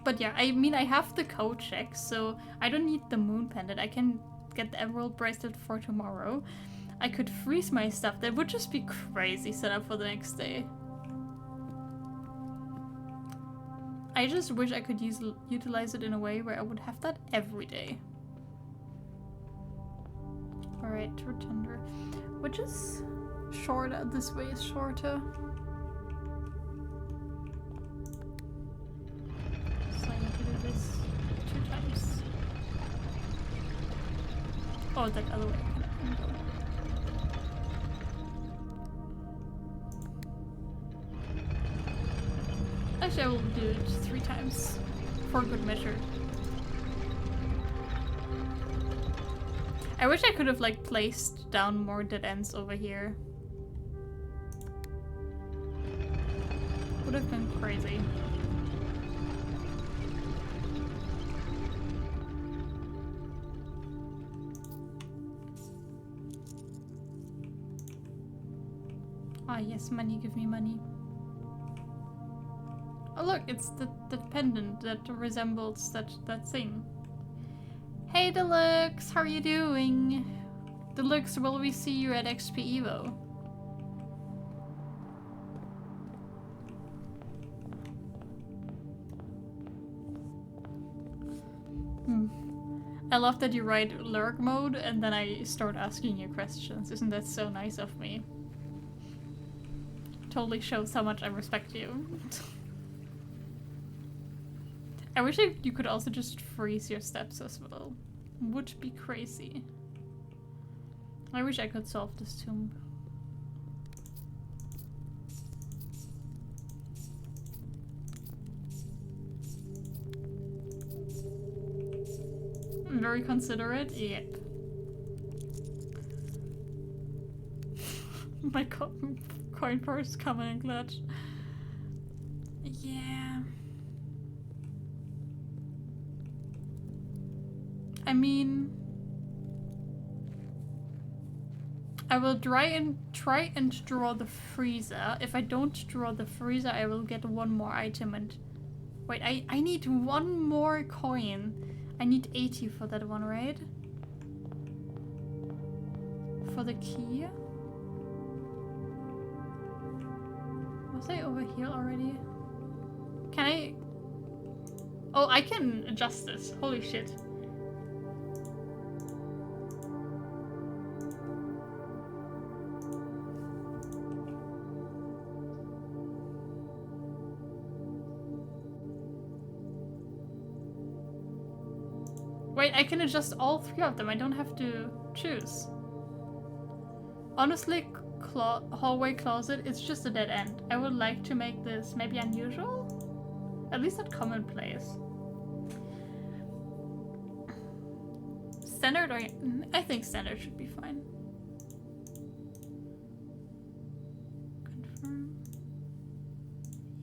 But yeah, I mean I have the code check, so I don't need the moon pendant. I can get the emerald bracelet for tomorrow. I could freeze my stuff. That would just be crazy setup for the next day. I just wish I could utilize it in a way where I would have that every day. Alright, Rotunda. Which is shorter. This way is shorter. So I need to do this 2 times. Oh, that other way. Actually, I will do it 3 times for good measure. I wish I could have like placed down more dead ends over here. Would have been crazy. Ah yes, money, give me money. Oh look, it's the pendant that resembles that thing. Hey Deluxe, how are you doing? Deluxe, will we see you at XP Evo? I love that you write lurk mode and then I start asking you questions. Isn't that so nice of me? Totally shows how much I respect you. I wish you could also just freeze your steps as well. Would be crazy. I wish I could solve this tomb. Very considerate? Yep. My coin purse coming in clutch. Yeah. I mean, I will try and draw the freezer. If I don't draw the freezer, I will get 1 more item and... Wait, I need 1 more coin. I need 80 for that one, right? For the key? Was I over here already? Can I... Oh, I can adjust this. Holy shit. Wait, I can adjust all 3 of them. I don't have to choose. Honestly, hallway closet, it's just a dead end. I would like to make this maybe unusual? At least not commonplace. Standard or... I think standard should be fine. Confirm.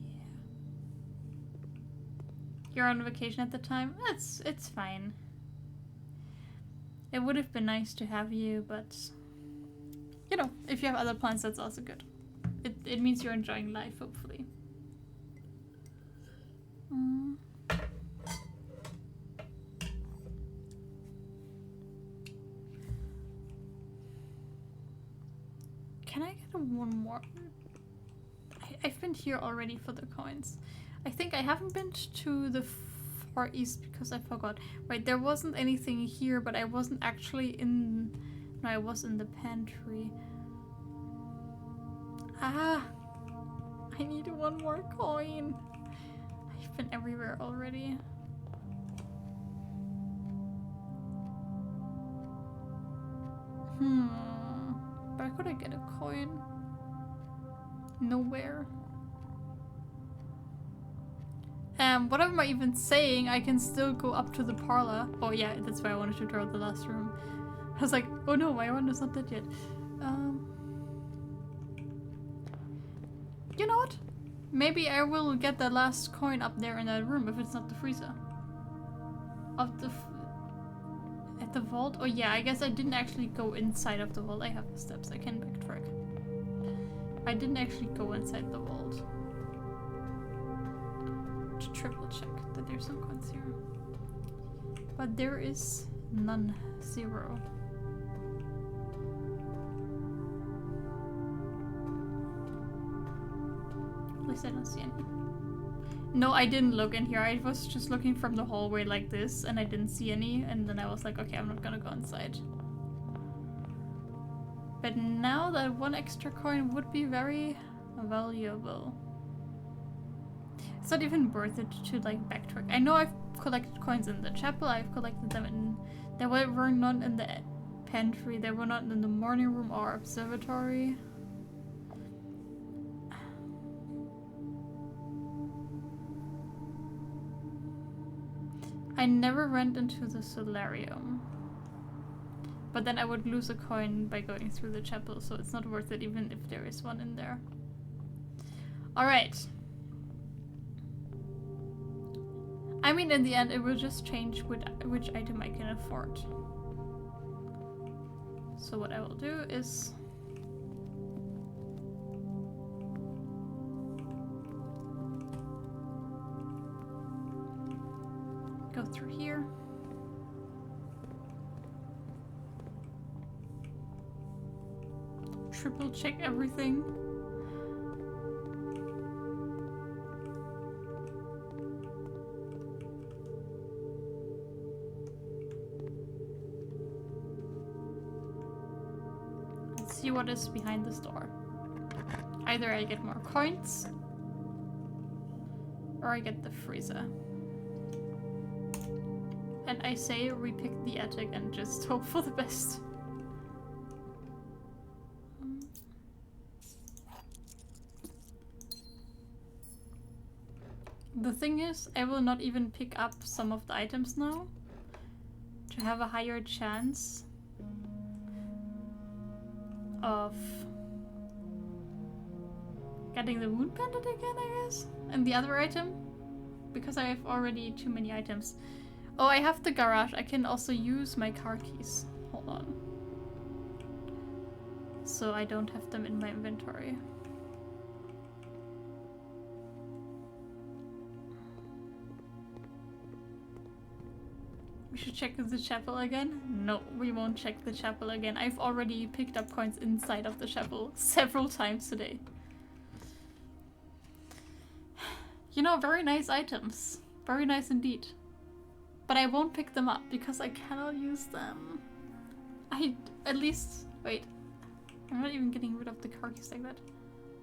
Yeah. You're on vacation at the time? It's fine. It would have been nice to have you, but you know, if you have other plans, that's also good. It means you're enjoying life, hopefully. Can I get one more? I've been here already for the coins. I think I haven't been to the Far East because I forgot. Right, there wasn't anything here, but I wasn't actually in... No, I was in the pantry. Ah! I need one more coin. I've been everywhere already. Where could I get a coin? Nowhere. What am I even saying? I can still go up to the parlor. Oh yeah, that's why I wanted to draw the last room. I was like, oh no, my one is not dead yet. You know what? Maybe I will get the last coin up there in that room if it's not the freezer. Of the... At the vault? Oh yeah, I guess I didn't actually go inside of the vault. I have the steps, I can backtrack. I didn't actually go inside the vault. To triple check that there's some coins here. But there is none. 0. At least I don't see any. No, I didn't look in here. I was just looking from the hallway like this and I didn't see any, and then I was like, okay, I'm not gonna go inside. But now that one extra coin would be very valuable. It's not even worth it to like backtrack. I know I've collected coins in the chapel, I've collected them in... There were none in the pantry, there were none in the morning room or observatory. I never went into the solarium. But then I would lose a coin by going through the chapel, so it's not worth it even if there is one in there. Alright. I mean, in the end, it will just change which item I can afford. So what I will do is... go through here. Triple check everything. Let's see what is behind this door. Either I get more coins, or I get the freezer. And I say we pick the attic and just hope for the best. The thing is, I will not even pick up some of the items now to have a higher chance of getting the wound pendant again, I guess? And the other item? Because I have already too many items. Oh, I have the garage. I can also use my car keys. Hold on. So I don't have them in my inventory. We should check the chapel again? No, we won't check the chapel again. I've already picked up coins inside of the chapel several times today. You know, very nice items. Very nice indeed. But I won't pick them up because I cannot use them. At least... Wait. I'm not even getting rid of the car keys like that.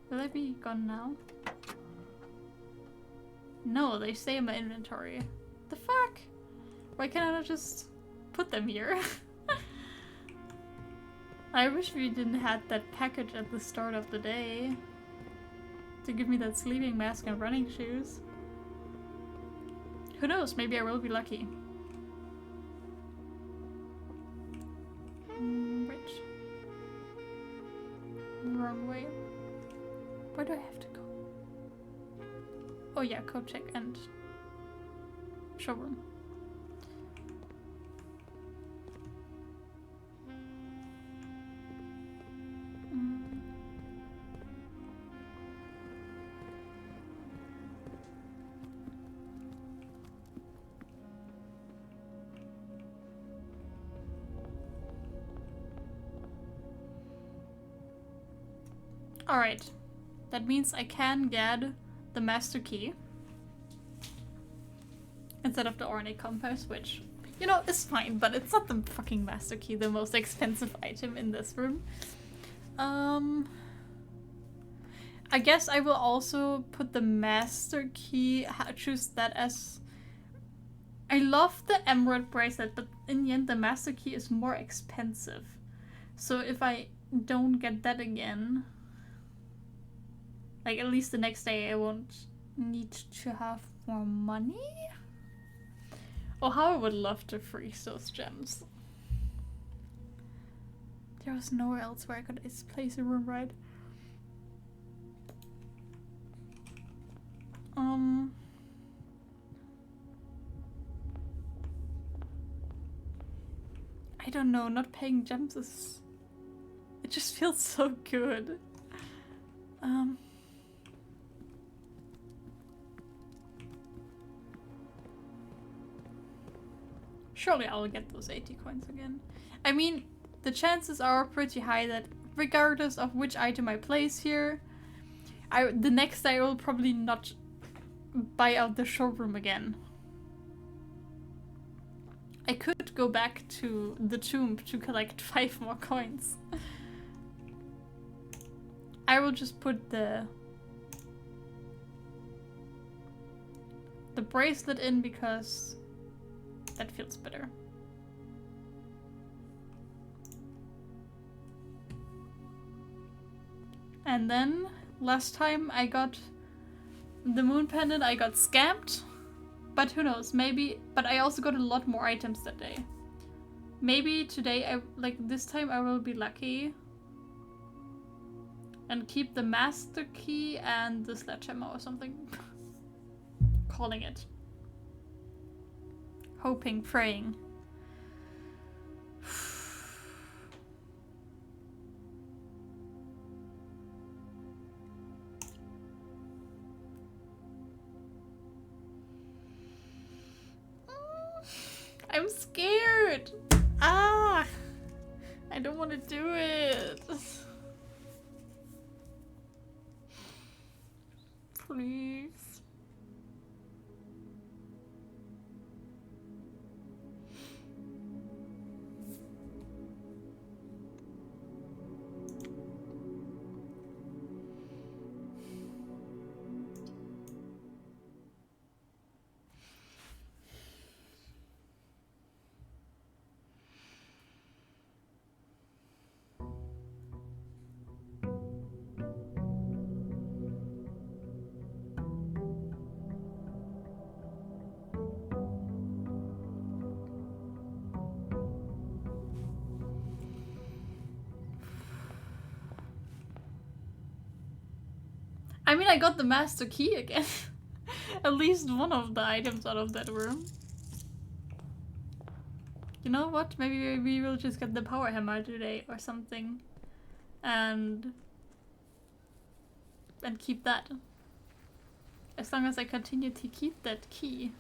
Will they be gone now? No, they stay in my inventory. The fuck? Why can't I not just put them here? I wish we didn't have that package at the start of the day. To give me that sleeping mask and running shoes. Who knows, maybe I will be lucky. Which? Wrong way. Where do I have to go? Oh yeah, code check and showroom. Alright. That means I can get the master key instead of the ornate compass, which, you know, is fine, but it's not the fucking master key, the most expensive item in this room. I guess I will also put the master key, choose that as... I love the emerald bracelet, but in the end the master key is more expensive. So if I don't get that again, like at least the next day I won't need to have more money? Oh, how I would love to freeze those gems. There was nowhere else where I could place a room, right? I don't know, not paying gems is... It just feels so good. Surely I'll get those 80 coins again. I mean, the chances are pretty high that regardless of which item I place here, the next day I will probably not buy out the showroom again. I could go back to the tomb to collect 5 more coins. I will just put the bracelet in because that feels better. And then last time I got the moon pendant, I got scammed. But who knows, maybe... But I also got a lot more items that day. Maybe today, this time I will be lucky. And keep the master key and the sledgehammer or something. Calling it. Hoping, praying. I'm scared! Ah! I don't want to do it. Please. I mean, I got the master key again. At least one of the items out of that room. You know what? Maybe we will just get the power hammer today or something. And keep that. As long as I continue to keep that key,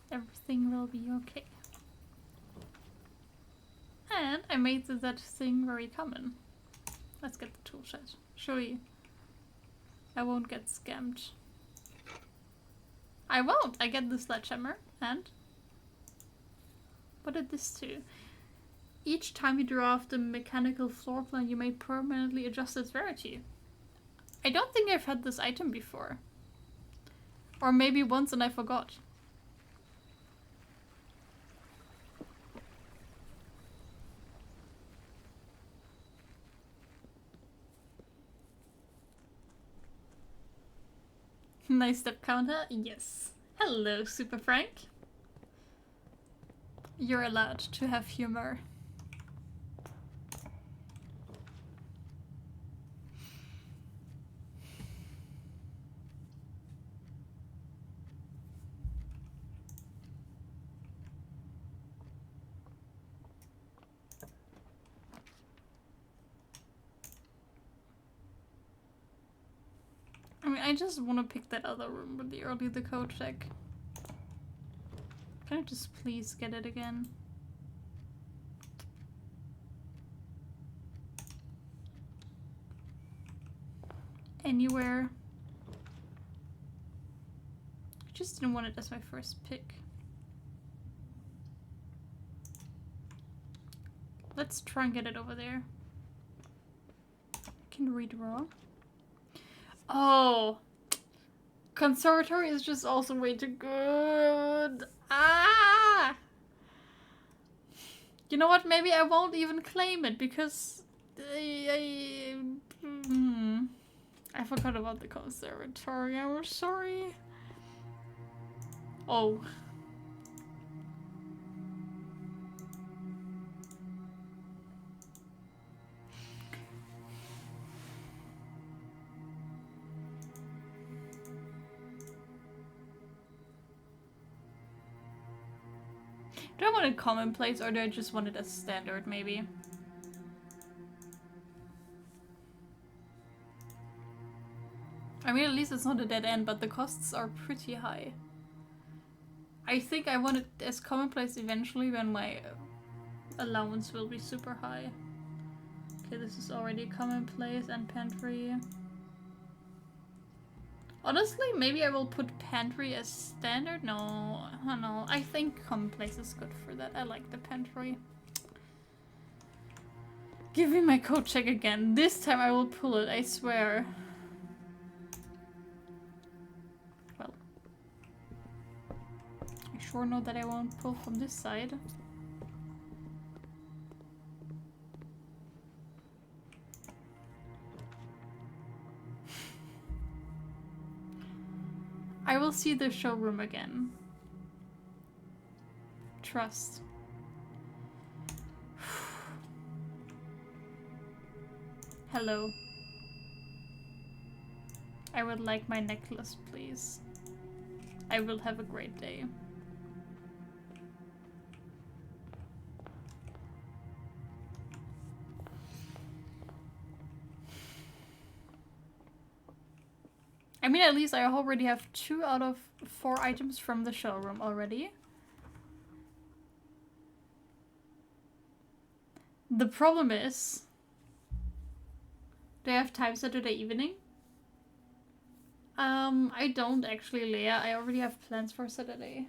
everything will be okay. And I made that thing very common. Let's get the tool set. Surely I won't get scammed. I won't! I get the sledgehammer and... What did this do? Each time you draw off the mechanical floor plan, you may permanently adjust its rarity. I don't think I've had this item before. Or maybe once and I forgot. Nice step counter? Yes. Hello, Super Frank. You're allowed to have humor. I mean, I just want to pick that other room with the early decode check. Can I just please get it again? anywhere. I just didn't want it as my first pick. Let's try and get it over there. I can redraw. Oh! Conservatory is just also way too good. Ah! You know what? Maybe I won't even claim it because I forgot about the conservatory. I'm sorry. Oh. Do I want it commonplace or do I just want it as standard, maybe? I mean, at least it's not a dead end, but the costs are pretty high. I think I want it as commonplace eventually when my allowance will be super high. Okay, this is already commonplace and pantry. Honestly, maybe I will put pantry as standard. No, oh no. I think commonplace is good for that. I like the pantry. Give me my code check again. This time I will pull it, I swear. Well, I sure know that I won't pull from this side. I will see the showroom again. Trust. Hello. I would like my necklace, please. I will have a great day. I mean, at least I already have 2 out of 4 items from the showroom already. The problem is, do I have time Saturday evening? I don't actually, Leia. I already have plans for Saturday.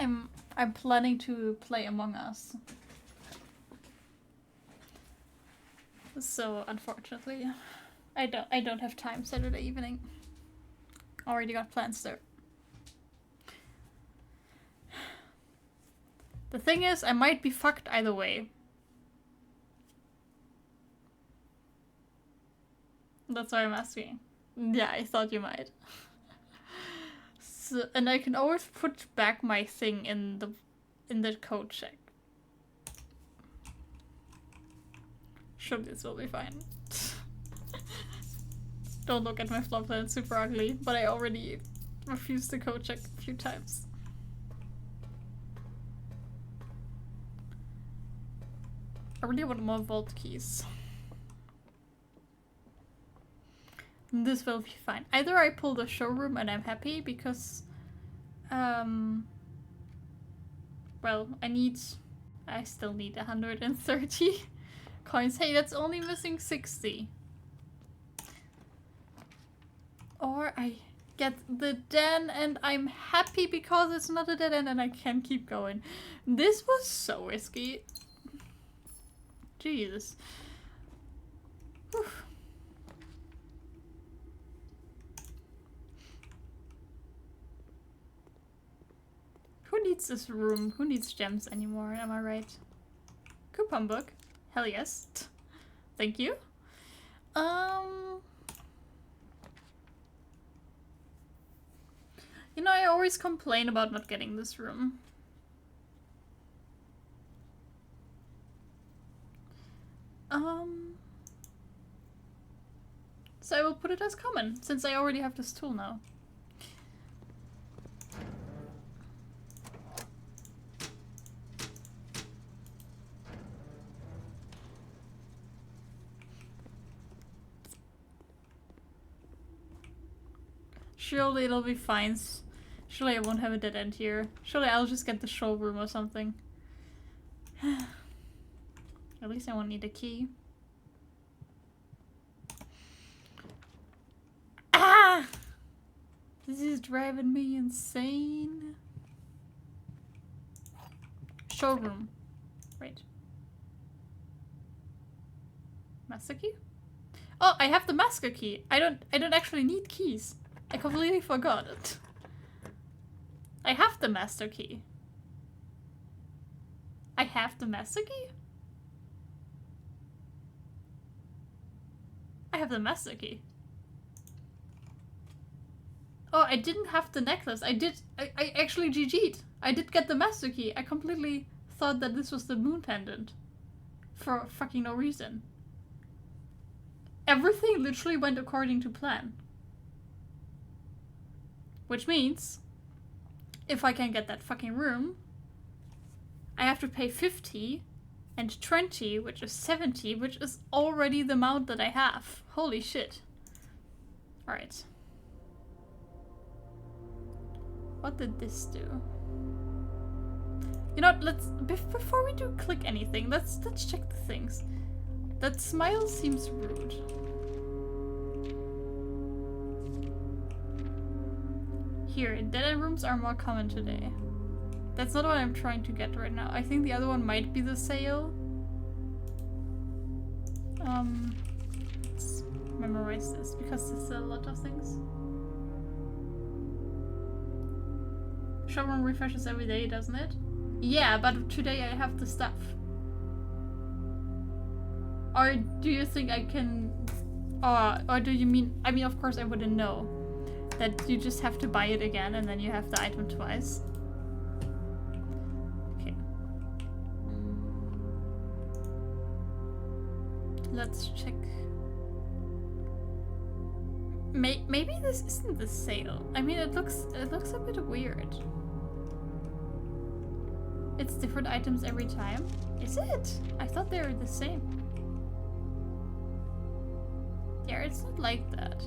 I'm planning to play Among Us. So unfortunately, I don't have time Saturday evening. Already got plans there. The thing is, I might be fucked either way. That's why I'm asking. Yeah, I thought you might. So, and I can always put back my thing in the code check. Sure, this will be fine. Don't look at my floor plan, it's super ugly, but I already refused the code check a few times. I really want more vault keys. This will be fine. Either I pull the showroom and I'm happy because, well, I still need 130 coins. Hey, that's only missing 60. Or I get the den and I'm happy because it's not a dead end and I can keep going. This was so risky. Jesus. Whew. Who needs this room? Who needs gems anymore? Am I right? Coupon book. Hell yes. Thank you. You know, I always complain about not getting this room. So I will put it as common, since I already have this tool now. Surely it'll be fine. Surely I won't have a dead end here. Surely I'll just get the showroom or something. At least I won't need a key. This is driving me insane. Showroom. Right. Master key? Oh, I have the master key. I don't actually need keys. I completely forgot it. I have the master key. I have the master key? I have the master key. Oh, I didn't have the necklace. I actually GG'd. I did get the master key. I completely thought that this was the moon pendant. For fucking no reason. Everything literally went according to plan. Which means, if I can get that fucking room, I have to pay 50 and 20, which is 70, which is already the amount that I have. Holy shit. Alright. What did this do? You know what, let's, before we do click anything, let's check the things. That smile seems rude. Here, dead-end rooms are more common today. That's not what I'm trying to get right now. I think the other one might be the sale. Let's memorize this because there's a lot of things. Showroom refreshes every day, doesn't it? Yeah, but today I have the stuff. Or do you think I can... or do you mean... I mean, of course I wouldn't know. That you just have to buy it again and then you have the item twice. Okay. Let's check. Maybe this isn't the sale. I mean, it looks a bit weird. It's different items every time. Is it? I thought they were the same. Yeah, it's not like that.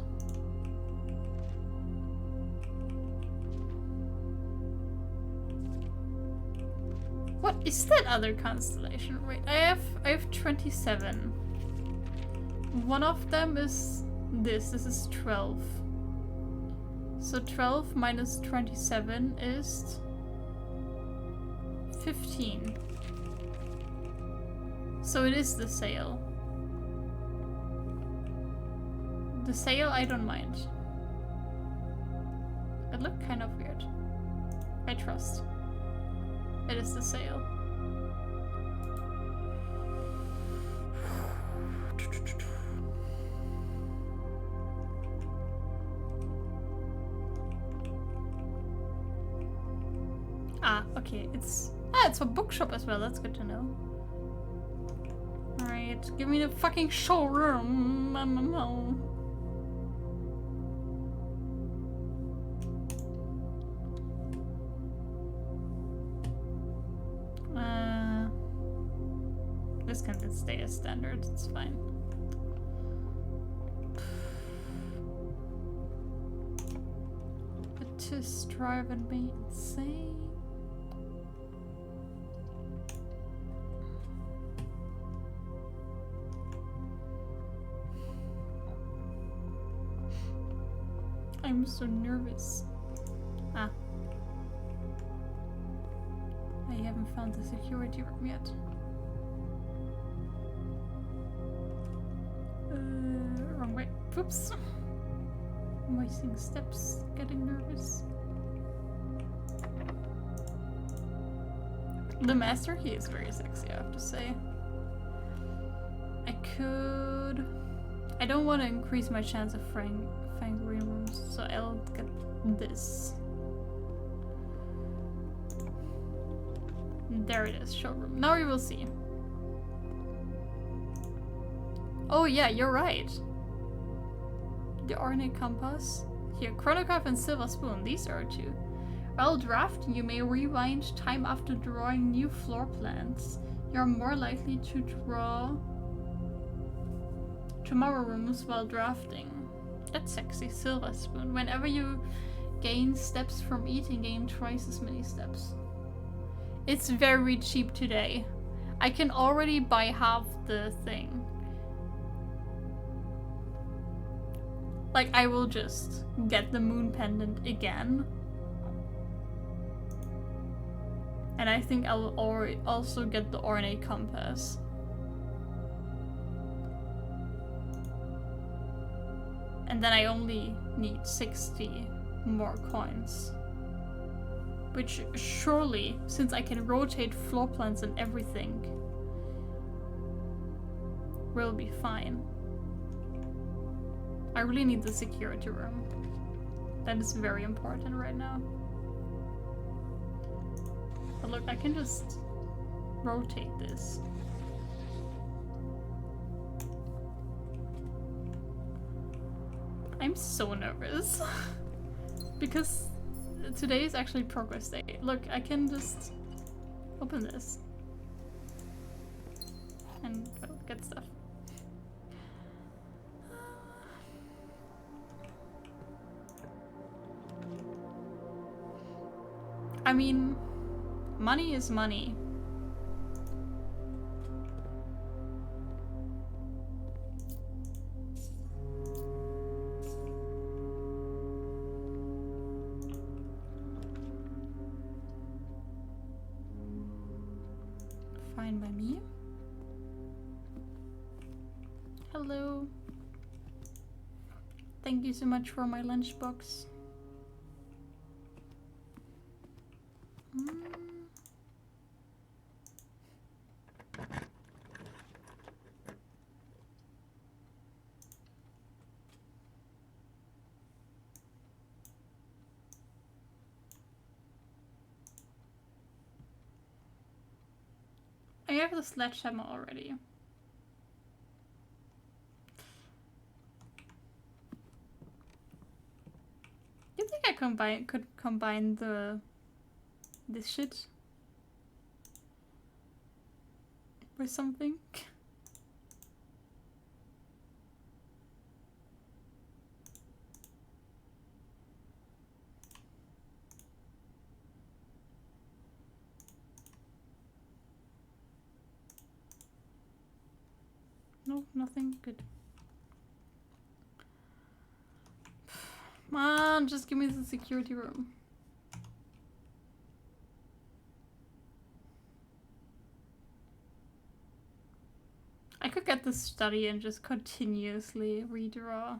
What is that other constellation? Wait, I have 27. One of them is this. This is 12. So 12 minus 27 is 15. So it is the sale. The sale I don't mind. It looked kind of weird. I trust. It is the sale. Ah, okay. It's for bookshop as well. That's good to know. Alright, give me the fucking showroom. This can just stay as standard, it's fine. It is driving me insane. I'm so nervous. Ah. I haven't found the security room yet. Wrong way. Oops. I'm wasting steps, getting nervous. The master key is very sexy, I have to say. I could... I don't want to increase my chance of finding green rooms, so I'll get this. There it is, showroom. Now we will see. Oh yeah, you're right. The ornate compass. Here, chronograph and silver spoon. These are two. While drafting, you may rewind time after drawing new floor plans. You're more likely to draw tomorrow rooms while drafting. That's sexy. Silver spoon. Whenever you gain steps from eating, gain twice as many steps. It's very cheap today. I can already buy half the thing. Like, I will just get the moon pendant again. And I think I will also get the ornate compass. And then I only need 60 more coins. Which surely, since I can rotate floor plans and everything, will be fine. I really need the security room. That is very important right now. But look, I can just rotate this. I'm so nervous. Because today is actually progress day. Look, I can just open this. And get stuff. I mean, money is money. Fine by me. Hello. Thank you so much for my lunchbox. I have the sledgehammer already. You think I could combine this shit with something? No, nothing. Good. Come on, just give me the security room. I could get the study and just continuously redraw.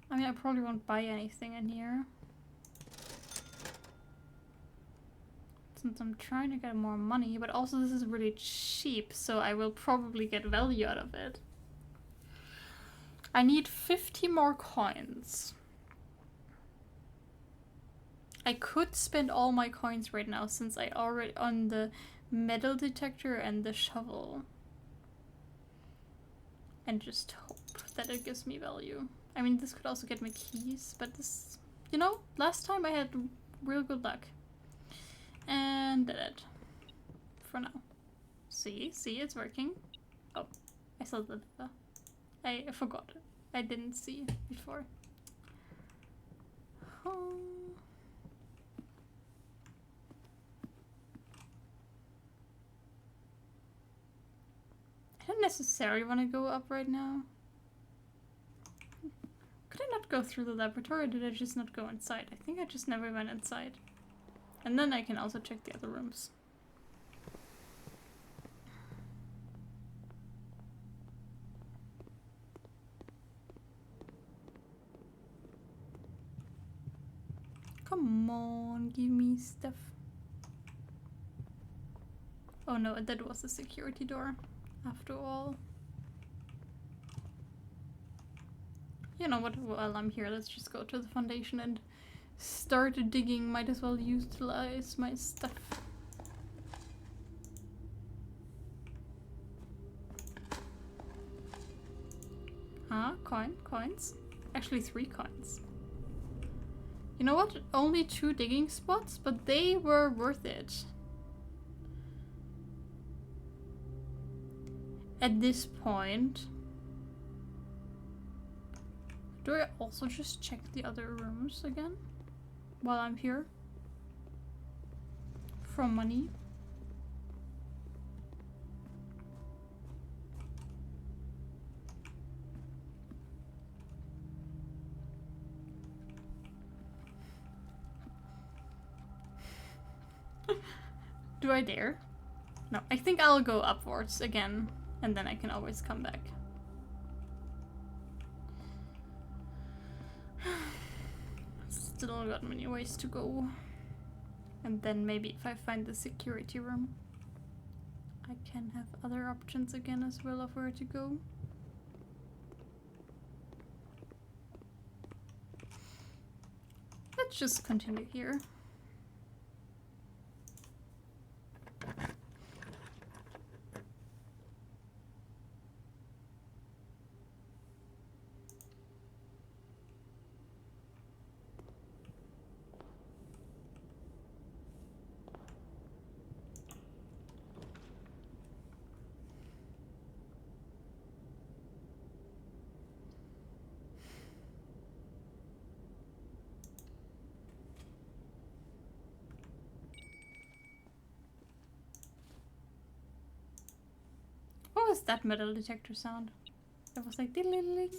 I mean, I probably won't buy anything in here. Since I'm trying to get more money, but also this is really cheap, so I will probably get value out of it. I need 50 more coins. I could spend all my coins right now since I already on the metal detector and the shovel. And just hope that it gives me value. I mean, this could also get me keys, but this, you know, last time I had real good luck. And did it. For now. See, it's working. Oh, I saw the I forgot. I didn't see before. Oh. I don't necessarily want to go up right now. Could I not go through the laboratory, or did I just not go inside? I think I just never went inside. And then I can also check the other rooms. Come on, give me stuff. Oh no, that was the security door, after all. You know what, while I'm here, let's just go to the foundation and start digging. Might as well utilize my stuff. Huh? Coins? Actually 3 coins. You know what? Only 2 digging spots, but they were worth it. At this point. Do I also just check the other rooms again? While I'm here? For money? Do I dare? No, I think I'll go upwards again, and then I can always come back. Still got many ways to go. And then maybe if I find the security room, I can have other options again as well of where to go. Let's just continue here. What was that metal detector sound? It was like diddly-ling.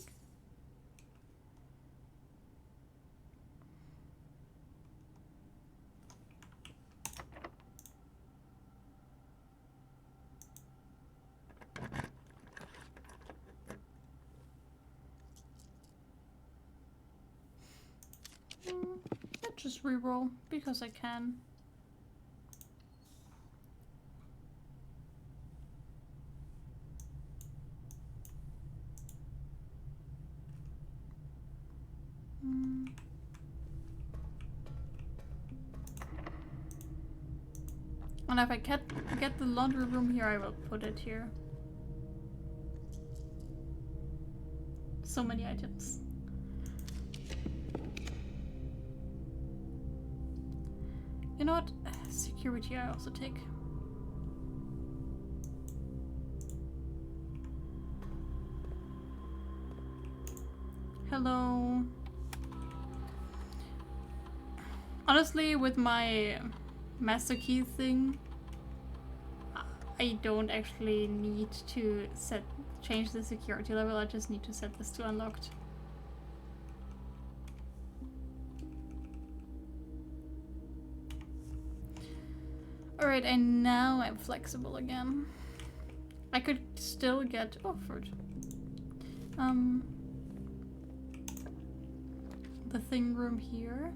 Let's just reroll because I can. And if I get the laundry room here, I will put it here. So many items. You know what? Security I also take. Hello. Honestly, with my master key thing, I don't actually need to change the security level. I just need to set this to unlocked. Alright, and now I'm flexible again. I could still get offered. The thing room here.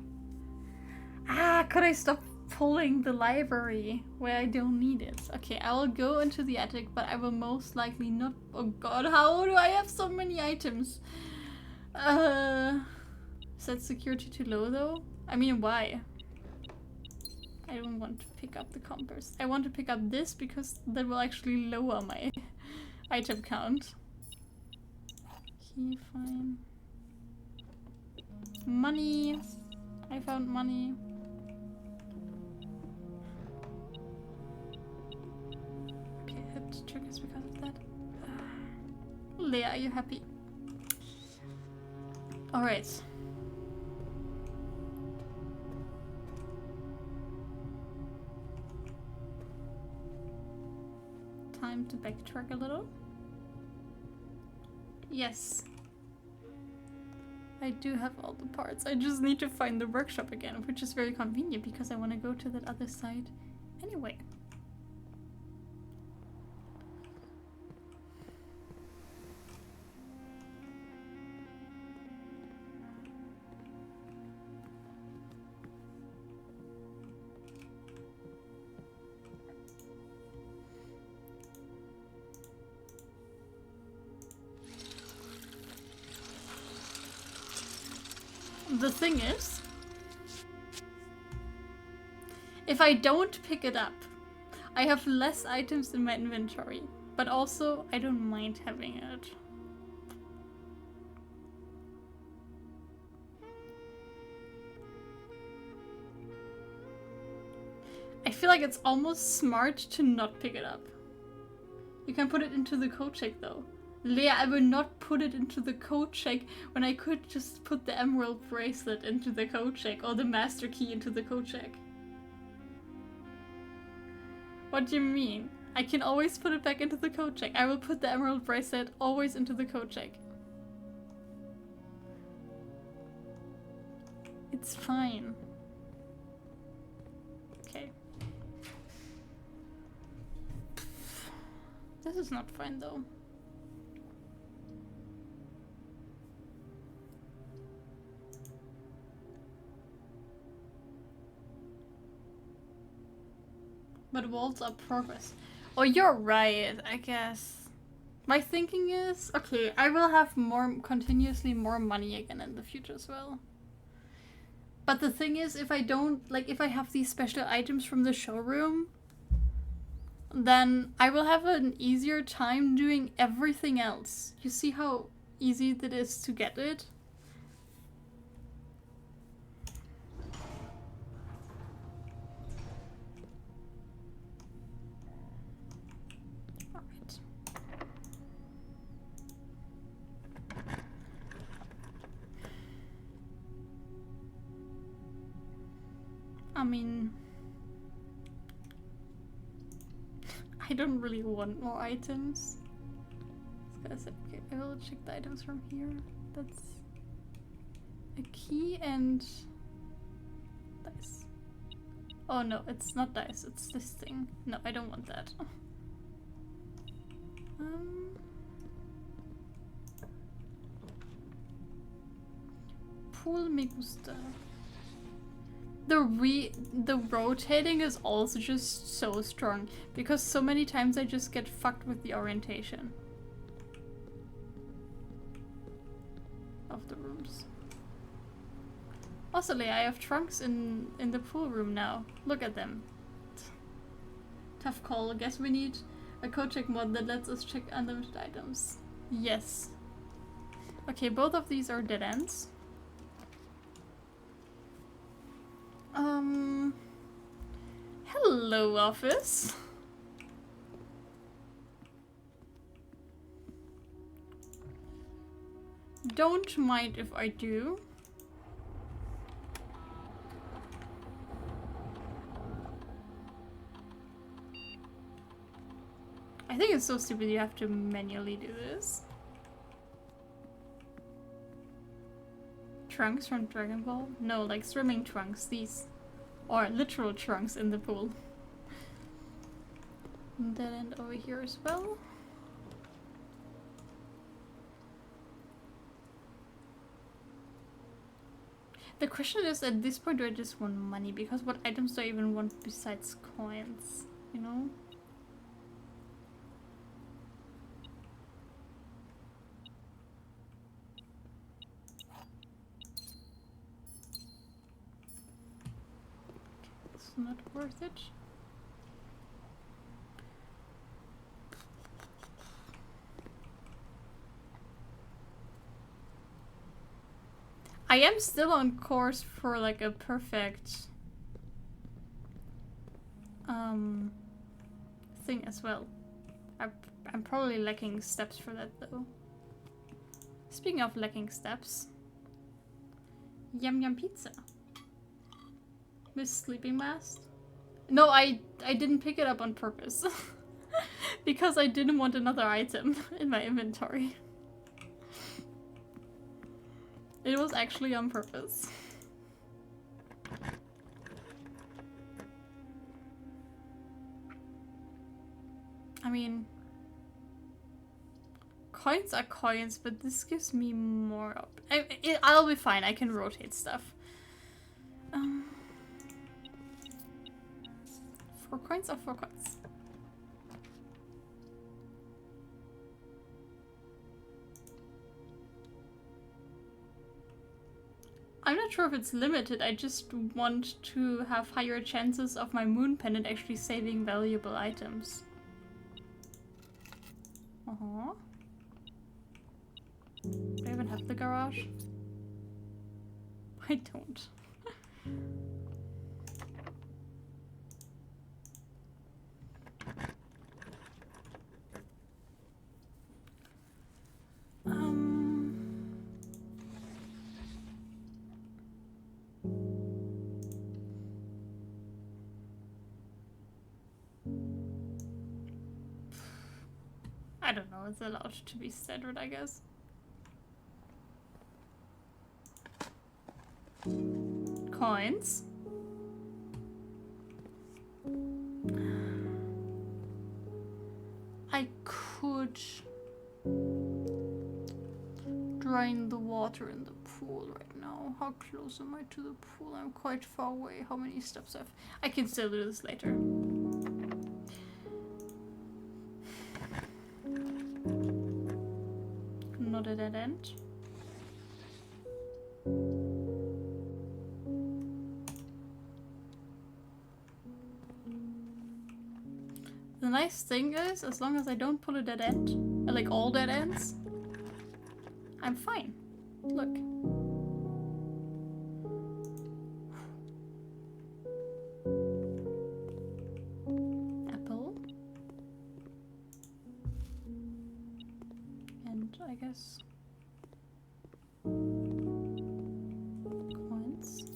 Ah, could I stop pulling the library where I don't need it? Okay, I will go into the attic, but I will most likely not. Oh god, how do I have so many items? Set security too low though? I mean, why? I don't want to pick up the compass. I want to pick up this because that will actually lower my item count. Okay, fine. Money. I found money. Okay, it triggers because of that. Leah, are you happy? Alright. Time to backtrack a little. Yes. I do have all the parts. I just need to find the workshop again, which is very convenient because I want to go to that other side anyway. The thing is, if I don't pick it up, I have less items in my inventory, but also I don't mind having it. I feel like it's almost smart to not pick it up. You can put it into the code check though. Leah, I will not put it into the code check when I could just put the emerald bracelet into the code check or the master key into the code check. What do you mean? I can always put it back into the code check. I will put the emerald bracelet always into the code check. It's fine. Okay. This is not fine though. But walls are progress. Oh, you're right, I guess. My thinking is, okay, I will have continuously more money again in the future as well. But the thing is, if I don't, like, if I have these special items from the showroom, then I will have an easier time doing everything else. You see how easy it is to get it? Alright. I mean, I don't really want more items. Okay, I will check the items from here. That's a key and dice. Oh no, it's not dice, it's this thing. No, I don't want that. Pool me gusta. The rotating is also just so strong because so many times I just get fucked with the orientation of the rooms. Also, I have trunks in the pool room now. Look at them. Tough call. I guess we need a code check mod that lets us check unlimited items. Yes. Okay, both of these are dead ends. Hello, office. Don't mind if I do. I think it's so stupid you have to manually do this. Trunks from Dragon Ball? No, like swimming trunks, these. Or literal trunks in the pool. Dead end over here as well. The question is, at this point, do I just want money? Because what items do I even want besides coins? You know? It's not worth it. I am still on course for like a perfect thing as well. I'm probably lacking steps for that though. Speaking of lacking steps, Yum Yum Pizza. Miss Sleeping Mask? No, I didn't pick it up on purpose. Because I didn't want another item in my inventory. It was actually on purpose. I mean, coins are coins, but this gives me more up. I'll be fine, I can rotate stuff. 4 coins or 4 coins? I'm not sure if it's limited, I just want to have higher chances of my moon pendant actually saving valuable items. Do I even have the garage? I don't. I don't know, it's allowed to be standard, I guess. Coins. I could drain the water in the pool right now. How close am I to the pool? I'm quite far away. How many steps have I can still do this later. Not a dead end. The nice thing is, as long as I don't pull a dead end, like all dead ends, I'm fine. Look. Apple. And I guess coins.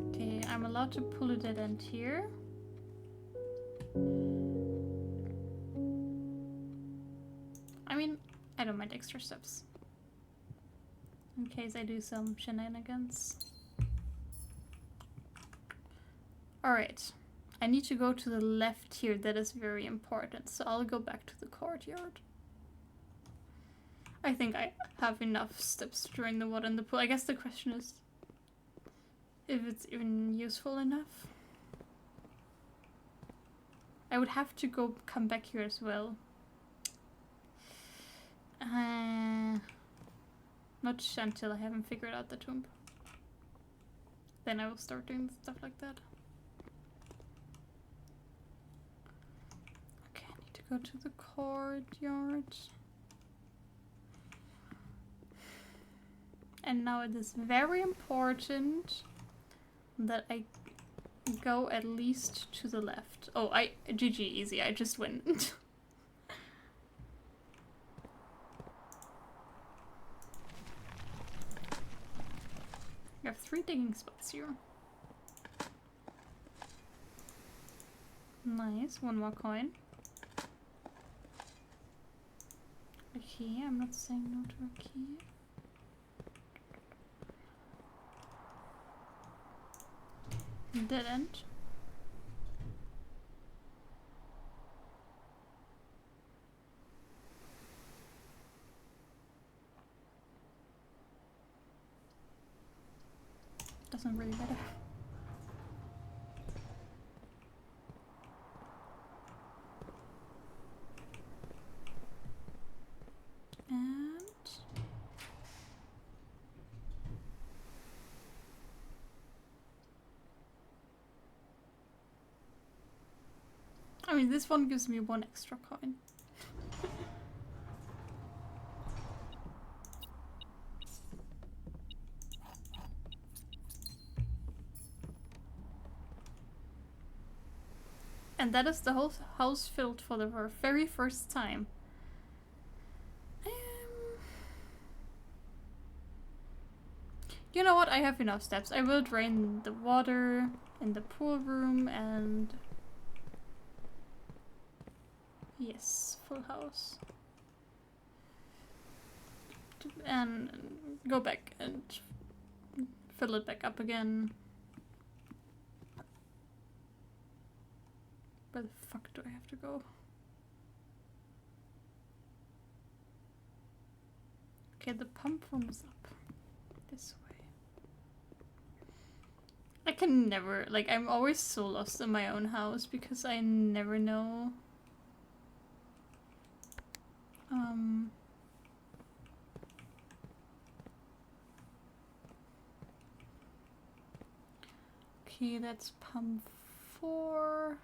Okay, I'm allowed to pull a dead end here. I mean, I don't mind extra steps. In case I do some shenanigans. Alright. I need to go to the left here. That is very important. So I'll go back to the courtyard. I think I have enough steps to drain the water in the pool. I guess the question is if it's even useful enough. I would have to come back here as well. Not until I haven't figured out the tomb. Then I will start doing stuff like that. Okay, I need to go to the courtyard. And now it is very important that I go at least to the left. Oh, GG, easy, I just went. I have 3 digging spots here. Nice, 1 more coin. A key, I'm not saying no to a key. Dead end. Doesn't really matter. And I mean, this one gives me 1 extra coin. And that is the whole house filled for the very first time. You know what? I have enough steps. I will drain the water in the pool room and... Yes, full house. And go back and fill it back up again. Where the fuck do I have to go? Okay, the pump room is up. This way. I can never, like, I'm always so lost in my own house because I never know. Okay, that's pump 4.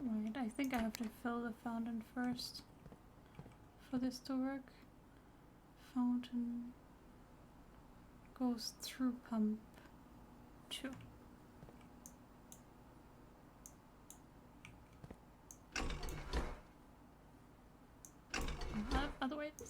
Wait, I think I have to fill the fountain first for this to work. Fountain goes through pump 2. right.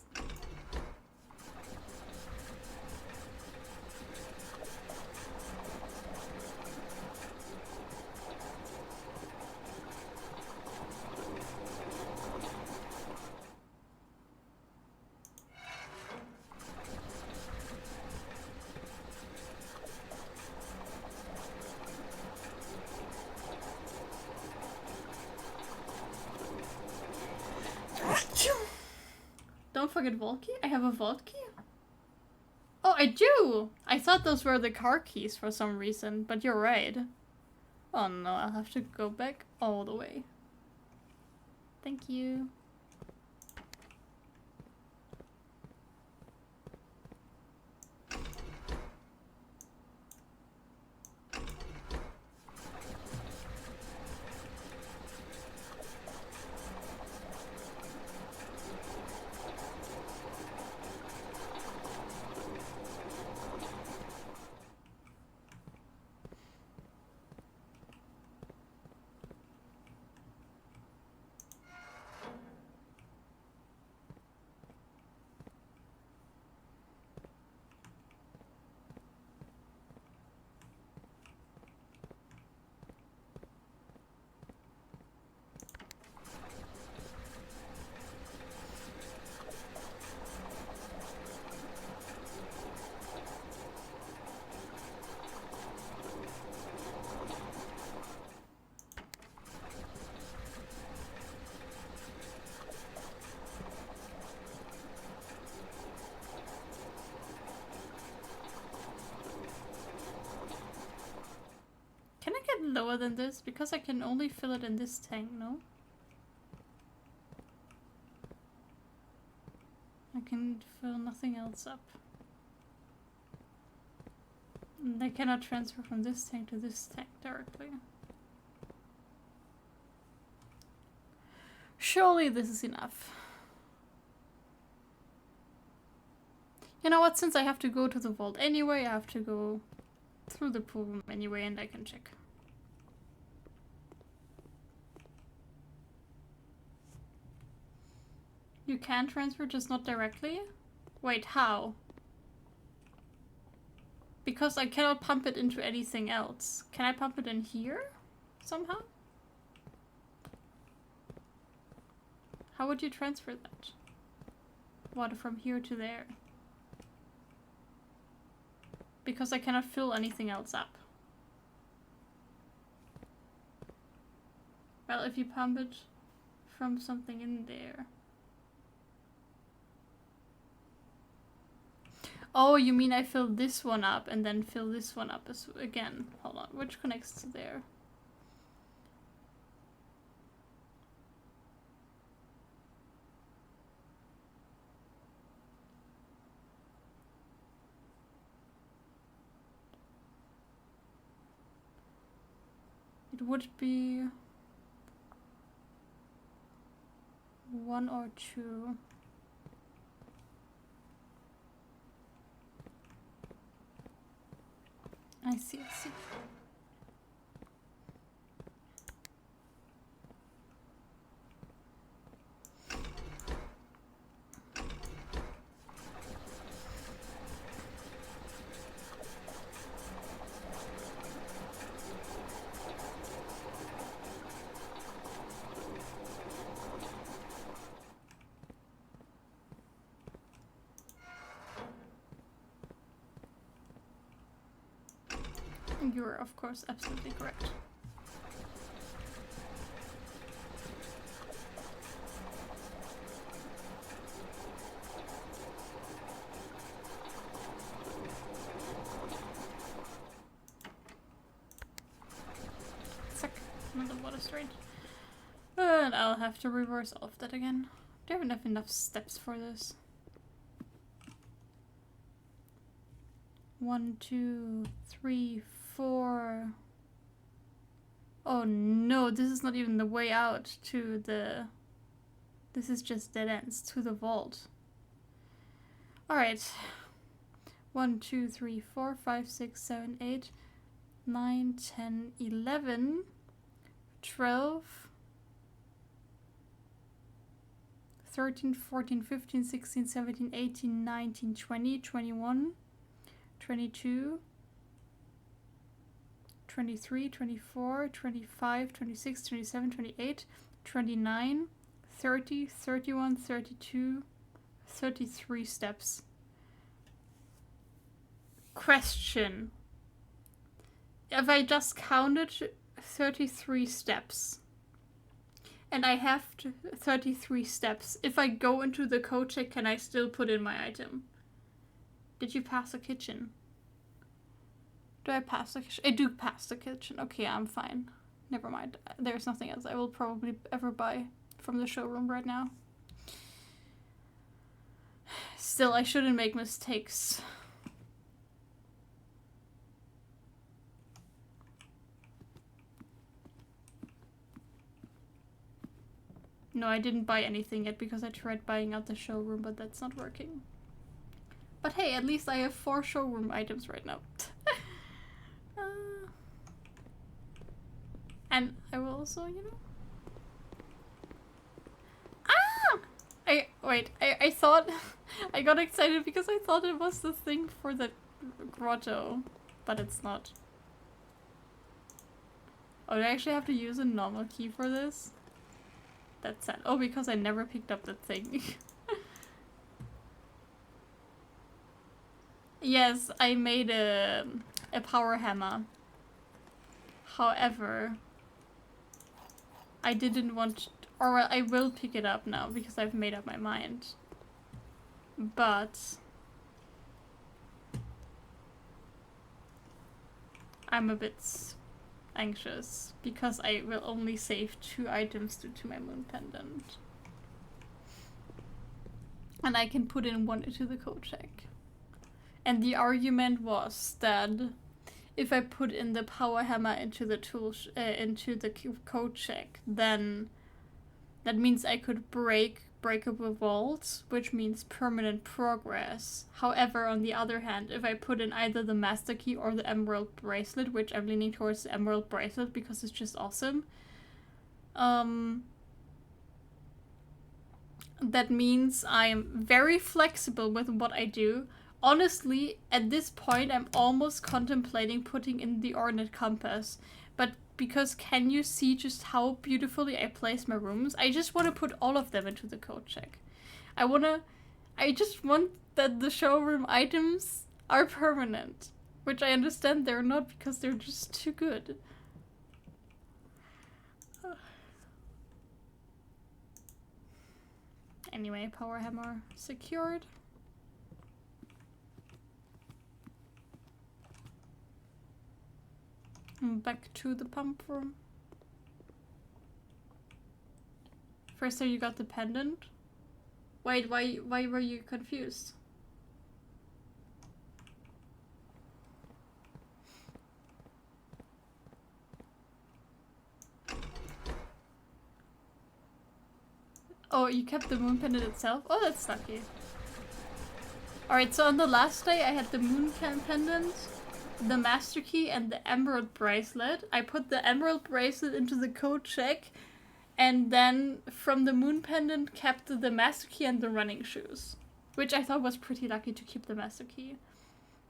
Don't forget vault key? I have a vault key? Oh, I do! I thought those were the car keys for some reason, but you're right. Oh no, I'll have to go back all the way. Thank you. Can I get lower than this? Because I can only fill it in this tank, no? I can fill nothing else up. And I cannot transfer from this tank to this tank directly. Surely this is enough. You know what, since I have to go to the vault anyway, I have to go through the pool room anyway and I can check. You can transfer, just not directly? Wait, how? Because I cannot pump it into anything else. Can I pump it in here? Somehow? How would you transfer that? Water from here to there? Because I cannot fill anything else up. Well, if you pump it from something in there. Oh, you mean I fill this one up and then fill this one up as again. Hold on, which connects to there? It would be 1 or 2. I see, I see. You're, of course, absolutely correct. Suck. Another water strain. And I'll have to reverse all of that again. Do I have enough steps for this? 1, 2, 3, 4. Oh no, this is not even the way out to the... This is just dead ends to the vault. Alright. 1, 2, 3, 4, 5, 6, 7, 8, 9, 10, 11, 12, 13, 14, 15, 16, 17, 18, 19, 20, 21, 22, 23, 24, 25, 26, 27, 28, 29, 30, 31, 32, 33 steps. Question. If I just counted 33 steps, and I have 33 steps, if I go into the code check, can I still put in my item? Did you pass the kitchen? Do I pass the kitchen? I do pass the kitchen. Okay, I'm fine. Never mind. There's nothing else I will probably ever buy from the showroom right now. Still, I shouldn't make mistakes. No, I didn't buy anything yet because I tried buying out the showroom, but that's not working. But hey, at least I have 4 showroom items right now. And I will also, you know... I thought... I got excited because I thought it was the thing for the grotto, but it's not. Oh, do I actually have to use a normal key for this? That's sad. Oh, because I never picked up the thing. Yes, I made a power hammer. However, I didn't want... Or I will pick it up now because I've made up my mind. But I'm a bit anxious because I will only save 2 items due to my moon pendant. And I can put in 1 into the code check. And the argument was that if I put in the power hammer into the into the code check, then that means I could break breakable vaults, which means permanent progress. However, on the other hand, if I put in either the master key or the emerald bracelet, which I'm leaning towards the emerald bracelet because it's just awesome, that means I'm very flexible with what I do. Honestly, at this point, I'm almost contemplating putting in the Ornate Compass. But because can you see just how beautifully I place my rooms? I just want to put all of them into the code check. I just want that the showroom items are permanent. Which I understand they're not because they're just too good. Anyway, power hammer secured. Back to the pump room. First time you got the pendant? Wait, why were you confused? Oh, you kept the moon pendant itself? Oh, that's lucky. Alright, so on the last day I had the moon pendant, the master key, and the emerald bracelet. I put the emerald bracelet into the code check, and then from the moon pendant kept the master key and the running shoes, which I thought was pretty lucky to keep the master key.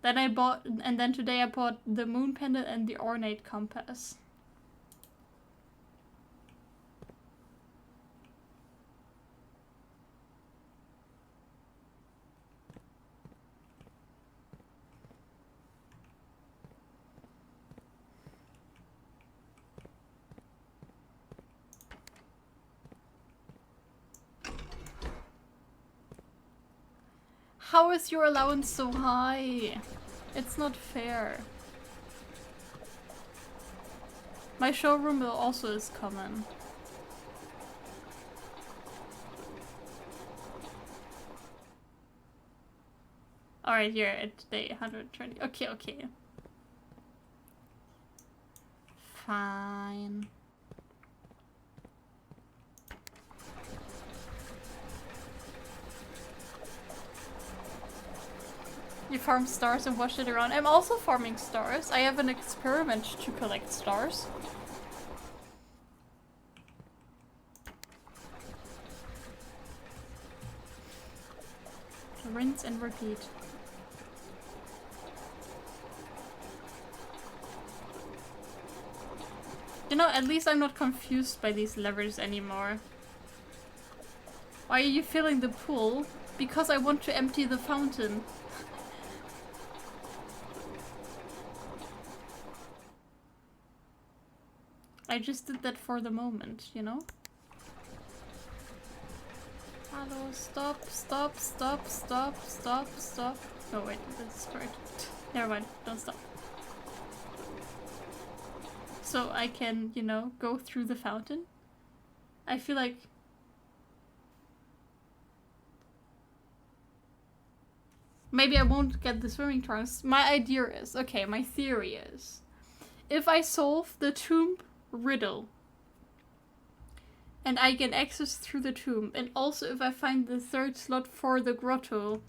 Then I bought, and then today I bought the moon pendant and the ornate compass. How is your allowance so high? It's not fair. My showroom also is common. Alright, you're at day 120. Okay, okay. Fine. You farm stars and wash it around. I'm also farming stars. I have an experiment to collect stars. rinse and repeat. You know, at least I'm not confused by these levers anymore. Why are you filling the pool? Because I want to empty the fountain. I just did that for the moment, you know? Hello, stop, stop, stop, stop, stop, stop. Oh wait, that's correct. Never mind, don't stop. So I can, you know, go through the fountain. I feel like... Maybe I won't get the swimming trunks. My idea is, okay, my theory is, if I solve the tomb riddle and I get access through the tomb, and also if I find the third slot for the grotto,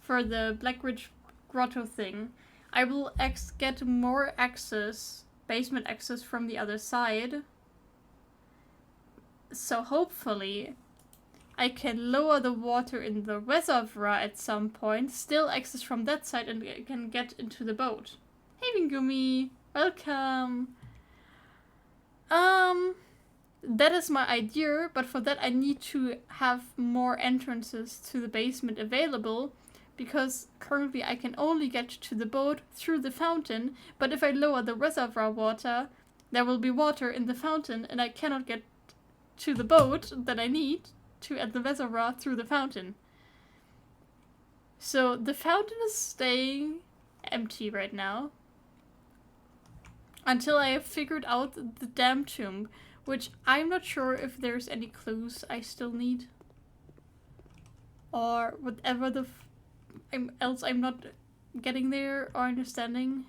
for the Blackridge grotto thing, I will get more access, basement access from the other side. So hopefully I can lower the water in the reservoir at some point, still access from that side, and I can get into the boat. Hey Vingumi, welcome. That is my idea, but for that I need to have more entrances to the basement available, because currently I can only get to the boat through the fountain, but if I lower the reservoir water, there will be water in the fountain and I cannot get to the boat that I need to at the reservoir through the fountain. So the fountain is staying empty right now until I have figured out the damn tomb, which I'm not sure if there's any clues I still need. Or whatever else I'm not getting there or understanding.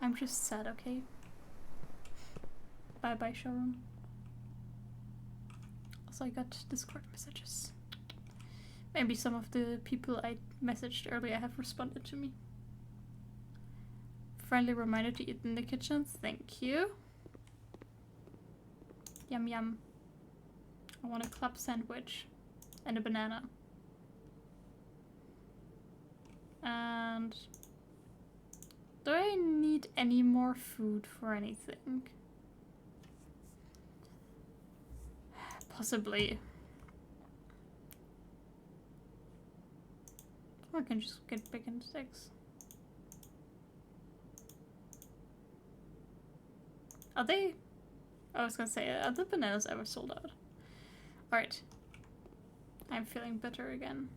I'm just sad, okay? Bye bye, Sharon. Also, I got Discord messages. Maybe some of the people I messaged earlier have responded to me. Friendly reminder to eat in the kitchen. Thank you. Yum yum. I want a club sandwich and a banana. And do I need any more food for anything? Possibly. Or I can just get bacon sticks. Are they? I was gonna say, are the bananas ever sold out? Alright. I'm feeling better again.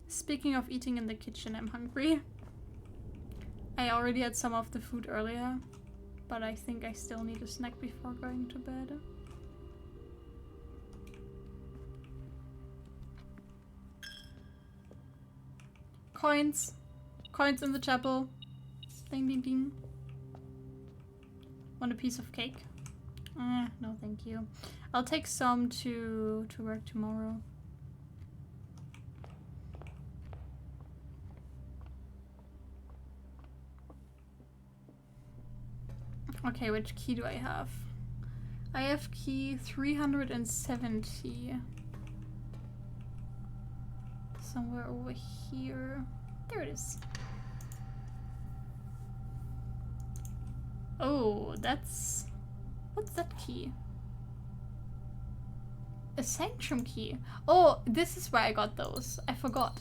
Speaking of eating in the kitchen, I'm hungry. I already had some of the food earlier, but I think I still need a snack before going to bed. Coins! Coins in the chapel. Ding ding ding. Want a piece of cake? No thank you. I'll take some to work tomorrow. Okay, which key do I have? I have key 370. Somewhere over here. There it is. Oh, that's... What's that key? A Sanctum key. Oh, this is where I got those. I forgot.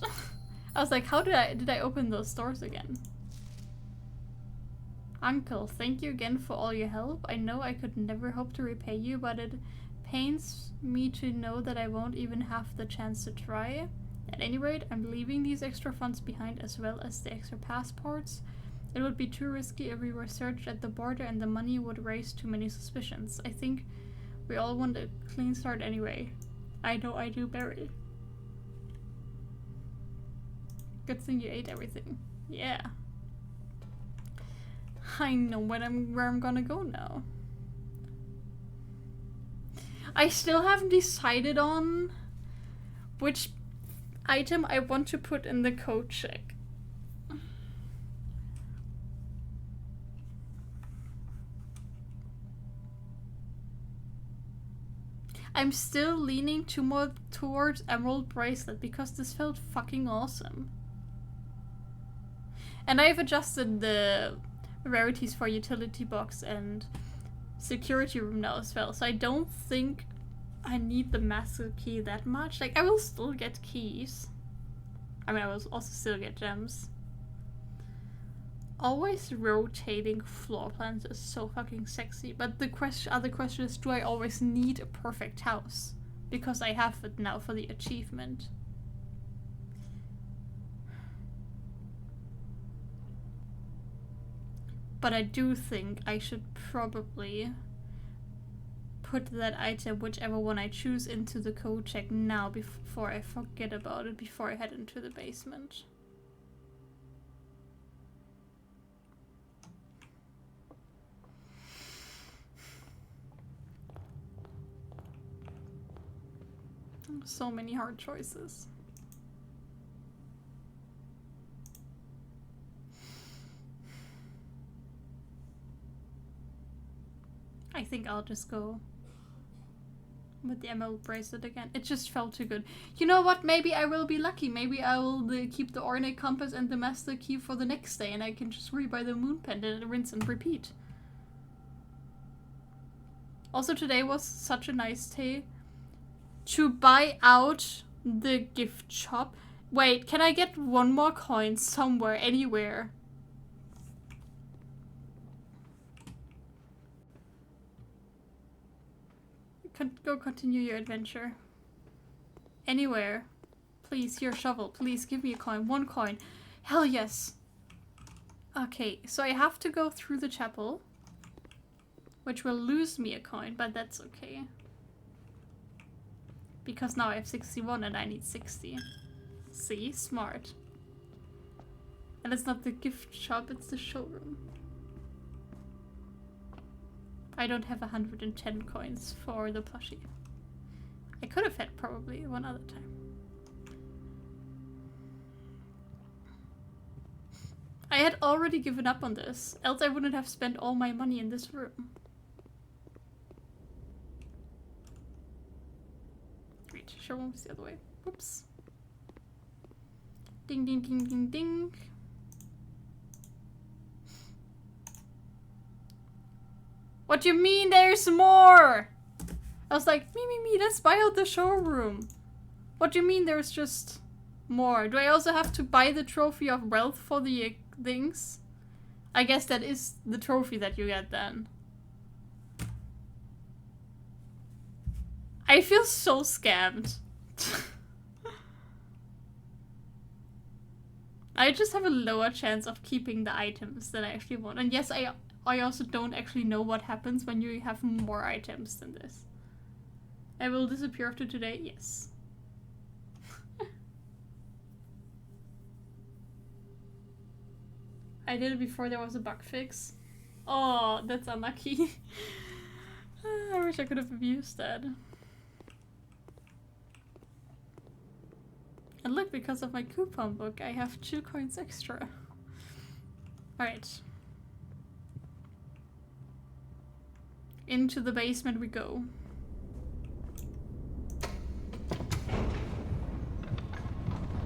I was like, how did I open those doors again? Uncle, thank you again for all your help. I know I could never hope to repay you, but it pains me to know that I won't even have the chance to try. At any rate, I'm leaving these extra funds behind as well as the extra passports. It would be too risky if we were searched at the border and the money would raise too many suspicions. I think we all want a clean start anyway. I know I do, Barry. Good thing you ate everything. Yeah. I know where I'm gonna go now. I still haven't decided on which item I want to put in the code check. I'm still leaning towards Emerald Bracelet because this felt fucking awesome. And I've adjusted the rarities for Utility Box and Security Room now as well, so I don't think I need the Master Key that much. Like, I will still get keys. I mean, I will also still get gems. Always rotating floor plans is so fucking sexy, but the other question is, do I always need a perfect house? Because I have it now for the achievement. But I do think I should probably put that item, whichever one I choose, into the code check now before I forget about it, before I head into the basement. So many hard choices. I think I'll just go with the Emerald Bracelet again. It just felt too good. You know what? Maybe I will be lucky. Maybe I will keep the Ornate Compass and the Master Key for the next day, and I can just rebuy the Moon Pendant and rinse and repeat. Also, today was such a nice day to buy out the gift shop. Wait, can I get one more coin somewhere, anywhere? Go continue your adventure. Anywhere. Please, your shovel. Please give me a coin. One coin. Hell yes. Okay, so I have to go through the chapel, which will lose me a coin, but that's okay. Because now I have 61 and I need 60. See? Smart. And it's not the gift shop, it's the showroom. I don't have 110 coins for the plushie. I could have had probably one other time. I had already given up on this, else I wouldn't have spent all my money in this room. Wait, showroom was the other way. Whoops. Ding ding ding ding ding. What do you mean there's more? I was like, me, let's buy out the showroom. What do you mean there's just more? Do I also have to buy the Trophy of Wealth for the things? I guess that is the trophy that you get then. I feel so scammed. I just have a lower chance of keeping the items that I actually want. And yes, I also don't actually know what happens when you have more items than this. I will disappear after today? Yes. I did it before there was a bug fix. Oh, that's unlucky. I wish I could have abused that. And look, because of my coupon book, I have 2 coins extra. Alright. Into the basement we go.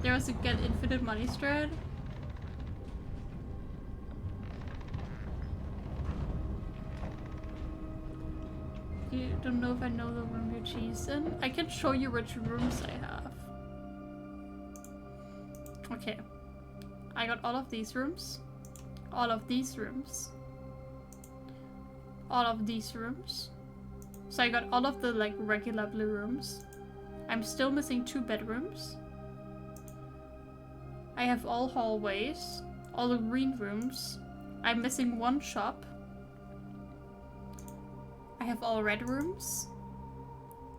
There was a get infinite money strat. You don't know if I know the room you cheese in? I can show you which rooms I have. Okay. I got all of these rooms. All of these rooms. All of these rooms. So I got all of the like regular blue rooms. I'm still missing 2 bedrooms. I have all hallways. All the green rooms. I'm missing 1 shop. I have all red rooms.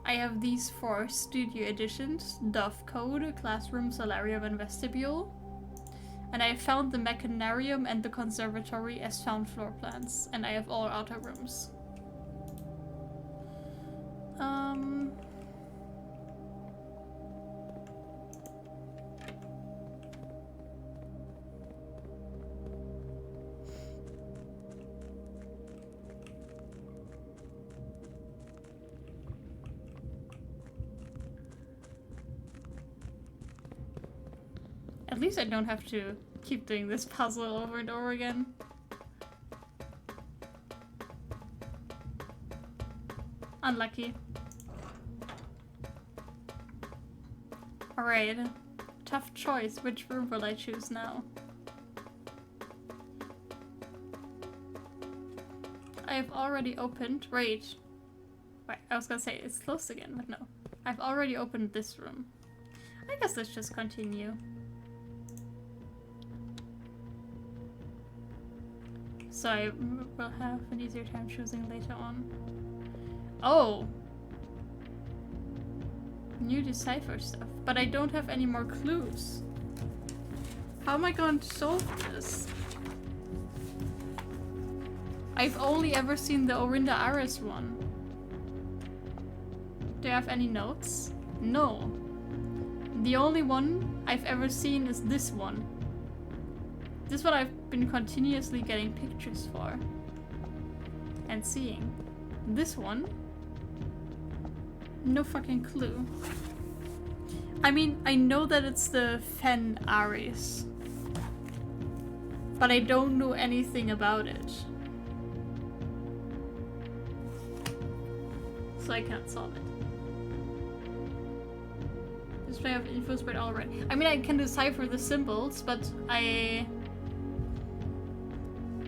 I have these 4 studio editions. Dove Code, Classroom, Solarium, and Vestibule. And I found the Mechanarium and the Conservatory as found floor plans. And I have all outer rooms. At least I don't have to keep doing this puzzle over and over again. Unlucky. Alright. Tough choice. Which room will I choose now? I have already opened... Wait, I was gonna say it's closed again, but no. I've already opened this room. I guess let's just continue. So I will have an easier time choosing later on. Oh! New decipher stuff. But I don't have any more clues. How am I going to solve this? I've only ever seen the Orinda Ares one. Do you have any notes? No. The only one I've ever seen is this one. This one I've been continuously getting pictures for. And seeing. This one? No fucking clue. I mean, I know that it's the Fen Ares. But I don't know anything about it. So I can't solve it. Display of info spread already. I mean, I can decipher the symbols, but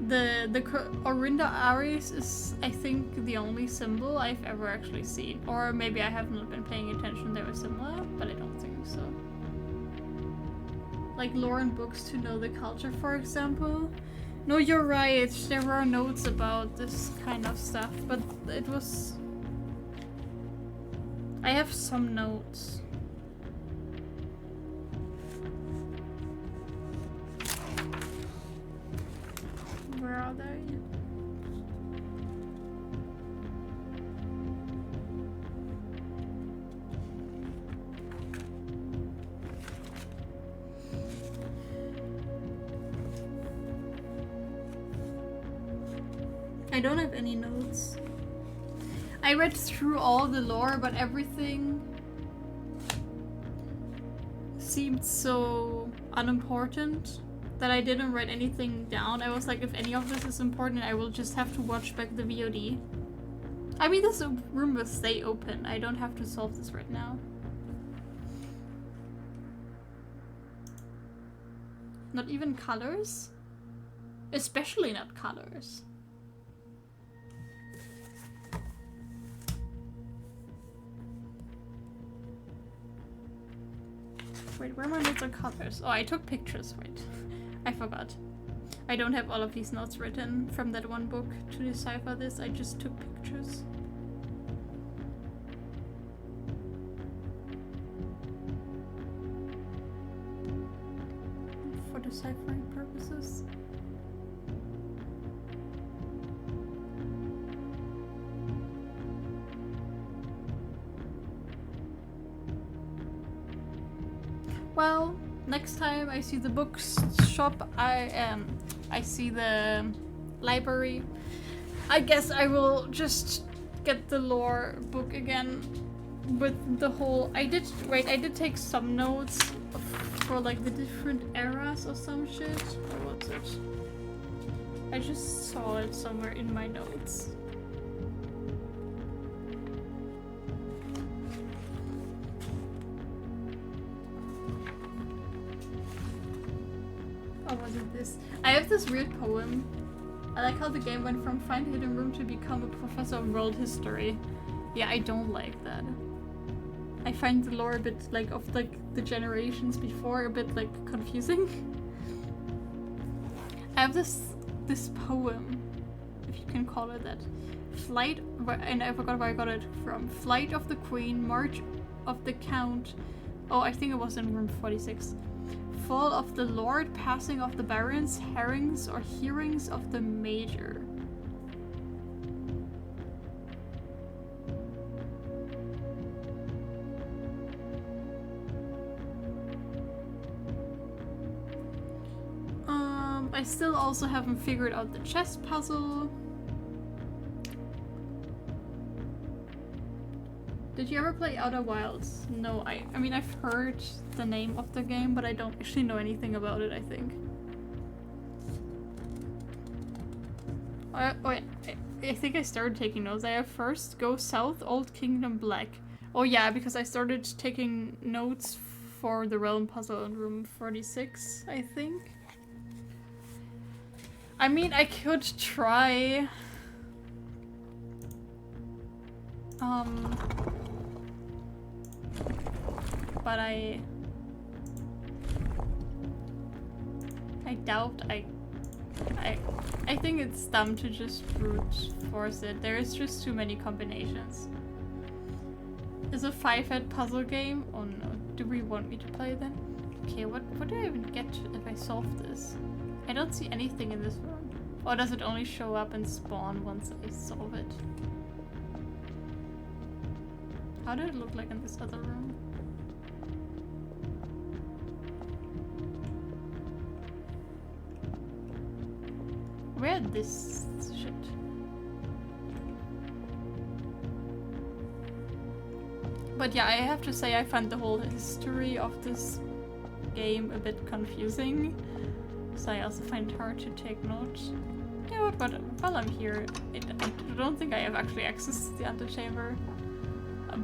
the Orinda Ares is, I think, the only symbol I've ever actually seen. Or maybe I haven't been paying attention, they were similar, but I don't think so. Like lore and books to know the culture, for example. No, you're right, there were notes about this kind of stuff, but it was... I have some notes. Where are they? I don't have any notes. I read through all the lore, but everything seemed so unimportant that I didn't write anything down. I was like, if any of this is important, I will just have to watch back the VOD. I mean, this room will stay open. I don't have to solve this right now. Not even colors? Especially not colors. Wait, where are my notes on colors? Oh, I took pictures, wait. I forgot. I don't have all of these notes written from that one book to decipher this, I just took pictures. For deciphering purposes. Well, next time I see the bookshop, I see the library, I guess I will just get the lore book again with the whole... I did take some notes for like the different eras or some shit. Or what's it? I just saw it somewhere in my notes. Or was it this? I have this weird poem. I like how the game went from find a hidden room to become a professor of world history. Yeah, I don't like that. I find the lore a bit like of like the generations before a bit like confusing. I have this poem, if you can call it that. Flight, and I forgot where I got it from. Flight of the Queen, March of the Count. Oh, I think it was in room 46. Fall of the Lord, passing of the barons, herrings or hearings of the major. I still also haven't figured out the chess puzzle. Did you ever play Outer Wilds? No, I mean, I've heard the name of the game, but I don't actually know anything about it, I think. Wait, I think I started taking notes. I have first Go South, Old Kingdom Black. Oh yeah, because I started taking notes for the Realm puzzle in room 46, I think. I mean, I could try... But I doubt I think it's dumb to just brute force it. There is just too many combinations. Is a 5-head puzzle game? Oh no. Do we want me to play then? Okay, what do I even get if I solve this? I don't see anything in this room. Or does it only show up and spawn once I solve it? How did it look like in this other room? Where this shit? But yeah, I have to say I find the whole history of this game a bit confusing. So I also find it hard to take notes. Yeah, but while I'm here, I don't think I have actually access to the antechamber.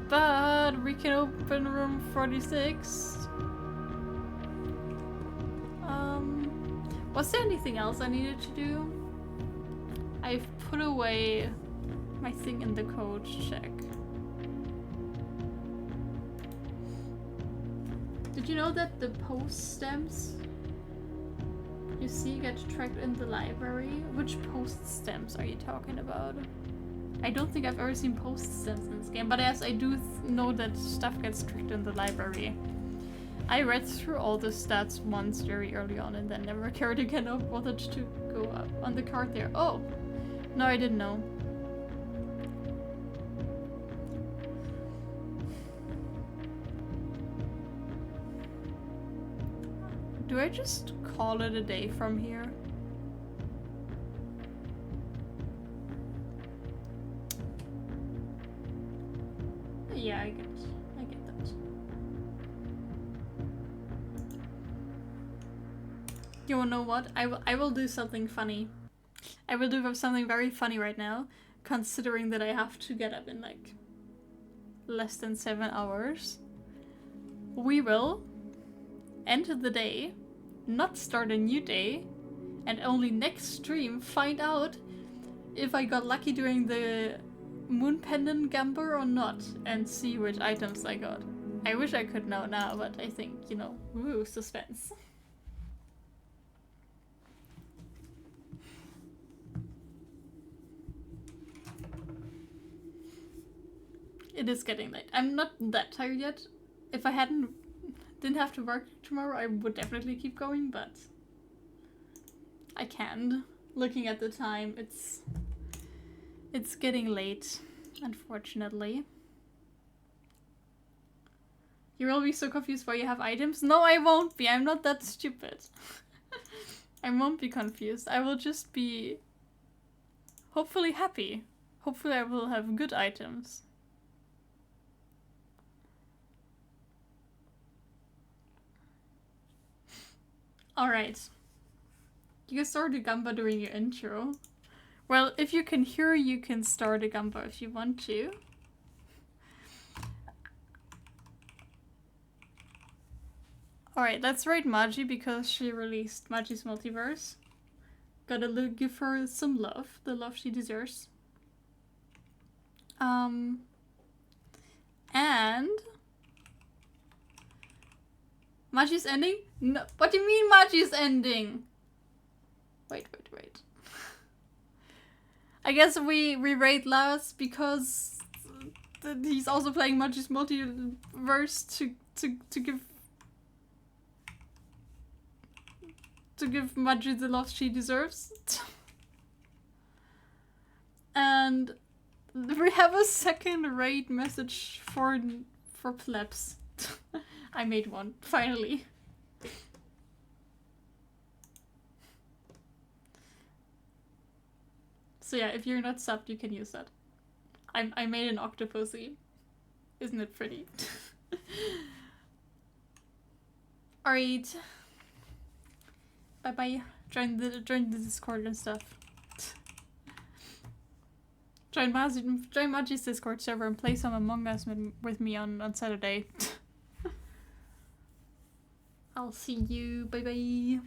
But we can open room 46. Was there anything else I needed to do? I've put away my thing in the code check. Did you know that the post stamps you see get tracked in the library? Which post stamps are you talking about? I don't think I've ever seen post stamps in this game, but yes, I do know that stuff gets tracked in the library. I read through all the stats once very early on and then never cared again or bothered to go up on the card there. Oh! No, I didn't know. Do I just call it a day from here? Yeah, I get that. You wanna know what? I will do something funny. I will do something very funny right now, considering that I have to get up in like less than 7 hours. We will end the day, not start a new day, and only next stream find out if I got lucky during the Moon Pendant Gamble or not, and see which items I got. I wish I could know now, but I think, you know, woo, suspense. It is getting late. I'm not that tired yet. If I didn't have to work tomorrow, I would definitely keep going, but I can't. Looking at the time, it's getting late, unfortunately. You will be so confused why you have items? No, I won't be. I'm not that stupid. I won't be confused. I will just be hopefully happy. Hopefully I will have good items. Alright. You can start a Gamba during your intro. Well, if you can hear, you can start a Gamba if you want to. Alright, let's rate Magi because she released Magi's Multiverse. Gotta give her some love, the love she deserves. And Magi's ending? No, what do you mean Magi's ending? Wait. I guess we rate last because he's also playing Magi's Multiverse to give Magi the love she deserves. And we have a second raid message for plebs. I made one, finally. So yeah, if you're not subbed, you can use that. I made an Octopussy. Isn't it pretty? Alright. Bye bye. Join the Discord and stuff. Join Maji's Discord server and play some Among Us with me on Saturday. I'll see you. Bye bye.